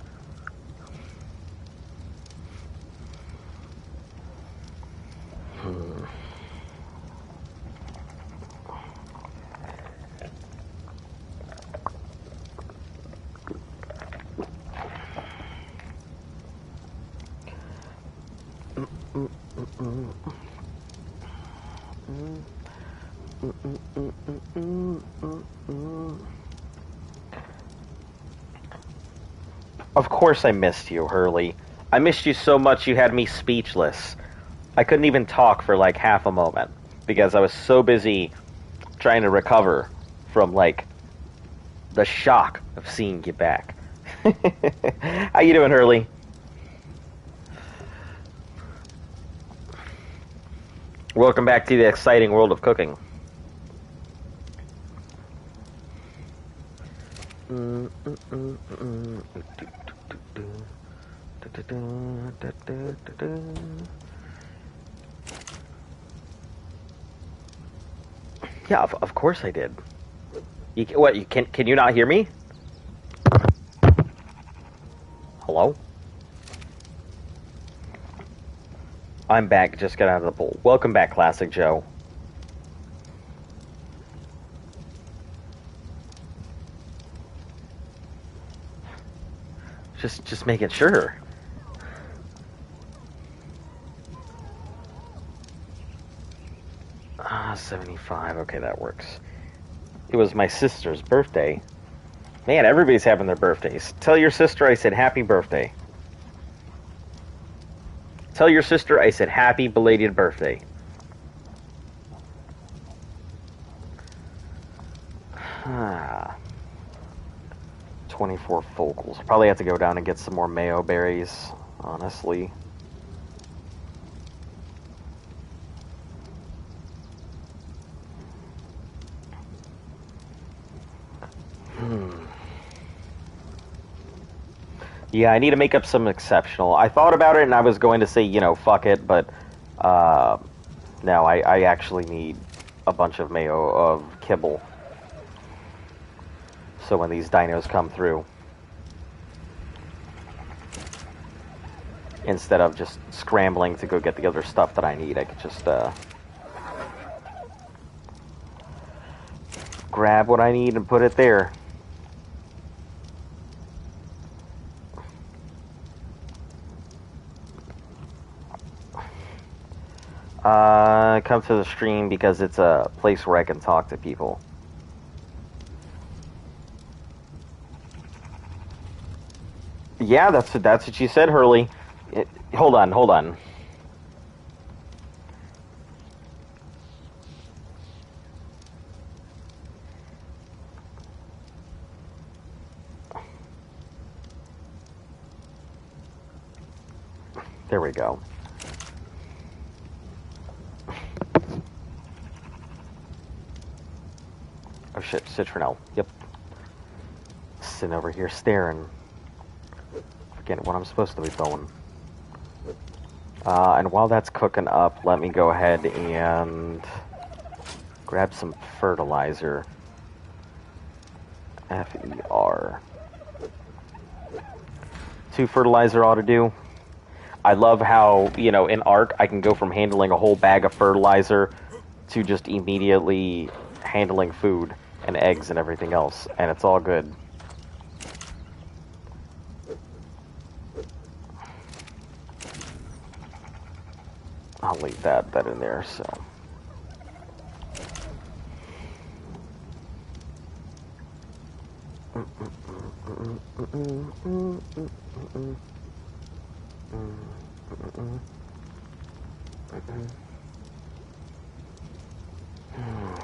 Of course I missed you, Hurley. I missed you so much you had me speechless. I couldn't even talk for like half a moment because I was so busy trying to recover from like the shock of seeing you back. How you doing, Hurley? Welcome back to the exciting world of cooking. Yeah, of course I did. What? Can you not hear me? Hello? I'm back. Just got out of the pool. Welcome back, Classic Joe. Just making sure. Ah, 75. Okay, that works. It was my sister's birthday. Man, everybody's having their birthdays. Tell your sister I said happy birthday. Tell your sister I said happy belated birthday. Ah. 24 focals. Probably have to go down and get some more mayo berries, honestly. Yeah, I need to make up some exceptional. I thought about it and I was going to say, you know, fuck it, but no, I actually need a bunch of mayo of kibble. So when these dinos come through, instead of just scrambling to go get the other stuff that I need, I could just grab what I need and put it there. Come to the stream because it's a place where I can talk to people. Yeah, that's what you said, Hurley. Hold on. There we go. Oh shit, citronelle. Yep. Sitting over here staring. Forgetting what I'm supposed to be doing. And while that's cooking up, let me go ahead and grab some fertilizer. F-E-R. 2 fertilizer ought to do. I love how, in Ark, I can go from handling a whole bag of fertilizer to just immediately handling food and eggs and everything else, and it's all good. I'll leave that in there, so.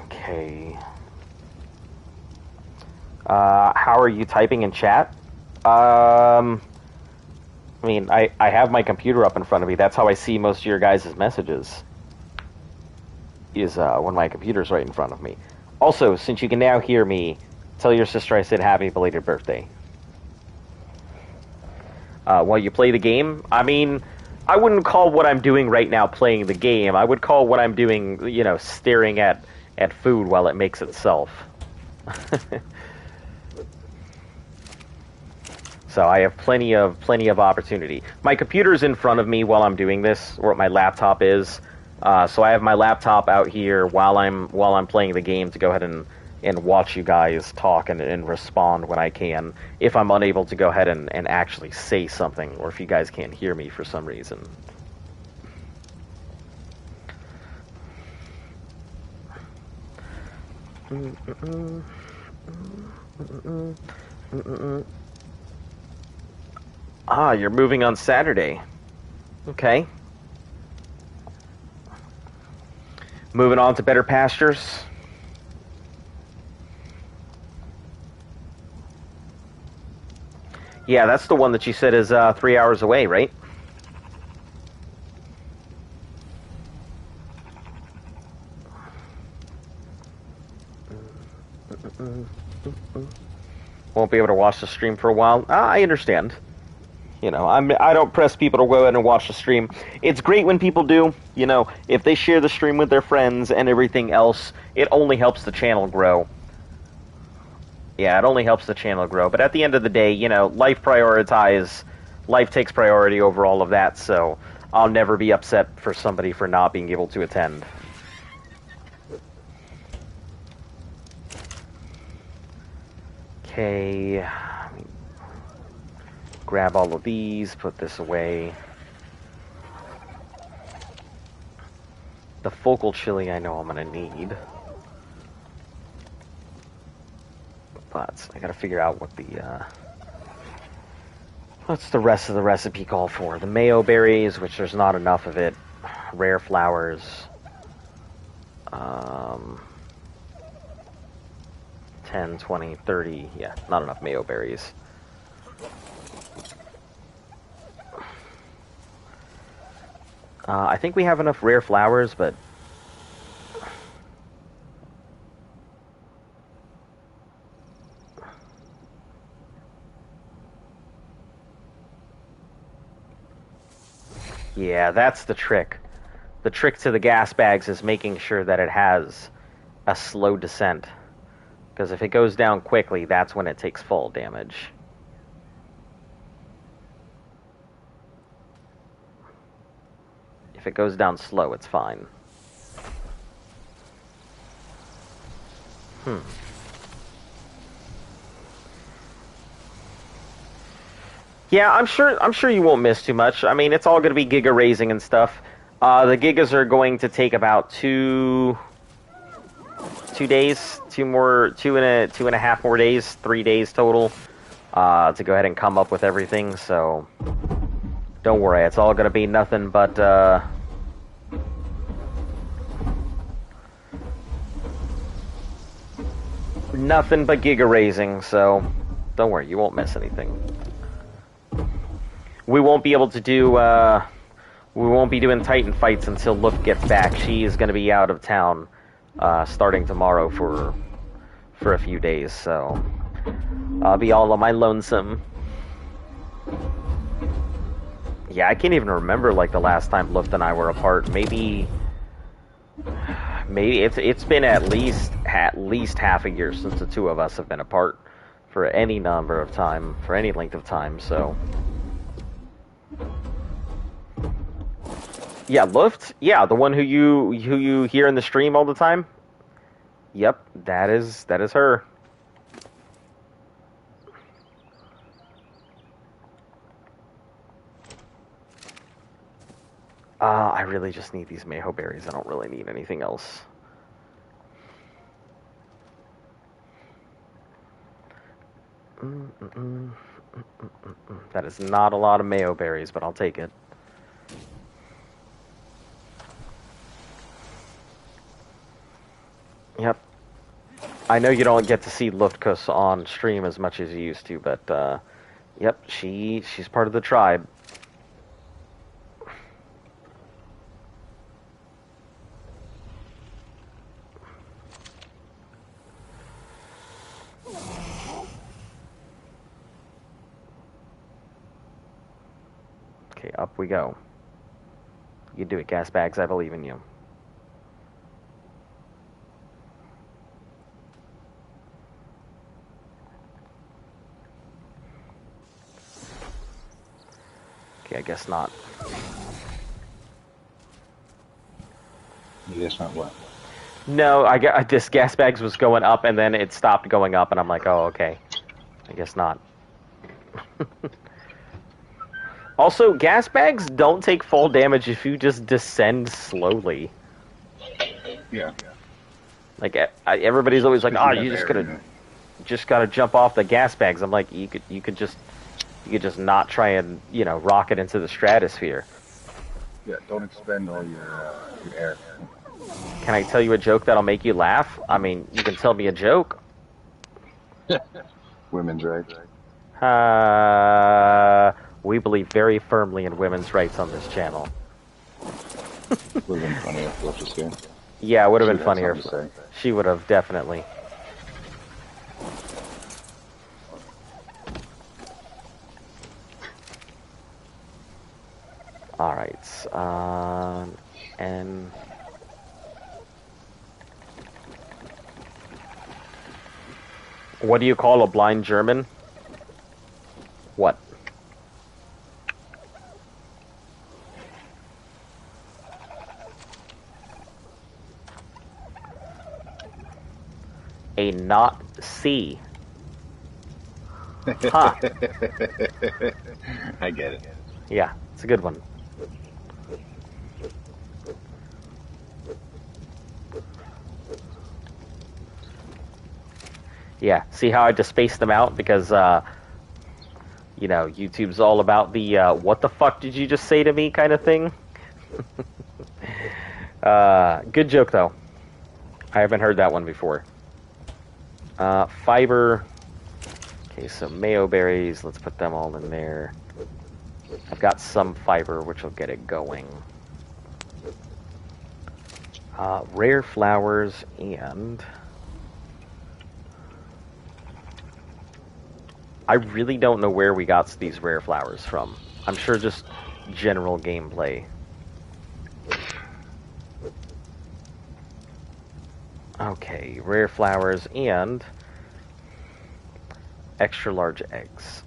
Okay. How are you typing in chat? I mean, I have my computer up in front of me. That's how I see most of your guys' messages. Is when my computer's right in front of me. Also, since you can now hear me, tell your sister I said happy belated birthday. While you play the game, I mean, I wouldn't call what I'm doing right now playing the game. I would call what I'm doing, staring at food while it makes itself. So I have plenty of opportunity. My computer's in front of me while I'm doing this, or my laptop is. So I have my laptop out here while I'm playing the game to go ahead and watch you guys talk and respond when I can. If I'm unable to go ahead and actually say something, or if you guys can't hear me for some reason. Ah, you're moving on Saturday. Okay. Moving on to better pastures. Yeah, that's the one that you said is 3 hours away, right? Won't be able to watch the stream for a while. I understand. I don't press people to go ahead and watch the stream. It's great when people do. If they share the stream with their friends and everything else, it only helps the channel grow. Yeah, it only helps the channel grow. But at the end of the day, life takes priority over all of that, so I'll never be upset for somebody for not being able to attend. Okay. Grab all of these, put this away. The focal chili I know I'm gonna need. But I gotta figure out what what's the rest of the recipe call for. The mayo berries, which there's not enough of it. Rare flowers. 10, 20, 30, yeah, not enough mayo berries. I think we have enough rare flowers, but... Yeah, that's the trick. The trick to the gas bags is making sure that it has a slow descent. Because if it goes down quickly, that's when it takes full damage. If it goes down slow, it's fine. Yeah, I'm sure you won't miss too much. I mean, it's all going to be giga raising and stuff. The gigas are going to take about 2 days, 2.5 more days, 3 days total, to go ahead and come up with everything. So don't worry, it's all going to be nothing but giga raising. So don't worry, you won't miss anything. We won't be able to do, we won't be doing Titan fights until Look gets back. She is going to be out of town, starting tomorrow for a few days, so I'll be all on my lonesome. Yeah, I can't even remember like the last time Luft and I were apart. Maybe it's been at least half a year since the two of us have been apart for any number of time, for any length of time. So yeah, Luft. Yeah, the one who you hear in the stream all the time. Yep, that is her. I really just need these Mayho berries. I don't really need anything else. That is not a lot of Mayo berries, but I'll take it. Yep. I know you don't get to see Luftkuss on stream as much as you used to, but yep, she's part of the tribe. Okay, up we go. You can do it, gas bags. I believe in you. Okay, I guess not. I guess not what? No, this gas bags was going up, and then it stopped going up, and I'm like, oh, okay. I guess not. Also, gas bags don't take full damage if you just descend slowly. Yeah. Like everybody's always like, "Oh, you just gotta jump off the gas bags." I'm like, you could just not try and rocket into the stratosphere. Yeah, don't expend all your air. Can I tell you a joke that'll make you laugh? I mean, you can tell me a joke. Women's rights. We believe very firmly in women's rights on this channel. Would have been funny if Luft was here. Yeah, it would have been She'd funnier. have something to say. She would have, definitely. Alright, and... What do you call a blind German? What? A not C. Huh. I get it. Yeah, it's a good one. Yeah, see how I just spaced them out? Because, YouTube's all about the, what the fuck did you just say to me kind of thing. Good joke, though. I haven't heard that one before. Fiber. Okay, so mayo berries, let's put them all in there. I've got some fiber, which will get it going. Rare flowers and... I really don't know where we got these rare flowers from. I'm sure just general gameplay. Okay, rare flowers and extra large eggs.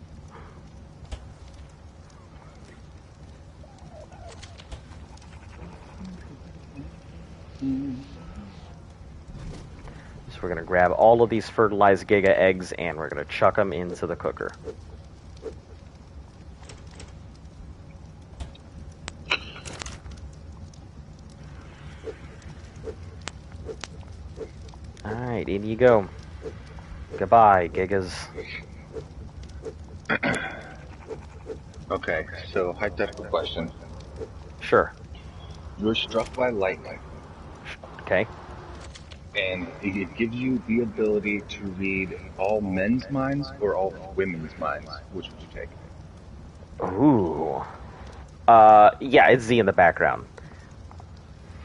So we're going to grab all of these fertilized Giga eggs and we're going to chuck them into the cooker. Alright, in you go. Goodbye, Gigas. Okay, so hypothetical question. Sure. You're struck by lightning, Okay. and it gives you the ability to read all men's minds or all women's minds. Which would you take? Ooh. Yeah, it's Z in the background.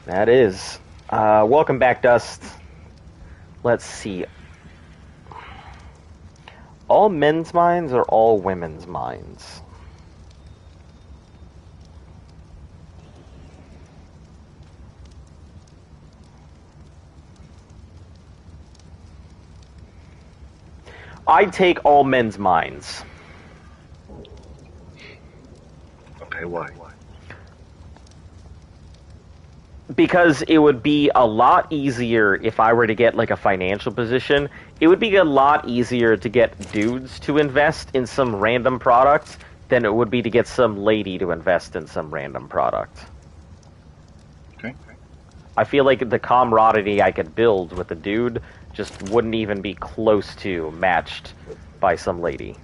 That is. Welcome back, Dust. Let's see. All men's minds or all women's minds? I'd take all men's minds. Okay, why? Because it would be a lot easier if I were to get like a financial position. It would be a lot easier to get dudes to invest in some random product than it would be to get some lady to invest in some random product. Okay. I feel like the camaraderie I could build with a dude just wouldn't even be close to matched by some lady.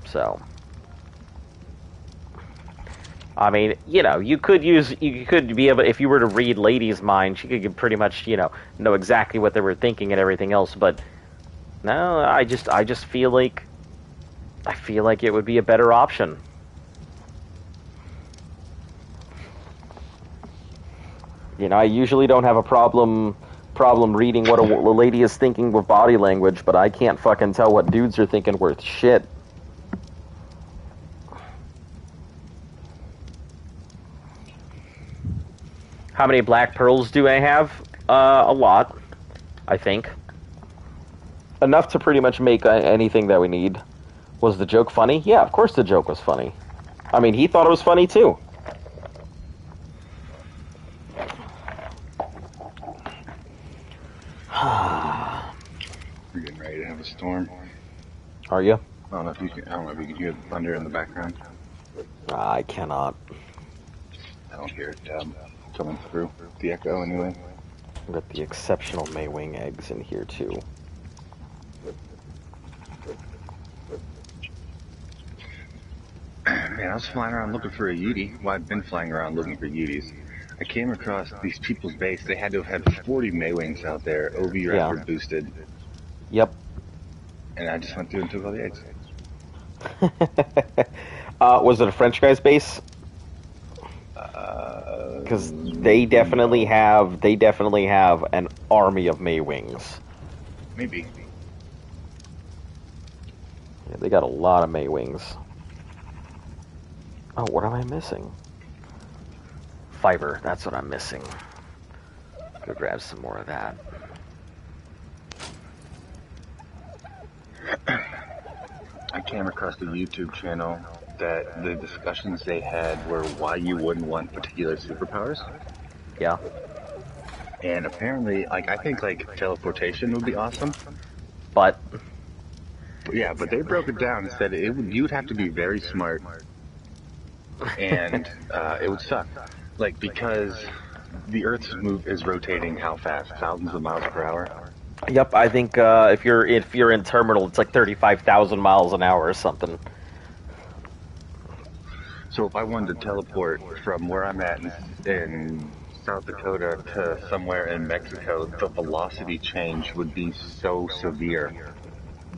So, I mean, you know, you could be able, if you were to read ladies' minds, you could pretty much, you know exactly what they were thinking and everything else. But no, I just feel like it would be a better option. You know, I usually don't have a problem reading what a lady is thinking with body language, but I can't fucking tell what dudes are thinking worth shit. How many black pearls do I have? A lot, I think. Enough to pretty much make anything that we need. Was the joke funny? Yeah, of course the joke was funny. I mean, he thought it was funny too. We're getting ready to have a storm. Are you? I don't know if you can hear the thunder in the background. I cannot. I don't hear it coming through the echo anyway. I've got the exceptional Maywing eggs in here too. Man, I was flying around looking for a Yeti. Well, I've been flying around looking for Yetis. I came across these people's base. They had to have had 40 Maywings out there, OV record boosted. Yep. And I just went through and took all the eggs. Was it a French guy's base? Because they definitely have an army of Maywings. Maybe. Yeah, they got a lot of Maywings. Oh, what am I missing? Fiber, that's what I'm missing. Go grab some more of that. I came across a YouTube channel that the discussions they had were why you wouldn't want particular superpowers. Yeah. And apparently, like, I think, like, teleportation would be awesome. But Yeah, but they broke it down and said you would have to be very smart. And it would suck. Like, because the Earth's is rotating how fast? Thousands of miles per hour? Yep, I think if you're in terminal, it's like 35,000 miles an hour or something. So if I wanted to teleport from where I'm at in South Dakota to somewhere in Mexico, the velocity change would be so severe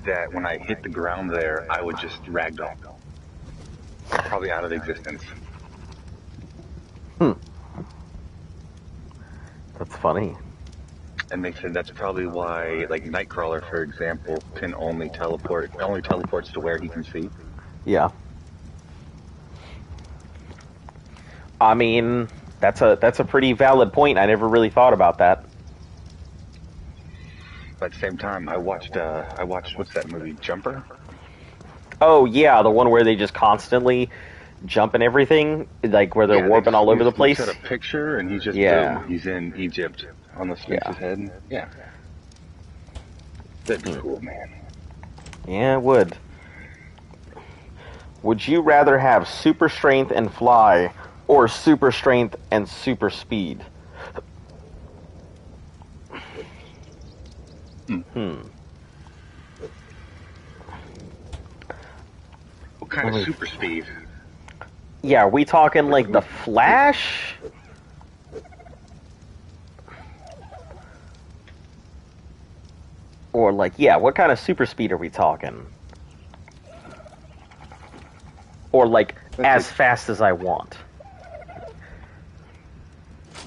that when I hit the ground there, I would just ragdoll. Probably out of existence. That's funny. And they said that's probably why, like, Nightcrawler, for example, only teleports to where he can see. Yeah. I mean, that's a pretty valid point. I never really thought about that. But at the same time, I watched what's that movie, Jumper? Oh yeah, the one where they just constantly jump and everything, like where they're warping all over the place. Set a picture and he's just boom, he's in Egypt on the Sphinx's head. Yeah. That'd be cool, man. Yeah, it would. Would you rather have super strength and fly, or super strength and super speed? What kind of super speed? Yeah, are we talking like the Flash? Or like, yeah, what kind of super speed are we talking? Or like, as fast as I want?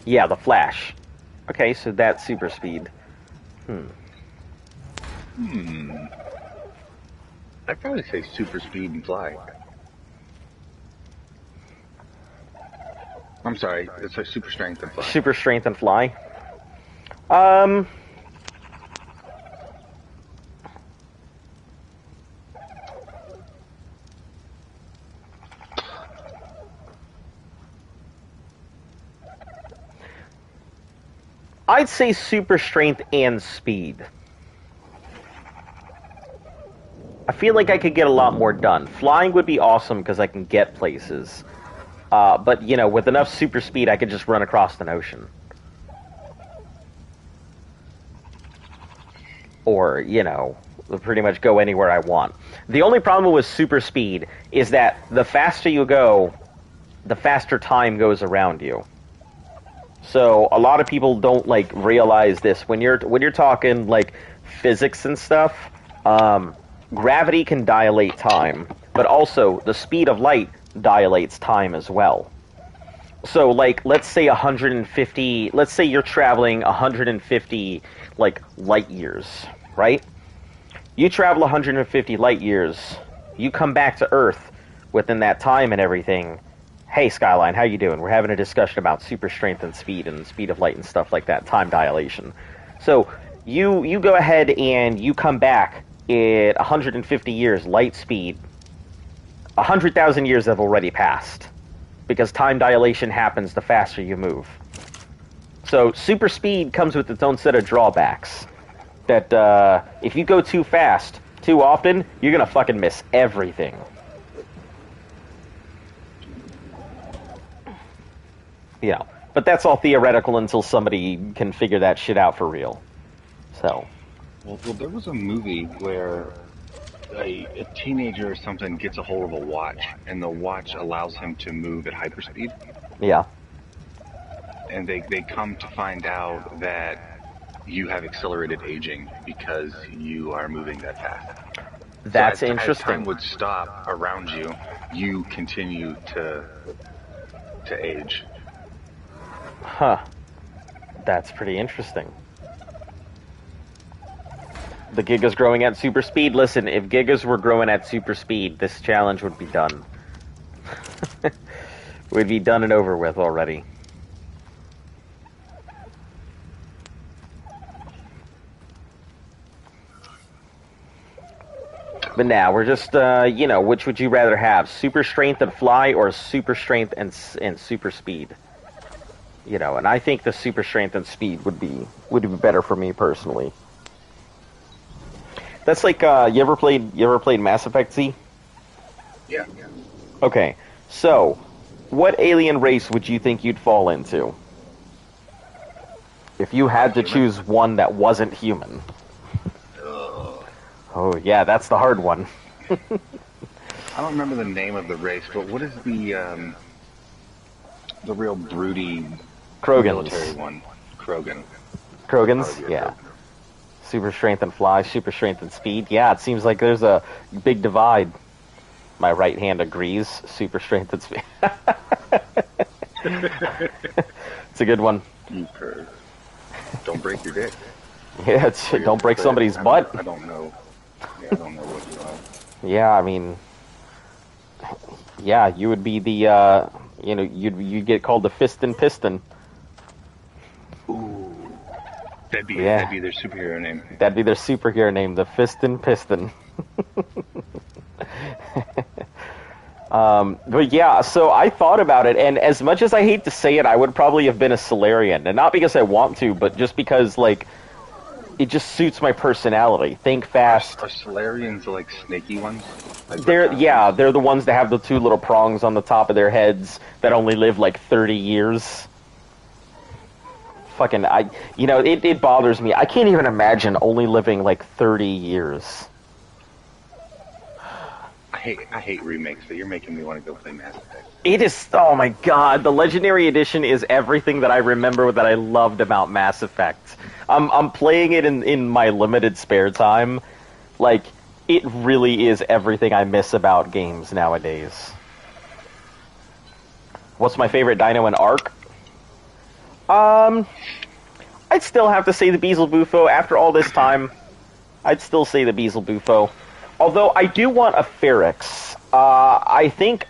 Yeah, the Flash. Okay, so that's super speed. I'd probably say super speed and fly. I'm sorry, it's like super strength and fly. Super strength and fly? I'd say super strength and speed. I feel like I could get a lot more done. Flying would be awesome because I can get places. But, you know, with enough super speed, I could just run across an ocean. Or, you know, pretty much go anywhere I want. The only problem with super speed is that the faster you go, the faster time goes around you. So a lot of people don't like realize this when you're talking like physics and stuff. Gravity can dilate time, but also the speed of light dilates time as well. So like let's say 150, let's say you're traveling 150 like light years, right? You travel 150 light years, you come back to Earth within that time and everything. Hey, Skyline, how you doing? We're having a discussion about super strength and speed of light and stuff like that, time dilation. So you go ahead and you come back at 150 years light speed. 100,000 years have already passed because time dilation happens the faster you move. So super speed comes with its own set of drawbacks. That if you go too fast, too often, you're gonna fucking miss everything. Yeah, but that's all theoretical until somebody can figure that shit out for real. So. Well, there was a movie where a teenager or something gets a hold of a watch, and the watch allows him to move at hyperspeed. Yeah. And they come to find out that you have accelerated aging because you are moving that fast. That's so interesting. As time would stop around you, you continue to age. Huh. That's pretty interesting. The Gigas growing at super speed? Listen, if Gigas were growing at super speed, this challenge would be done. Would be done and over with already. But now, we're just, you know, which would you rather have? Super strength and fly, or super strength and super speed? You know, and I think the super strength and speed would be better for me personally. That's like, you ever played Mass Effect Z? Yeah. Okay, so, what alien race would you think you'd fall into? If you had to choose one that wasn't human. Oh, yeah, that's the hard one. I don't remember the name of the race, but what is the real broody military one? Krogan. Krogans? Yeah. Super strength and fly, super strength and speed. Yeah, it seems like there's a big divide. My right hand agrees. Super strength and speed. It's a good one. You perv. Don't break your dick. Yeah, don't break somebody's butt. I don't know. Yeah, I don't know what you are. Yeah, I mean, yeah, you would be the, you know, you'd get called the fist and piston. Ooh, that'd be their superhero name. That'd be their superhero name, the fist and piston. But yeah, so I thought about it, and as much as I hate to say it, I would probably have been a Solarian, and not because I want to, but just because, like, it just suits my personality. Think fast. Are Solarians like snaky ones? Like they're the ones that have the two little prongs on the top of their heads that only live like 30 years. Fucking, it bothers me. I can't even imagine only living like 30 years. I hate remakes, but you're making me want to go play Mass Effect. It is, oh my god, the Legendary Edition is everything that I remember that I loved about Mass Effect. I'm playing it in my limited spare time. Like, it really is everything I miss about games nowadays. What's my favorite dino in Ark? I'd still have to say the Beelzebufo. After all this time, I'd still say the Beelzebufo. Although I do want a Feryx. I think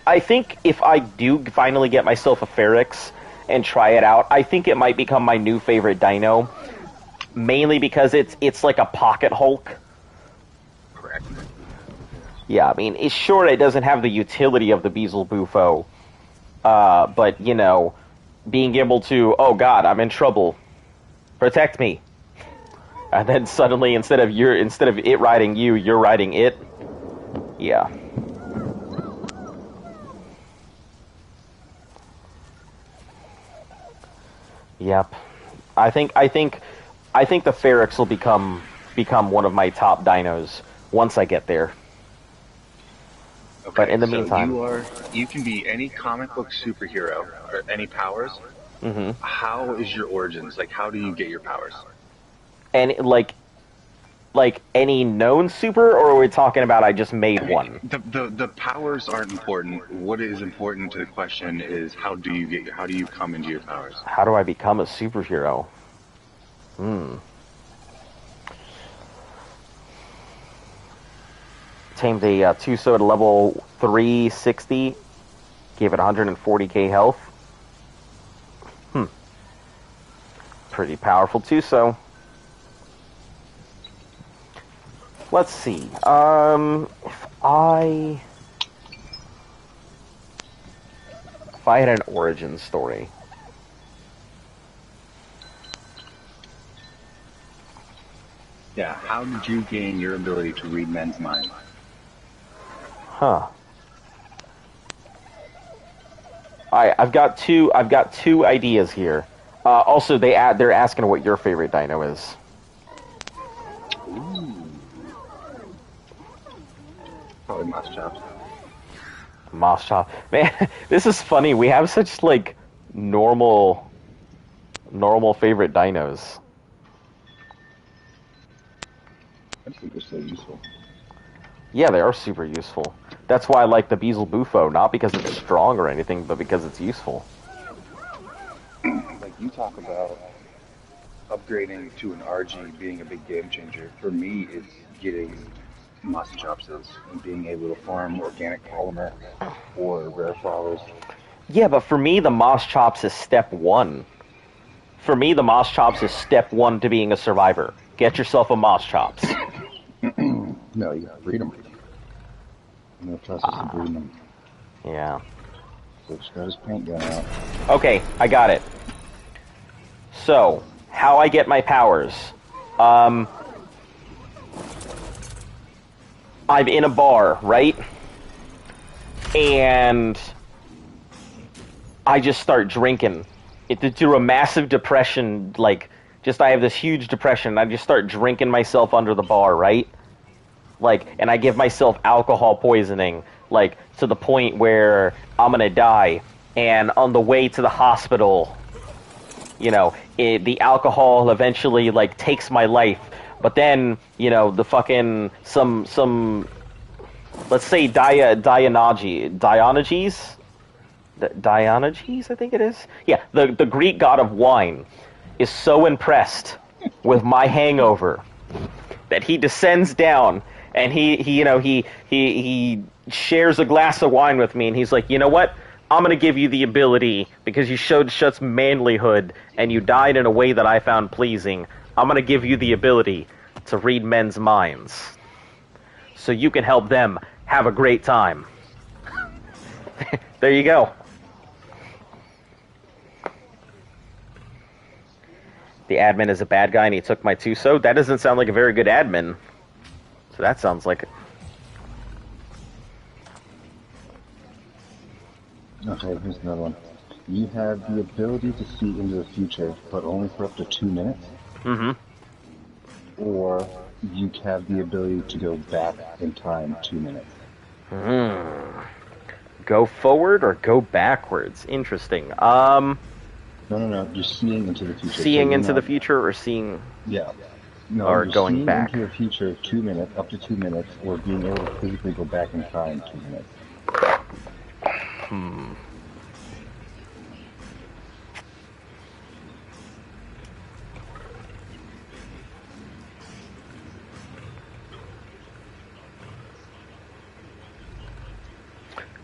if I do finally get myself a Feryx and try it out, I think it might become my new favorite dino. Mainly because it's like a pocket Hulk. Correct. Yeah, I mean, it's sure it doesn't have the utility of the Beelzebufo, but, you know, being able to, oh god, I'm in trouble. protect me. And then suddenly, instead of it riding you, you're riding it. Yeah. Yep. I think the Ferrex will become one of my top dinos once I get there. Okay, But in the so meantime, you can be any comic book superhero or any powers. mm-hmm. How is your origins? Like, how do you get your powers? And like any known super, or are we talking about I just made one? The powers aren't important. What is important to the question is how do you come into your powers? How do I become a superhero? Tamed a Tuso at level 360. Gave it 140k health. Pretty powerful Tuso. Let's see. If I had an origin story. Yeah, how did you gain your ability to read men's minds? Huh. Alright, I've got two ideas here. Also, they're asking what your favorite dino is. Ooh. Probably Moschops. Moschop. Man, this is funny. We have such like normal favorite dinos. I think they're so useful. Yeah, they are super useful. That's why I like the Beezle Bufo, not because it's strong or anything, but because it's useful. Like you talk about upgrading to an RG being a big game changer. For me, it's getting Moschops and being able to farm organic polymer or rare flowers. Yeah, but for me, the Moschops is step one. For me, the Moschops is step one to being a survivor. Get yourself a Moschops. No, you gotta breed them. No trust us to breed them. Yeah. So just got his paint gun out. Okay, I got it. So, how I get my powers. I'm in a bar, right? And I just start drinking. Through a massive depression, like, I have this huge depression, and I just start drinking myself under the bar, right? Like, and I give myself alcohol poisoning, like, to the point where I'm gonna die. And on the way to the hospital, you know, the alcohol eventually, like, takes my life. But then, you know, the fucking, some let's say Diogenes, I think it is? Yeah, the Greek god of wine is so impressed with my hangover that he descends down and he shares a glass of wine with me, and he's like, you know what? I'm gonna give you the ability, because you showed such manlyhood and you died in a way that I found pleasing. I'm gonna give you the ability to read men's minds, so you can help them have a great time. There you go. The admin is a bad guy and he took my Tuso. That doesn't sound like a very good admin. So that sounds like... Okay, here's another one. You have the ability to see into the future, but only for up to 2 minutes. Mm-hmm. Or you have the ability to go back in time 2 minutes. Go forward or go backwards? Interesting. No, you're seeing into the future. Seeing into the future or seeing... Yeah. No, or you're going seeing back. into the future 2 minutes, up to 2 minutes, or being able to physically go back in time 2 minutes.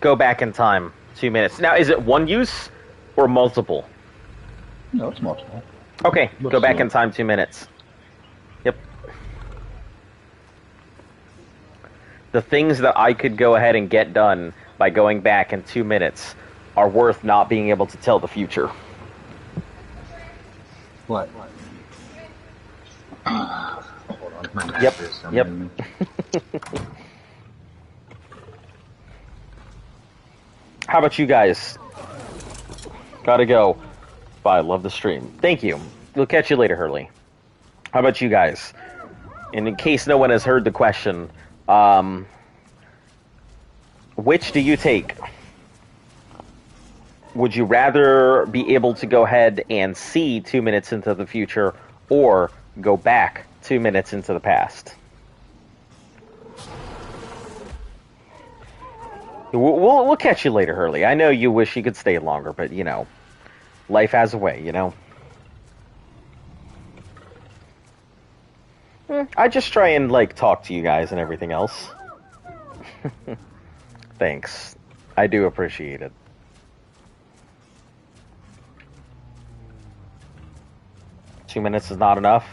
Go back in time 2 minutes. Now, is it one use or multiple? No, it's multiple. Okay, Looks go back like- in time 2 minutes. Yep. The things that I could go ahead and get done by going back in 2 minutes are worth not being able to tell the future. What? Hold on, my map Yep, is yep. summoning me. How about you guys? Gotta go. Bye, love the stream. Thank you. We'll catch you later, Hurley. How about you guys? And in case no one has heard the question, which do you take? Would you rather be able to go ahead and see 2 minutes into the future, or go back 2 minutes into the past? We'll catch you later, Hurley. I know you wish you could stay longer, but, you know, life has a way, you know? I just try and, like, talk to you guys and everything else. Thanks. I do appreciate it. Two minutes is not enough?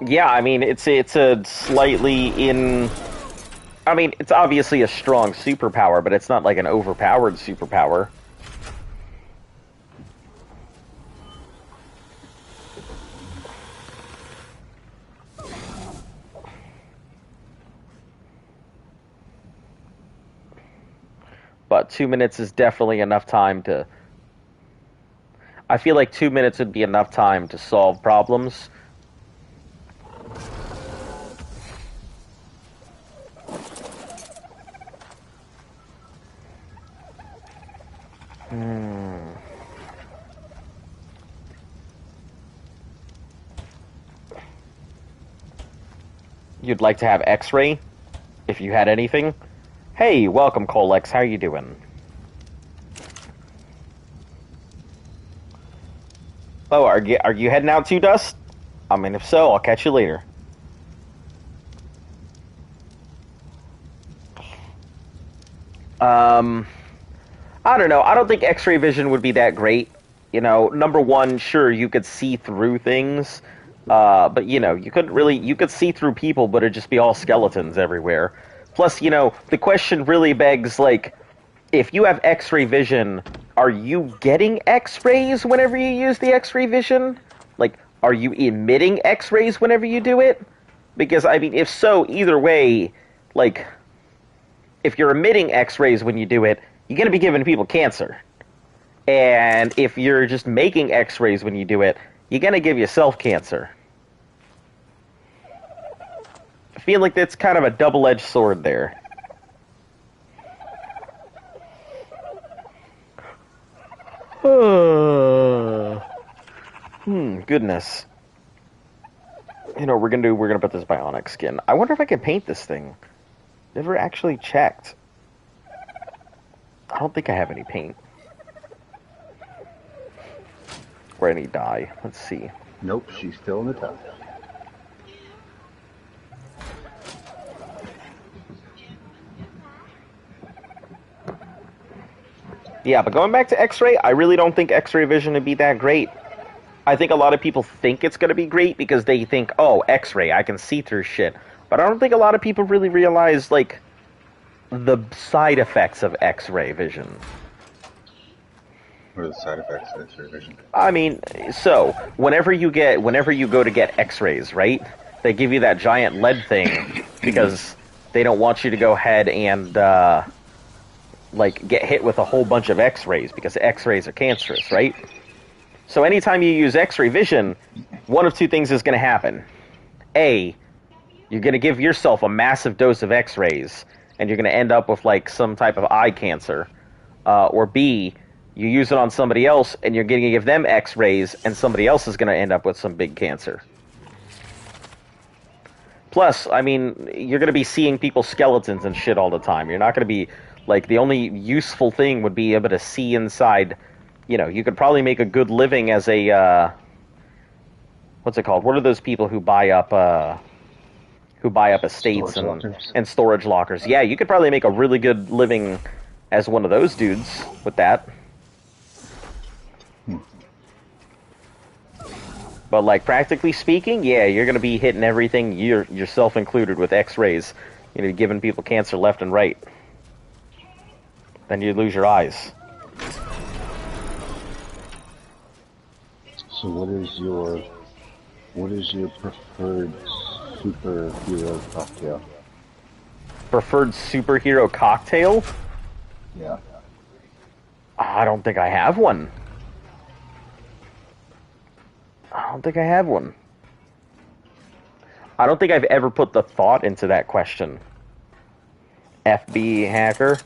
Yeah, I mean, it's a slightly in... I mean, it's obviously a strong superpower, but it's not like an overpowered superpower. But 2 minutes is definitely enough time to... I feel like 2 minutes would be enough time to solve problems. You'd like to have X-ray? If you had anything? Hey, welcome, Colex. How you doing? Oh, are you heading out too, Dust? I mean, if so, I'll catch you later. I don't know. I don't think X-ray vision would be that great. You know, number one, sure, you could see through things, but you know, you could see through people, but it'd just be all skeletons everywhere. Plus, you know, the question really begs, like, if you have X-ray vision, are you getting X-rays whenever you use the X-ray vision? Like, are you emitting X-rays whenever you do it? Because, I mean, if so, either way, like, if you're emitting X-rays when you do it, you're going to be giving people cancer. And if you're just making X-rays when you do it, you're going to give yourself cancer. I feel like that's kind of a double-edged sword there. Goodness. You know, we're gonna put this bionic skin. I wonder if I can paint this thing. Never actually checked. I don't think I have any paint. Or any dye. Let's see. Nope, she's still in the tub. Yeah, but going back to X-ray, I really don't think X-ray vision would be that great. I think a lot of people think it's going to be great because they think, oh, X-ray, I can see through shit. But I don't think a lot of people really realize, like, the side effects of X-ray vision. What are the side effects of X-ray vision? I mean, so, whenever you go to get X-rays, right? They give you that giant lead thing because they don't want you to go ahead and, like, get hit with a whole bunch of X-rays because X-rays are cancerous, right? So anytime you use X-ray vision, one of two things is going to happen. A, you're going to give yourself a massive dose of X-rays, and you're going to end up with, like, some type of eye cancer. Or B, you use it on somebody else, and you're going to give them X-rays, and somebody else is going to end up with some big cancer. Plus, I mean, you're going to be seeing people's skeletons and shit all the time. You're not going to be, like, the only useful thing would be able to see inside. You know, you could probably make a good living as a, what's it called? What are those people who buy up estates and storage lockers? Yeah, you could probably make a really good living as one of those dudes with that. But, like, practically speaking, yeah, you're going to be hitting everything, yourself included, with X-rays. You're going to be giving people cancer left and right. Then you lose your eyes. So what is your preferred superhero cocktail? Preferred superhero cocktail? Yeah. I don't think I have one. I don't think I have one. I don't think I've ever put the thought into that question. FB hacker?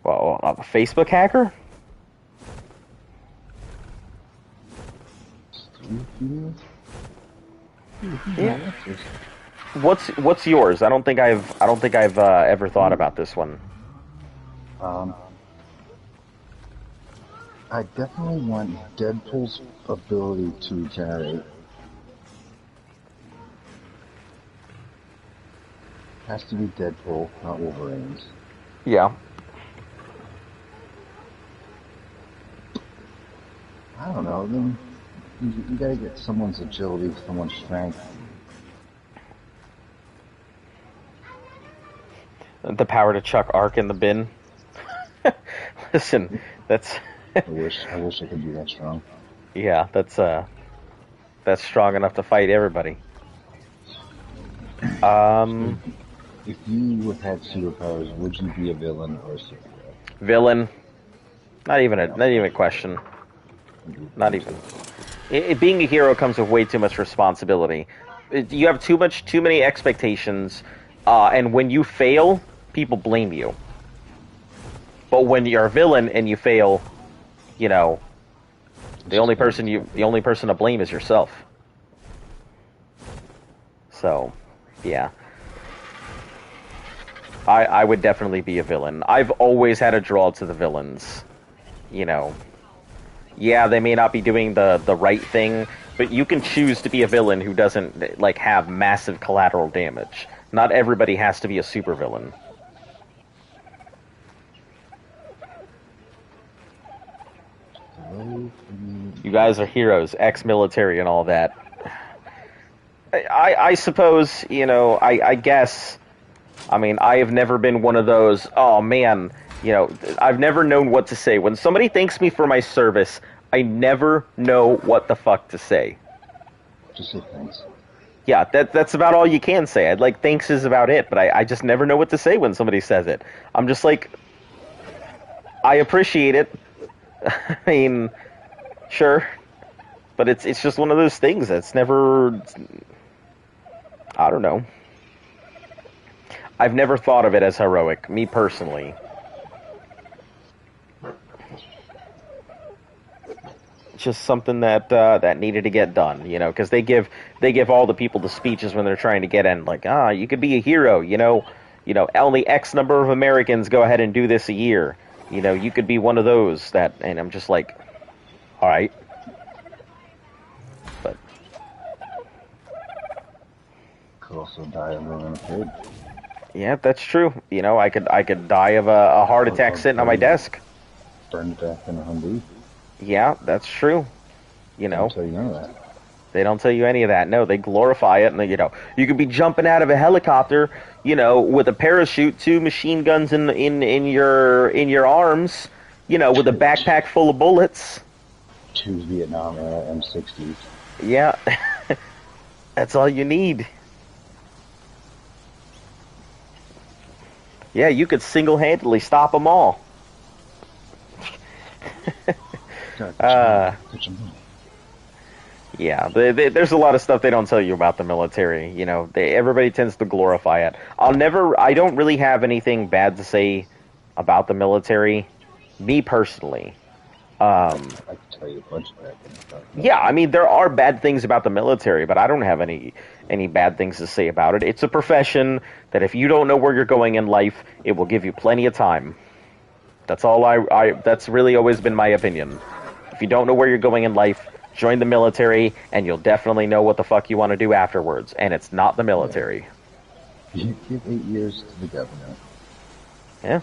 Well, a Facebook hacker? Yeah. What's yours? I don't think I've ever thought about this one. I definitely want Deadpool's ability to regenerate. Has to be Deadpool, not Wolverine's. Yeah. I don't know. Then you gotta get someone's agility, someone's strength. The power to chuck Ark in the bin. Listen, that's. I wish I could be that strong. Yeah, that's strong enough to fight everybody. If you had superpowers, would you be a villain or a superhero? Villain. Not even a question. Not even. Being a hero comes with way too much responsibility. You have too many expectations, and when you fail, people blame you. But when you're a villain and you fail, you know, the only person to blame is yourself. So, yeah. I would definitely be a villain. I've always had a draw to the villains. You know. Yeah, they may not be doing the right thing, but you can choose to be a villain who doesn't, like, have massive collateral damage. Not everybody has to be a supervillain. You guys are heroes, ex-military and all that. I suppose, you know, I guess, I mean, I have never been one of those, oh man, you know, I've never known what to say. When somebody thanks me for my service, I never know what the fuck to say. Just say thanks. Yeah, that's about all you can say. I'd like, thanks is about it, but I just never know what to say when somebody says it. I'm just like, I appreciate it. I mean, sure. But it's just one of those things that's never, I don't know. I've never thought of it as heroic, me personally. Just something that that needed to get done, you know, because they give all the people the speeches when they're trying to get in, like, you could be a hero, you know, only X number of Americans go ahead and do this a year, you know, you could be one of those that, and I'm just like, all right, but Could also die of a pig. Yeah, that's true. You know, I could die of a heart attack sitting on my desk. Burned to death in a Humvee. Yeah, that's true. You know, They don't tell you none of that. They don't tell you any of that. No, they glorify it, and you know, you could be jumping out of a helicopter, you know, with a parachute, 2 machine guns in your arms, you know, with a backpack full of bullets. 2 Vietnam era M60s. Yeah, that's all you need. Yeah, you could single-handedly stop them all. Yeah, there's a lot of stuff they don't tell you about the military. You know, everybody tends to glorify it. I don't really have anything bad to say about the military, me personally. I can tell you a bunch of bad things about it. Yeah, I mean, there are bad things about the military, but I don't have any bad things to say about it. It's a profession that if you don't know where you're going in life, it will give you plenty of time. That's all that's really always been my opinion. If you don't know where you're going in life, join the military, and you'll definitely know what the fuck you want to do afterwards. And it's not the military. You give 8 years to the government. Yeah.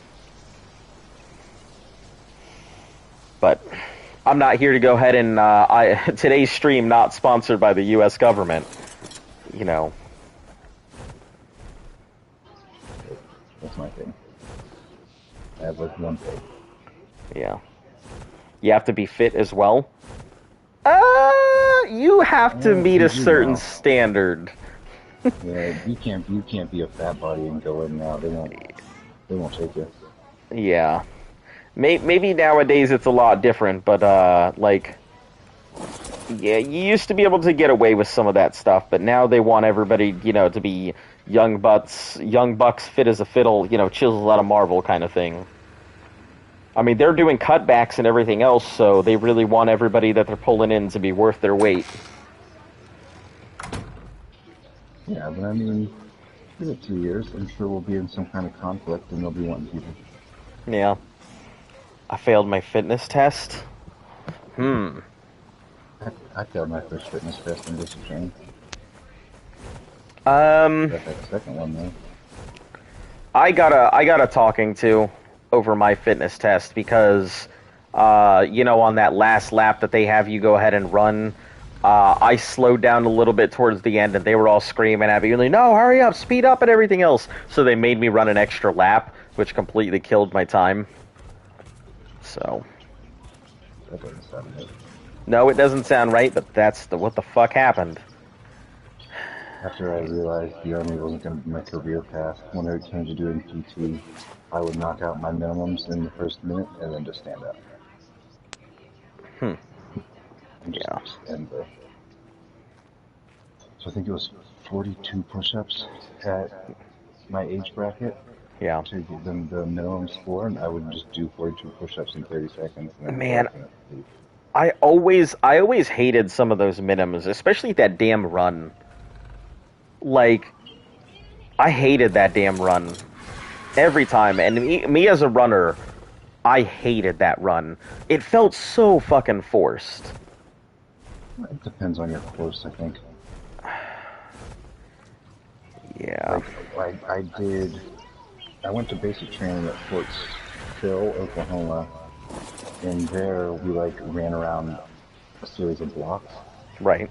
But I'm not here to go ahead and today's stream not sponsored by the U.S. government. You know. That's my thing. I have like one thing. Yeah. You have to be fit as well. You have to meet You a do certain now. standard. Yeah, you can't be a fat body and go in now. They won't take you. Yeah. Maybe nowadays it's a lot different, but, like, yeah, you used to be able to get away with some of that stuff, but now they want everybody, to be young bucks fit as a fiddle, chisels out of marble kind of thing. I mean, they're doing cutbacks and everything else, so they really want everybody that they're pulling in to be worth their weight. Yeah, but I mean, give it 2 years. I'm sure we'll be in some kind of conflict, and they'll be wanting people. Yeah. I failed my fitness test. I failed my first fitness test in basic training. Um, Got that second one though. I got a talking to over my fitness test because, on that last lap that they have you go ahead and run, I slowed down a little bit towards the end, and they were all screaming at me, like, "No, hurry up, speed up," and everything else. So they made me run an extra lap, which completely killed my time. So, That doesn't sound right. no, it doesn't sound right, but that's what the fuck happened. After I realized the Army wasn't going to be my career path, when it came to doing PT, I would knock out my minimums in the first minute and then just stand up. And Yeah. just end there. So I think it was 42 push-ups at my age bracket Yeah. to get them the minimum score, and I would just do 42 push-ups in 30 seconds. And then Man, go up and leave. I always hated some of those minimums, especially that damn run. Like, I hated that damn run every time, and me as a runner, I hated that run. It felt so fucking forced. It depends on your course, I think. Yeah. Like, I went to basic training at Fort Sill, Oklahoma, and there we ran around a series of blocks. Right.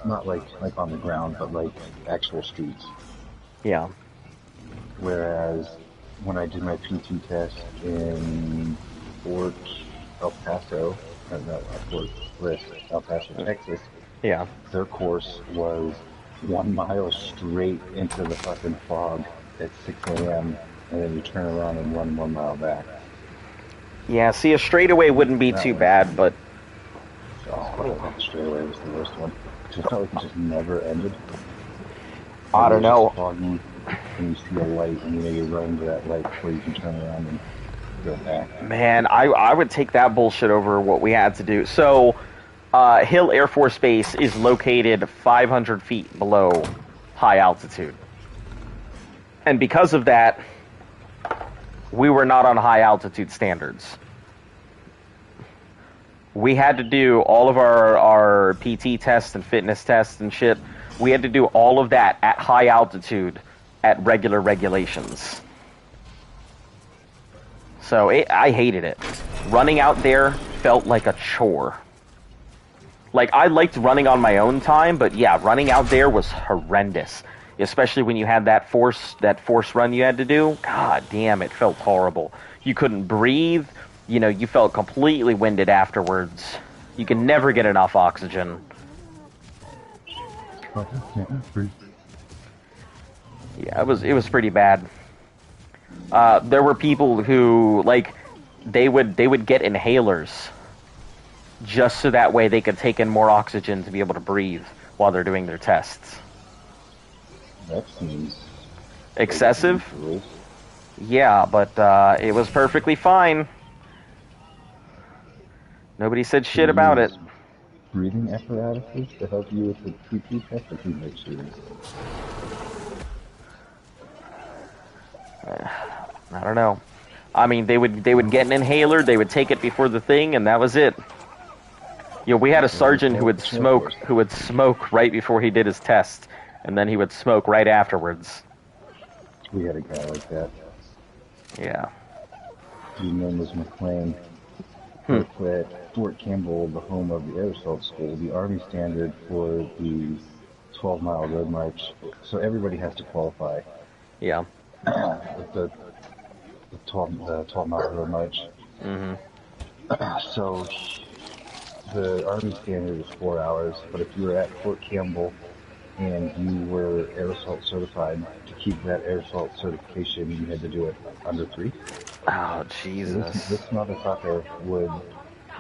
Not like on the ground, but actual streets. Yeah. Whereas when I did my PT test in Fort El Paso, Fort Bliss, El Paso, Texas, Yeah. their course was 1 mile straight into the fucking fog at 6 a.m. and then you turn around and run 1 mile back. Yeah, see, a straightaway wouldn't be too bad, but... Oh, that straightaway was the worst one. It felt like it just never ended. I don't know. Foggy, and you see a light, and you run to that light before you can turn around and go back. Man, I would take that bullshit over what we had to do. So, Hill Air Force Base is located 500 feet below high altitude. And because of that, we were not on high altitude standards. We had to do all of our PT tests and fitness tests and shit. We had to do all of that at high altitude at regular regulations. So I hated it. Running out there felt like a chore. Like, I liked running on my own time, but yeah, running out there was horrendous. Especially when you had that force run you had to do. God damn, it felt horrible. You couldn't breathe. You felt completely winded afterwards. You can never get enough oxygen. Yeah, it was pretty bad. There were people who, they would get inhalers just so that way they could take in more oxygen to be able to breathe while they're doing their tests. That seems excessive. Yeah, but it was perfectly fine. Nobody said shit about it. Breathing apparatuses to help you with the PT test, or keep make shooting? I don't know. I mean, they would get an inhaler, they would take it before the thing, and that was it. We had a sergeant who would smoke right before he did his test, and then he would smoke right afterwards. We had a guy like that. Yeah. His name was McLean. Worked at Fort Campbell, the home of the Air Assault School, the Army standard for the 12-mile road march. So everybody has to qualify. Yeah. With the 12-mile road march. Mm-hmm. So the Army standard is 4 hours, but if you were at Fort Campbell and you were air assault certified, to keep that air assault certification, you had to do it under 3. Oh, So Jesus. this motherfucker would,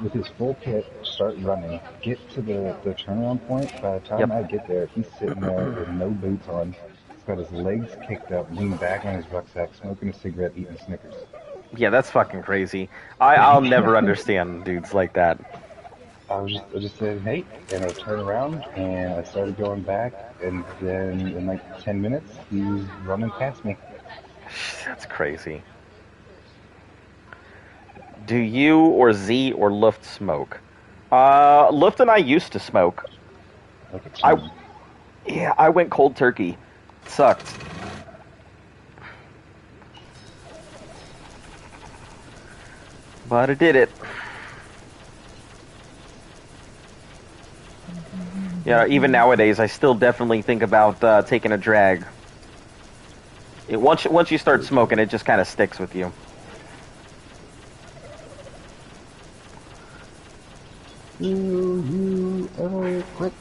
with his full kit, start running, get to the turnaround point. By the time Yep. I get there, he's sitting there with no boots on. He's got his legs kicked up, leaned back on his rucksack, smoking a cigarette, eating Snickers. Yeah, that's fucking crazy. I'll never understand dudes like that. I just said, hey, and I turned around and I started going back, and then in like 10 minutes, he's running past me. That's crazy. Do you or Z or Luft smoke? Luft and I used to smoke. Like a team. I went cold turkey. It sucked. But I did it. Yeah, even nowadays, I still definitely think about taking a drag. Once you start smoking, it just kind of sticks with you. You ever quit?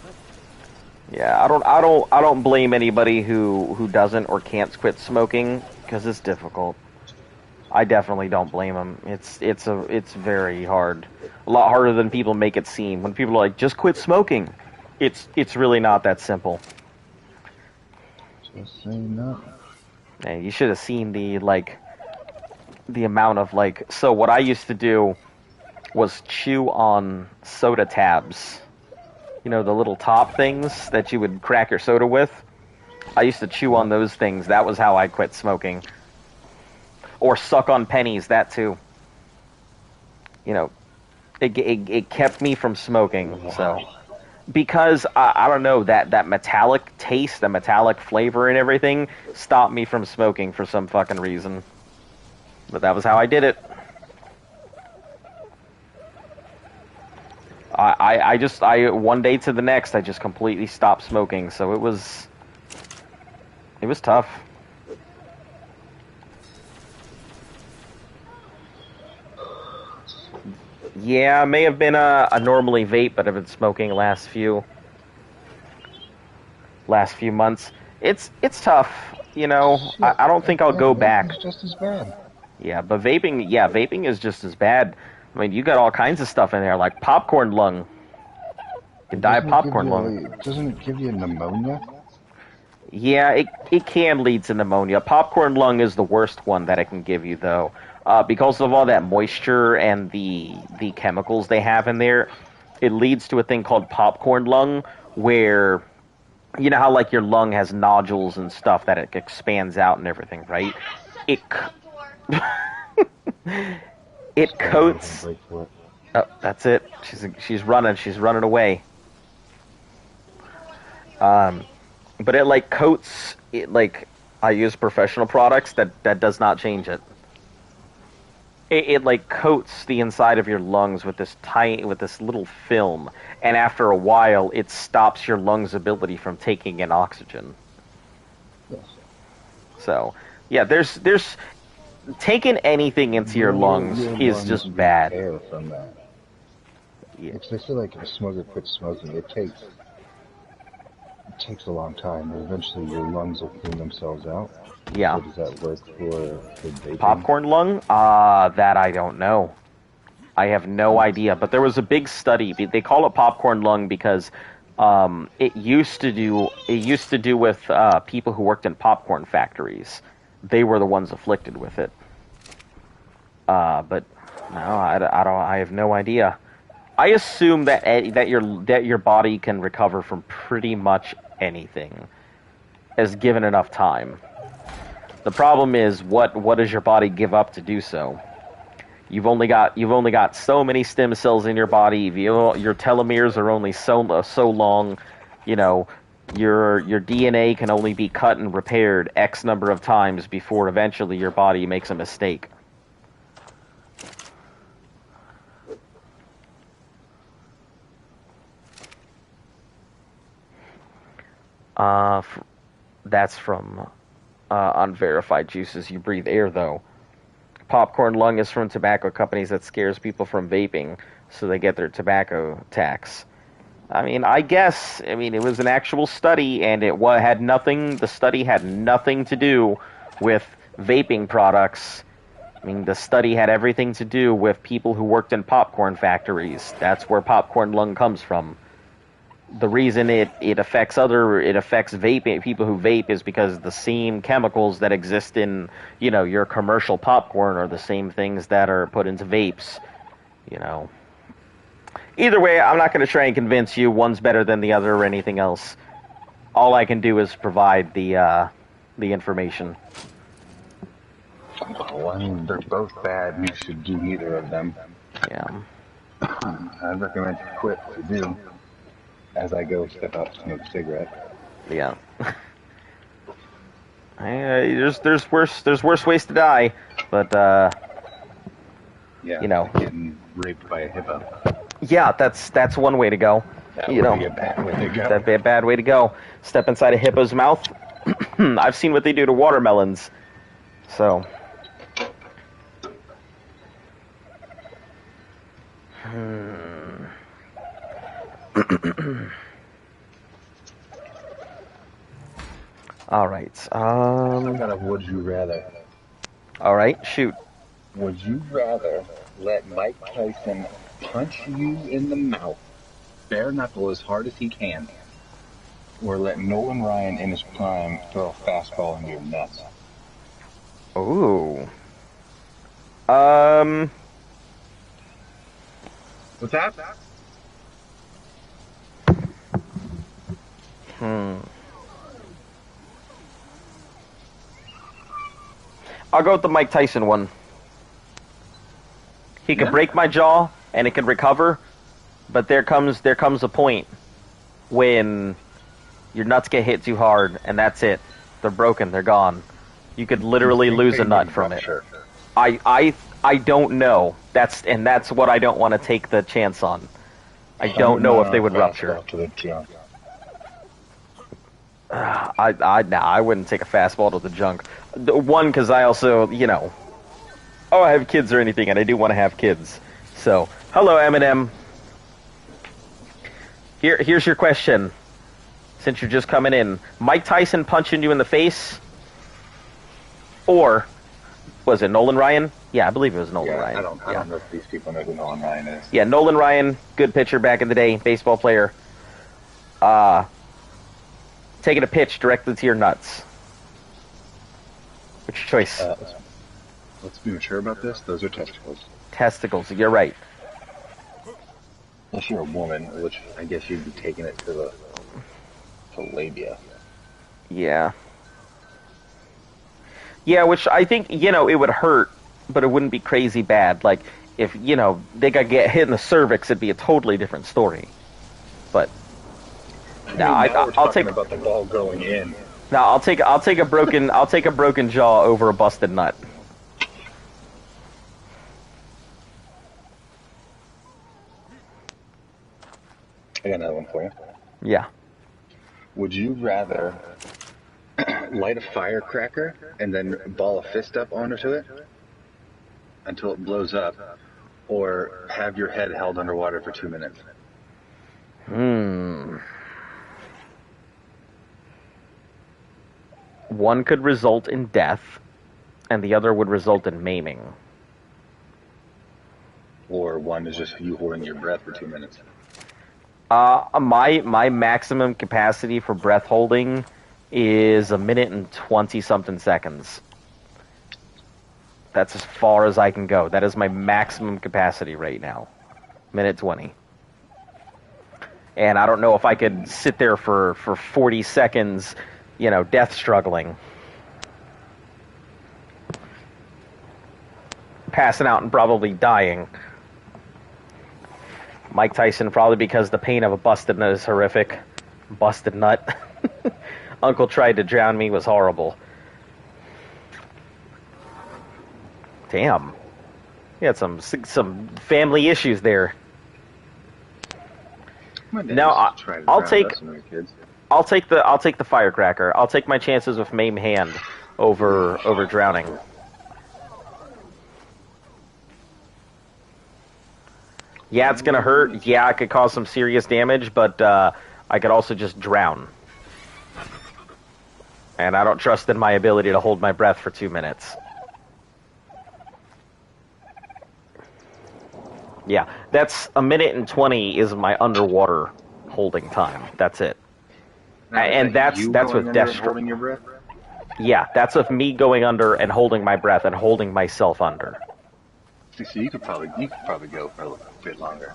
Yeah, I don't blame anybody who doesn't or can't quit smoking because it's difficult. I definitely don't blame them. It's very hard. A lot harder than people make it seem. When people are like, just quit smoking, it's really not that simple. Just say no. And you should have seen the amount of so what I used to do was chew on soda tabs. You know, the little top things that you would crack your soda with? I used to chew on those things. That was how I quit smoking. Or suck on pennies, that too. You know, it kept me from smoking. Wow. So because I don't know, that metallic taste, the metallic flavor and everything stopped me from smoking for some fucking reason. But that was how I did it. I one day to the next I just completely stopped smoking, so it was tough. Yeah, I may have been a normally vape, but I've been smoking last few months. It's tough, you know. Shit, I don't think I'll go back. It's just as bad. Yeah, but vaping is just as bad. I mean, you got all kinds of stuff in there, like popcorn lung. You can die of popcorn lung. Doesn't it give you pneumonia? Yeah, it can lead to pneumonia. Popcorn lung is the worst one that it can give you, though. Because of all that moisture and the chemicals they have in there, it leads to a thing called popcorn lung, where, you know how like your lung has nodules and stuff that it expands out and everything, right? It it coats. Oh, that's it. She's running away. But it like coats it, like I use professional products that does not change it. It like coats the inside of your lungs with this little film, and after a while it stops your lungs' ability from taking in oxygen. Yes. So, yeah, there's taking anything into your lungs is just bad. Air from that. Yeah. Because I feel like if a smoker quits smoking, it takes a long time, and eventually your lungs will clean themselves out. Yeah. So does that work for vaping? Popcorn lung? That I don't know. I have no idea. But there was a big study. They call it popcorn lung because it used to do with people who worked in popcorn factories. They were the ones afflicted with it. But no, I don't. I have no idea. I assume that your body can recover from pretty much anything, as given enough time. The problem is, what does your body give up to do so? You've only got so many stem cells in your body. Your telomeres are only so long. You know, your DNA can only be cut and repaired X number of times before eventually your body makes a mistake. That's from unverified juices. You breathe air, though. Popcorn lung is from tobacco companies that scares people from vaping. so they get their tobacco tax. I mean, I guess, I mean, it was an actual study, and the study had nothing to do with vaping products. I mean, the study had everything to do with people who worked in popcorn factories. That's where popcorn lung comes from. The reason it affects vaping people who vape is because the same chemicals that exist in, your commercial popcorn are the same things that are put into vapes, Either way, I'm not going to try and convince you one's better than the other or anything else. All I can do is provide the information. Well, I mean, they're both bad, and you should do neither of them. Yeah. I recommend you quit if you do, as I go step out to smoke a cigarette. Yeah. There's worse ways to die, but getting raped by a hippo. Yeah, that's one way to go. That would be a bad way to go. That'd be a bad way to go. Step inside a hippo's mouth. I've seen what they do to watermelons. So. All right. I got a would you rather. All right, shoot. Would you rather let Mike Tyson punch you in the mouth, bare knuckle as hard as he can, or let Nolan Ryan in his prime throw a fastball into your nuts? Ooh. What's that? I'll go with the Mike Tyson one. He could break my jaw and it could recover, but there comes a point when your nuts get hit too hard and that's it. They're broken, they're gone. You could literally lose a nut from it. I don't know. That's what I don't want to take the chance on. I don't know if they would rupture. I wouldn't take a fastball to the junk. One, because I also, I have kids or anything, and I do want to have kids. So, hello, Eminem. Here's your question. Since you're just coming in, Mike Tyson punching you in the face, or was it Nolan Ryan? Yeah, I believe it was Nolan Ryan. I don't know if these people know who Nolan Ryan is. Yeah, Nolan Ryan, good pitcher back in the day, baseball player. Taking a pitch directly to your nuts. What's your choice? Let's be mature about this. Those are testicles. Testicles, you're right. Unless you're a woman, which I guess you'd be taking it to the labia. Yeah. Yeah, which I think, it would hurt, but it wouldn't be crazy bad. Like, if, they got get hit in the cervix, it'd be a totally different story. But, I'll take about the ball going in. No, I'll take a broken jaw over a busted nut. I got another one for you. Yeah. Would you rather light a firecracker and then ball a fist up onto it until it blows up, or have your head held underwater for 2 minutes? One could result in death, and the other would result in maiming. Or one is just you holding your breath for 2 minutes. My maximum capacity for breath holding is 1 minute and 20-something seconds. That's as far as I can go. That is my maximum capacity right now. 1:20. And I don't know if I could sit there for 40 seconds, death struggling. Passing out and probably dying. Mike Tyson, probably because the pain of a busted nut is horrific. Busted nut. Uncle tried to drown me, was horrible. Damn. You had some family issues there. No, I'll take the firecracker. I'll take my chances with maim hand over drowning. Yeah, it's gonna hurt. Yeah, it could cause some serious damage, but I could also just drown. And I don't trust in my ability to hold my breath for 2 minutes. Yeah, that's 1:20 is my underwater holding time. That's it. Now, And is that you that's going with under Death and holding your breath? Yeah, that's with me going under and holding my breath and holding myself under. So you could probably go for a little bit longer.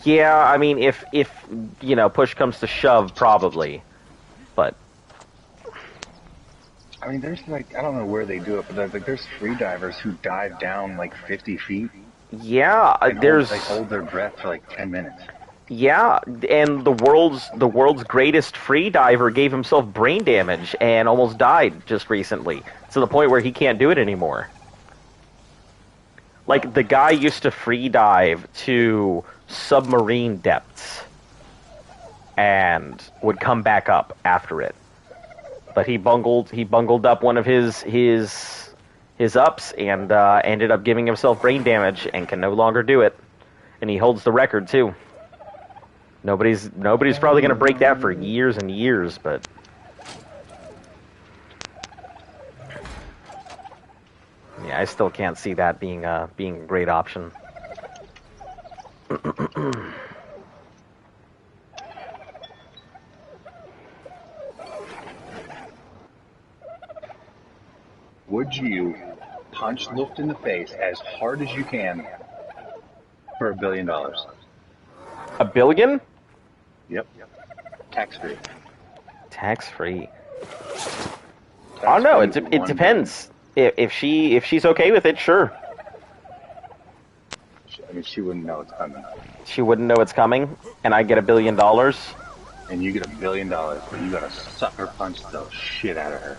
Yeah, I mean, if push comes to shove, probably. But I mean, there's like I don't know where they do it, but there's free divers who dive down like 50 feet yeah, and there's hold their breath for like 10 minutes. yeah, and the world's greatest free diver gave himself brain damage and almost died just recently, to the point where he can't do it anymore. Like, the guy used to free dive to submarine depths and would come back up after it. But he bungled up one of his ups and ended up giving himself brain damage and can no longer do it. And he holds the record too. Nobody's probably going to break that for years and years, but yeah, I still can't see that being a great option. Would you punch Luft in the face as hard as you can for $1 billion? $1 billion? Yep. Tax free. Tax free. I don't know. It depends. If she's okay with it, sure. I mean, she wouldn't know it's coming. She wouldn't know it's coming, and I get $1 billion. And you get $1 billion, but you gotta sucker punch the shit out of her.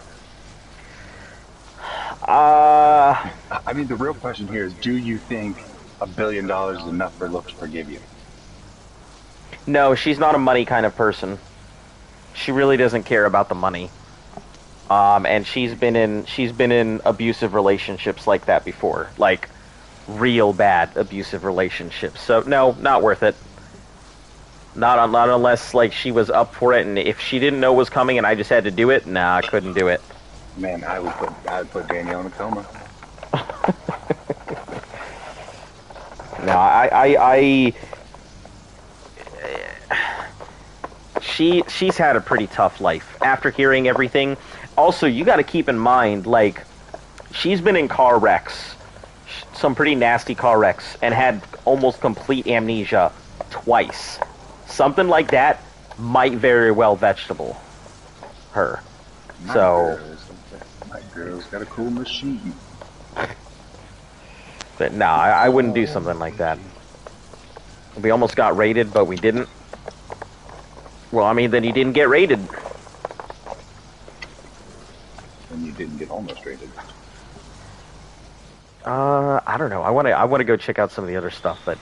I mean, the real question here is, do you think $1 billion is enough for Luft to forgive you? No, she's not a money kind of person. She really doesn't care about the money. And she's been in abusive relationships like that before, like real bad abusive relationships. So no, not worth it. Not unless like she was up for it, and if she didn't know it was coming and I just had to do it, nah, I couldn't do it. Man, I would put Danielle in a coma. No, she's had a pretty tough life after hearing everything. Also, you got to keep in mind, like, she's been in car wrecks, some pretty nasty car wrecks, and had almost complete amnesia twice. Something like that might very well vegetable her. My girl's got a cool machine. But no, I wouldn't do something like that. We almost got raided, but we didn't. Well, I mean, then you didn't get raided. And you didn't get almost raided. I don't know. I want to go check out some of the other stuff, but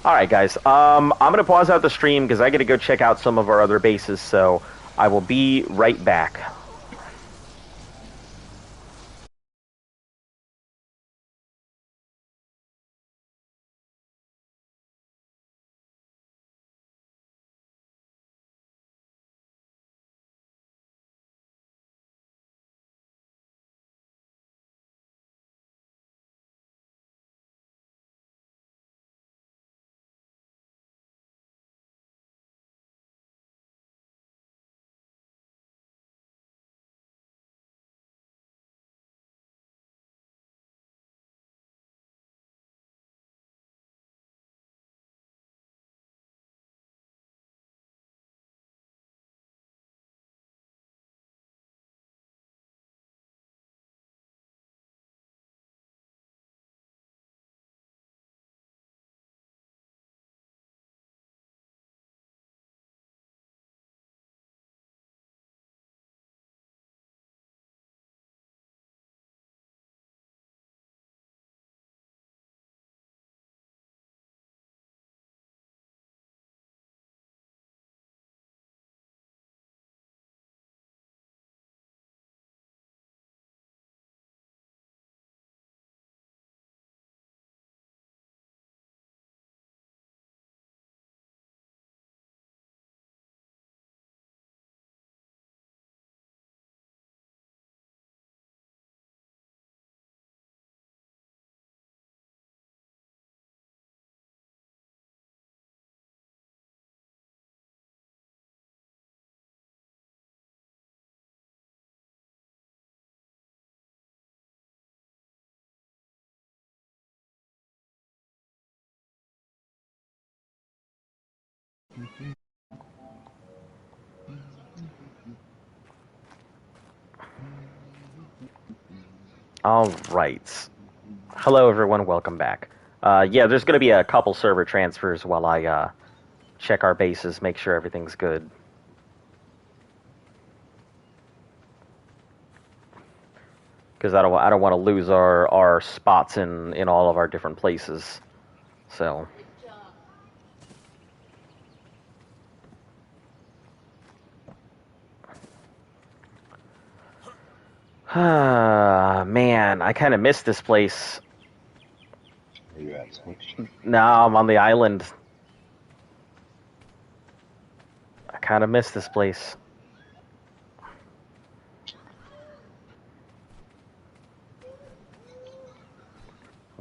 all right, guys. I'm gonna pause out the stream because I got to go check out some of our other bases. So I will be right back. All right. Hello, everyone. Welcome back. Yeah, there's going to be a couple server transfers while I check our bases, make sure everything's good. Because I don't want to lose our spots in all of our different places. So. Man, I kind of miss this place. Where you at, Switch? No, I'm on the island. I kind of miss this place.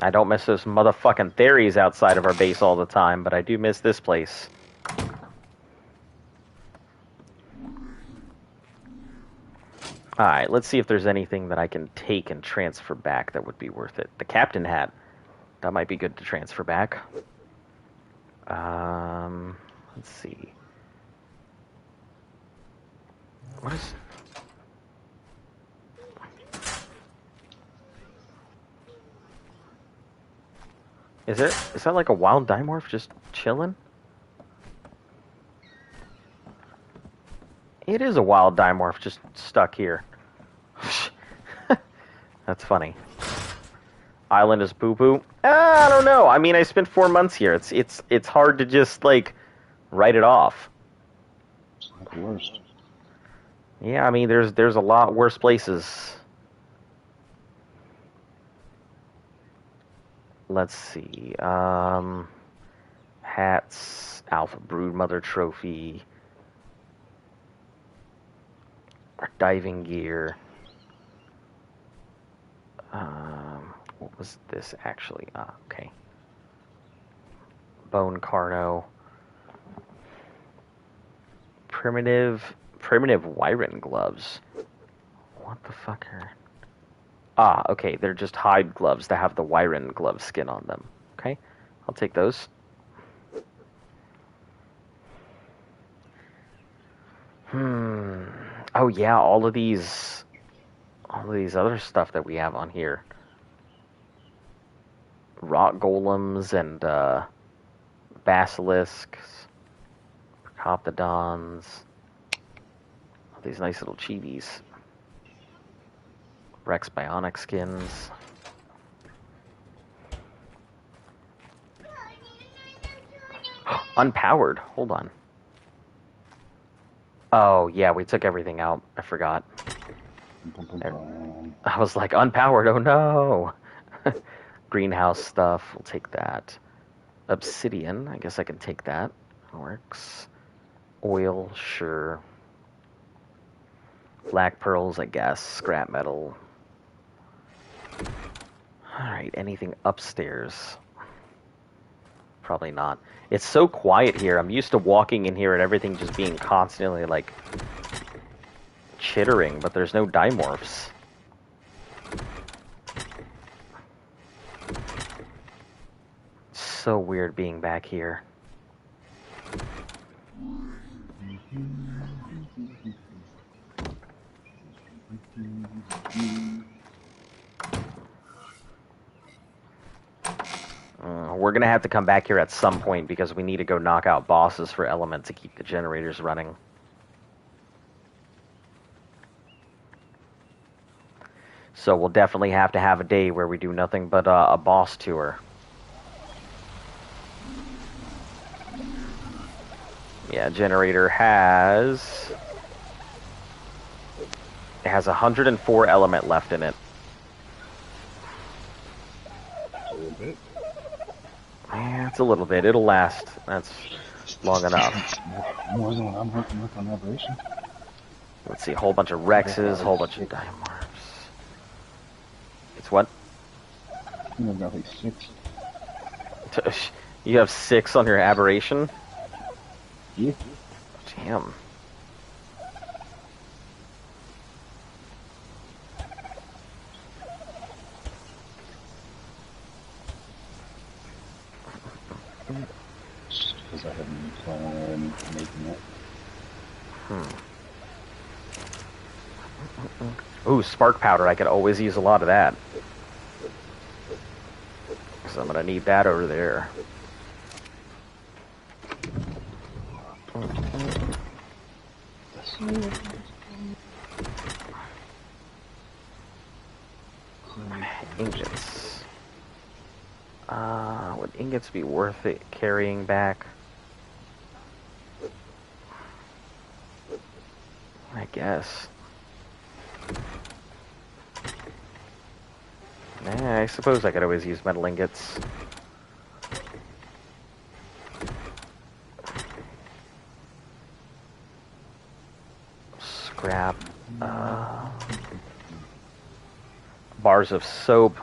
I don't miss those motherfucking theories outside of our base all the time, but I do miss this place. Alright, let's see if there's anything that I can take and transfer back that would be worth it. The captain hat. That might be good to transfer back. Let's see. What is... Is that like a wild dimorph just chilling? It is a wild dimorph just stuck here. That's funny. Island is poo-poo. I don't know. I mean, I spent 4 months here. It's hard to just like write it off. It's not the worst. Yeah, I mean, there's a lot worse places. Let's see. Hats, Alpha Broodmother trophy, our diving gear. What was this actually? Okay. Bone Carno. Primitive Wyron gloves. What the fuck are... okay, they're just hide gloves that have the Wyron glove skin on them. Okay, I'll take those. Oh yeah, all of these other stuff that we have on here. Rock golems and basilisks, Procoptodons. All these nice little chibis. Rex bionic skins. Unpowered. Hold on. Oh, yeah, we took everything out. I forgot. I was like, unpowered, oh no! Greenhouse stuff, we'll take that. Obsidian, I guess I can take that. Works. Oil, sure. Black pearls, I guess. Scrap metal. Alright, anything upstairs? Probably not. It's so quiet here. I'm used to walking in here and everything just being constantly, like, chittering, but there's no dimorphs. So weird being back here. We're gonna have to come back here at some point because we need to go knock out bosses for Element to keep the generators running. So we'll definitely have to have a day where we do nothing but a boss tour. Yeah, generator has... It has 104 element left in it. A little bit. Yeah, it's a little bit. It'll last. That's long enough. More than what I'm working with on Aberration. Let's see, a whole bunch of Rexes, a whole bunch of Dimorphs. It's what? I think I've got like 6. You have 6 on your Aberration? Yeah. Damn. because I haven't planned making it. Ooh, spark powder. I could always use a lot of that. So I'm going to need that over there. Ingots. Would ingots be worth it carrying back? I guess. I suppose I could always use metal ingots. Scrap. Bars of soap.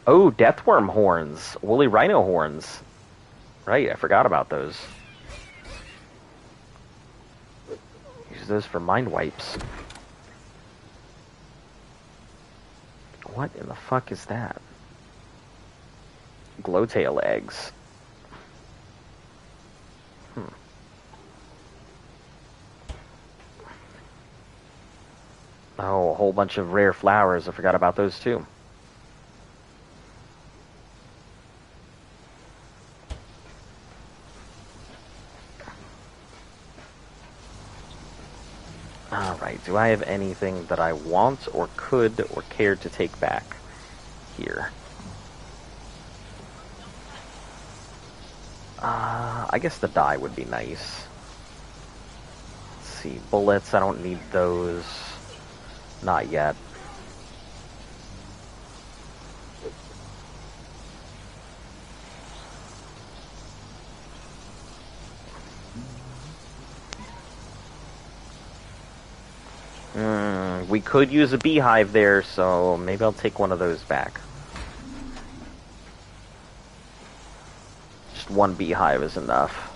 Oh, deathworm horns. Woolly rhino horns. Right, I forgot about those. Use those for mind wipes. What in the fuck is that? Glowtail eggs. Oh, a whole bunch of rare flowers. I forgot about those too. Alright, do I have anything that I want or could or care to take back here? I guess the dye would be nice. Let's see, bullets, I don't need those. Not yet. We could use a beehive there, so maybe I'll take one of those back. Just one beehive is enough.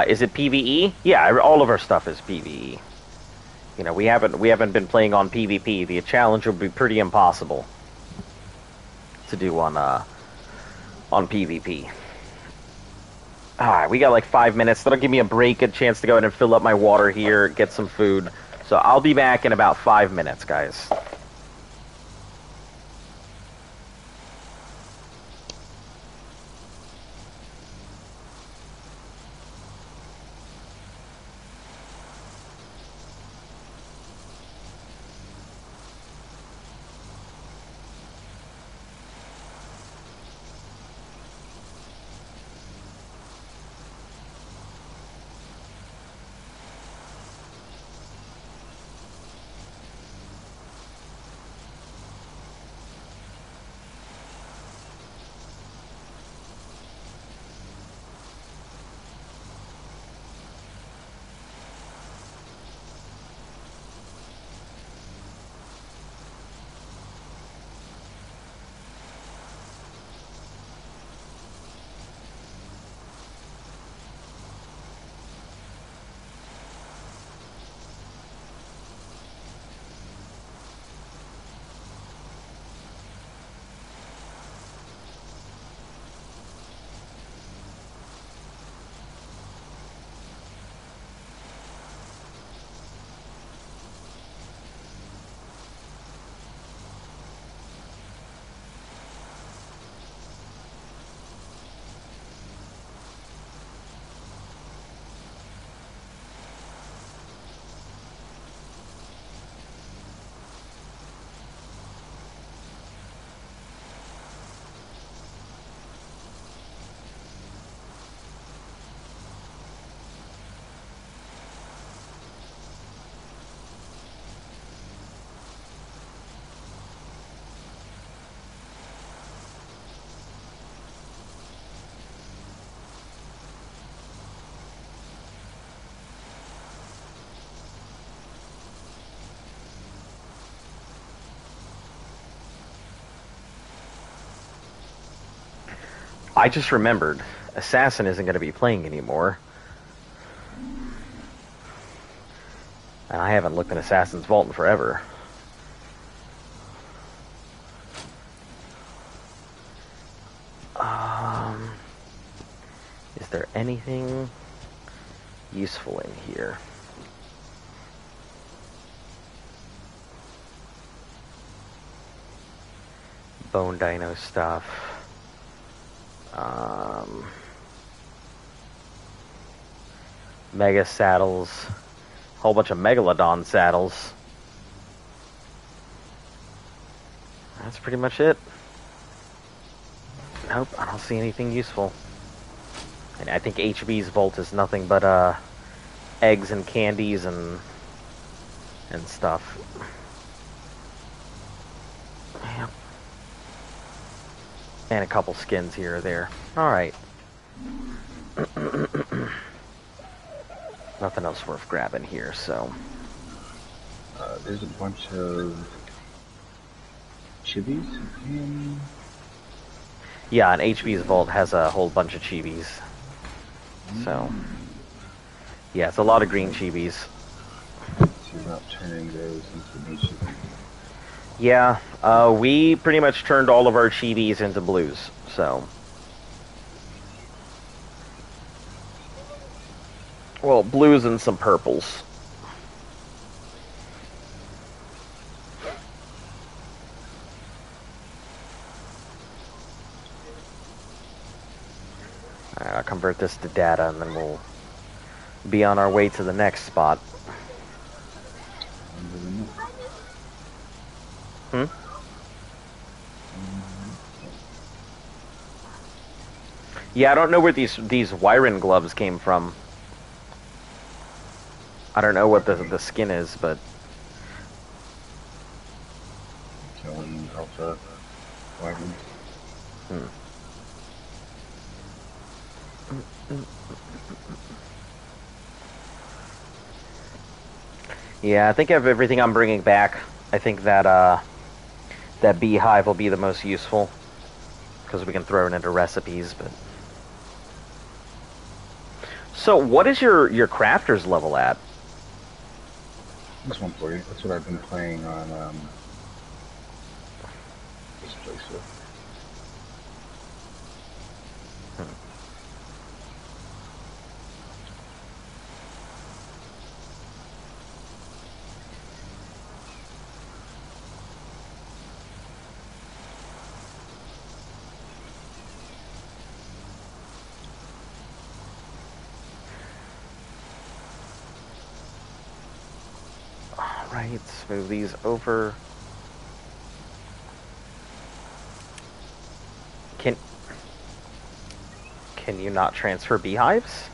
Is it PvE? Yeah, all of our stuff is PvE. You know, we haven't been playing on PvP. The challenge would be pretty impossible to do on PvP. Alright, we got like 5 minutes. That'll give me a break, a chance to go ahead and fill up my water here, get some food. So I'll be back in about 5 minutes, guys. I just remembered, Assassin isn't going to be playing anymore. And I haven't looked in Assassin's Vault in forever. there anything useful in here? Bone dino stuff. Mega saddles. Whole bunch of Megalodon saddles. That's pretty much it. Nope, I don't see anything useful. And I think HB's vault is nothing but eggs and candies and stuff. Yep. And a couple skins here or there. Alright. Nothing else worth grabbing here, so. There's a bunch of chibis in... Yeah, and HB's vault has a whole bunch of chibis. So. Yeah, it's a lot of green chibis. See about turning those into new chibis. Yeah, we pretty much turned all of our chibis into blues, so. Well, blues and some purples. Alright, I'll convert this to data and then we'll be on our way to the next spot. Hmm? Yeah, I don't know where these Wyron gloves came from. I don't know what the skin is, but Killing alpha wagons. Yeah, I think of everything I'm bringing back. I think that that beehive will be the most useful because we can throw it into recipes. But so, what is your crafter's level at? This one for you. That's what I've been playing on this place with. Right, let's move these over. Can you not transfer beehives?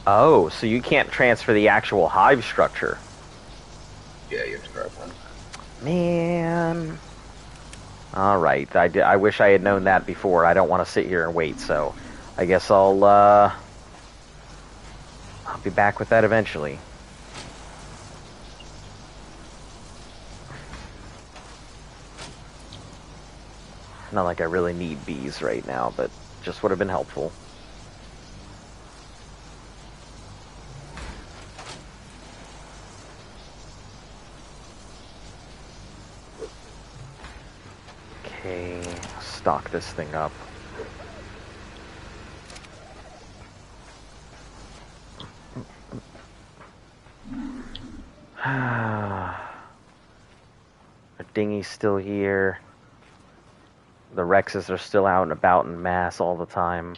Oh, so you can't transfer the actual hive structure. Yeah, you have to grab one. Man. Alright, I wish I had known that before. I don't want to sit here and wait, so I guess I'll be back with that eventually. Not like I really need bees right now, but just would have been helpful. Okay, stock this thing up. Our dinghy's still here. The Rexes are still out and about in mass all the time.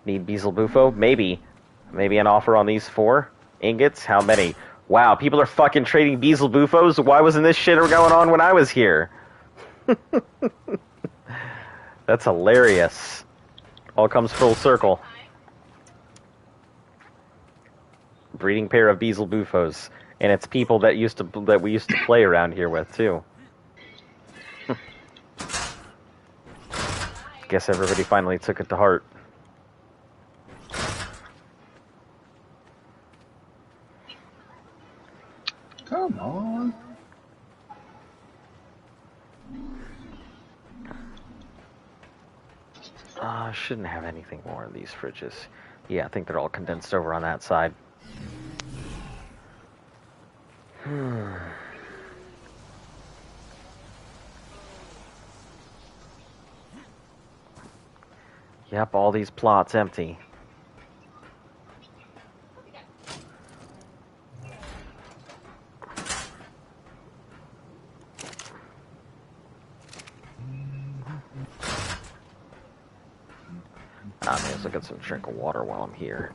Need Beelzebufo? Maybe. Maybe an offer on these 4 ingots? How many? Wow, people are fucking trading Beelzebufos? Why wasn't this shit going on when I was here? That's hilarious. All comes full circle. Breeding pair of Beelzebufos. And it's people that we used to play around here with too. Guess everybody finally took it to heart. Come on. Shouldn't have anything more in these fridges. Yeah, I think they're all condensed over on that side. Yep, all these plots empty. I may as well get some drink of water while I'm here.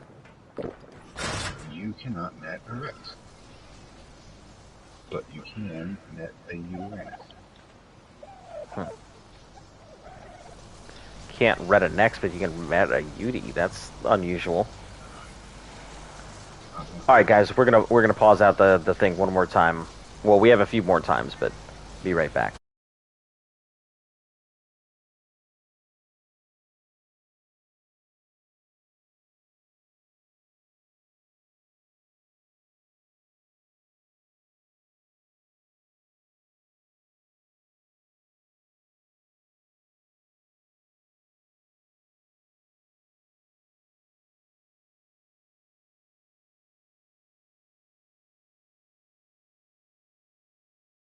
You cannot net a Rex. But you can net a US. Can't red a next, but you can red a UD. That's unusual. All right, guys, we're gonna pause out the thing one more time. Well, we have a few more times, but be right back.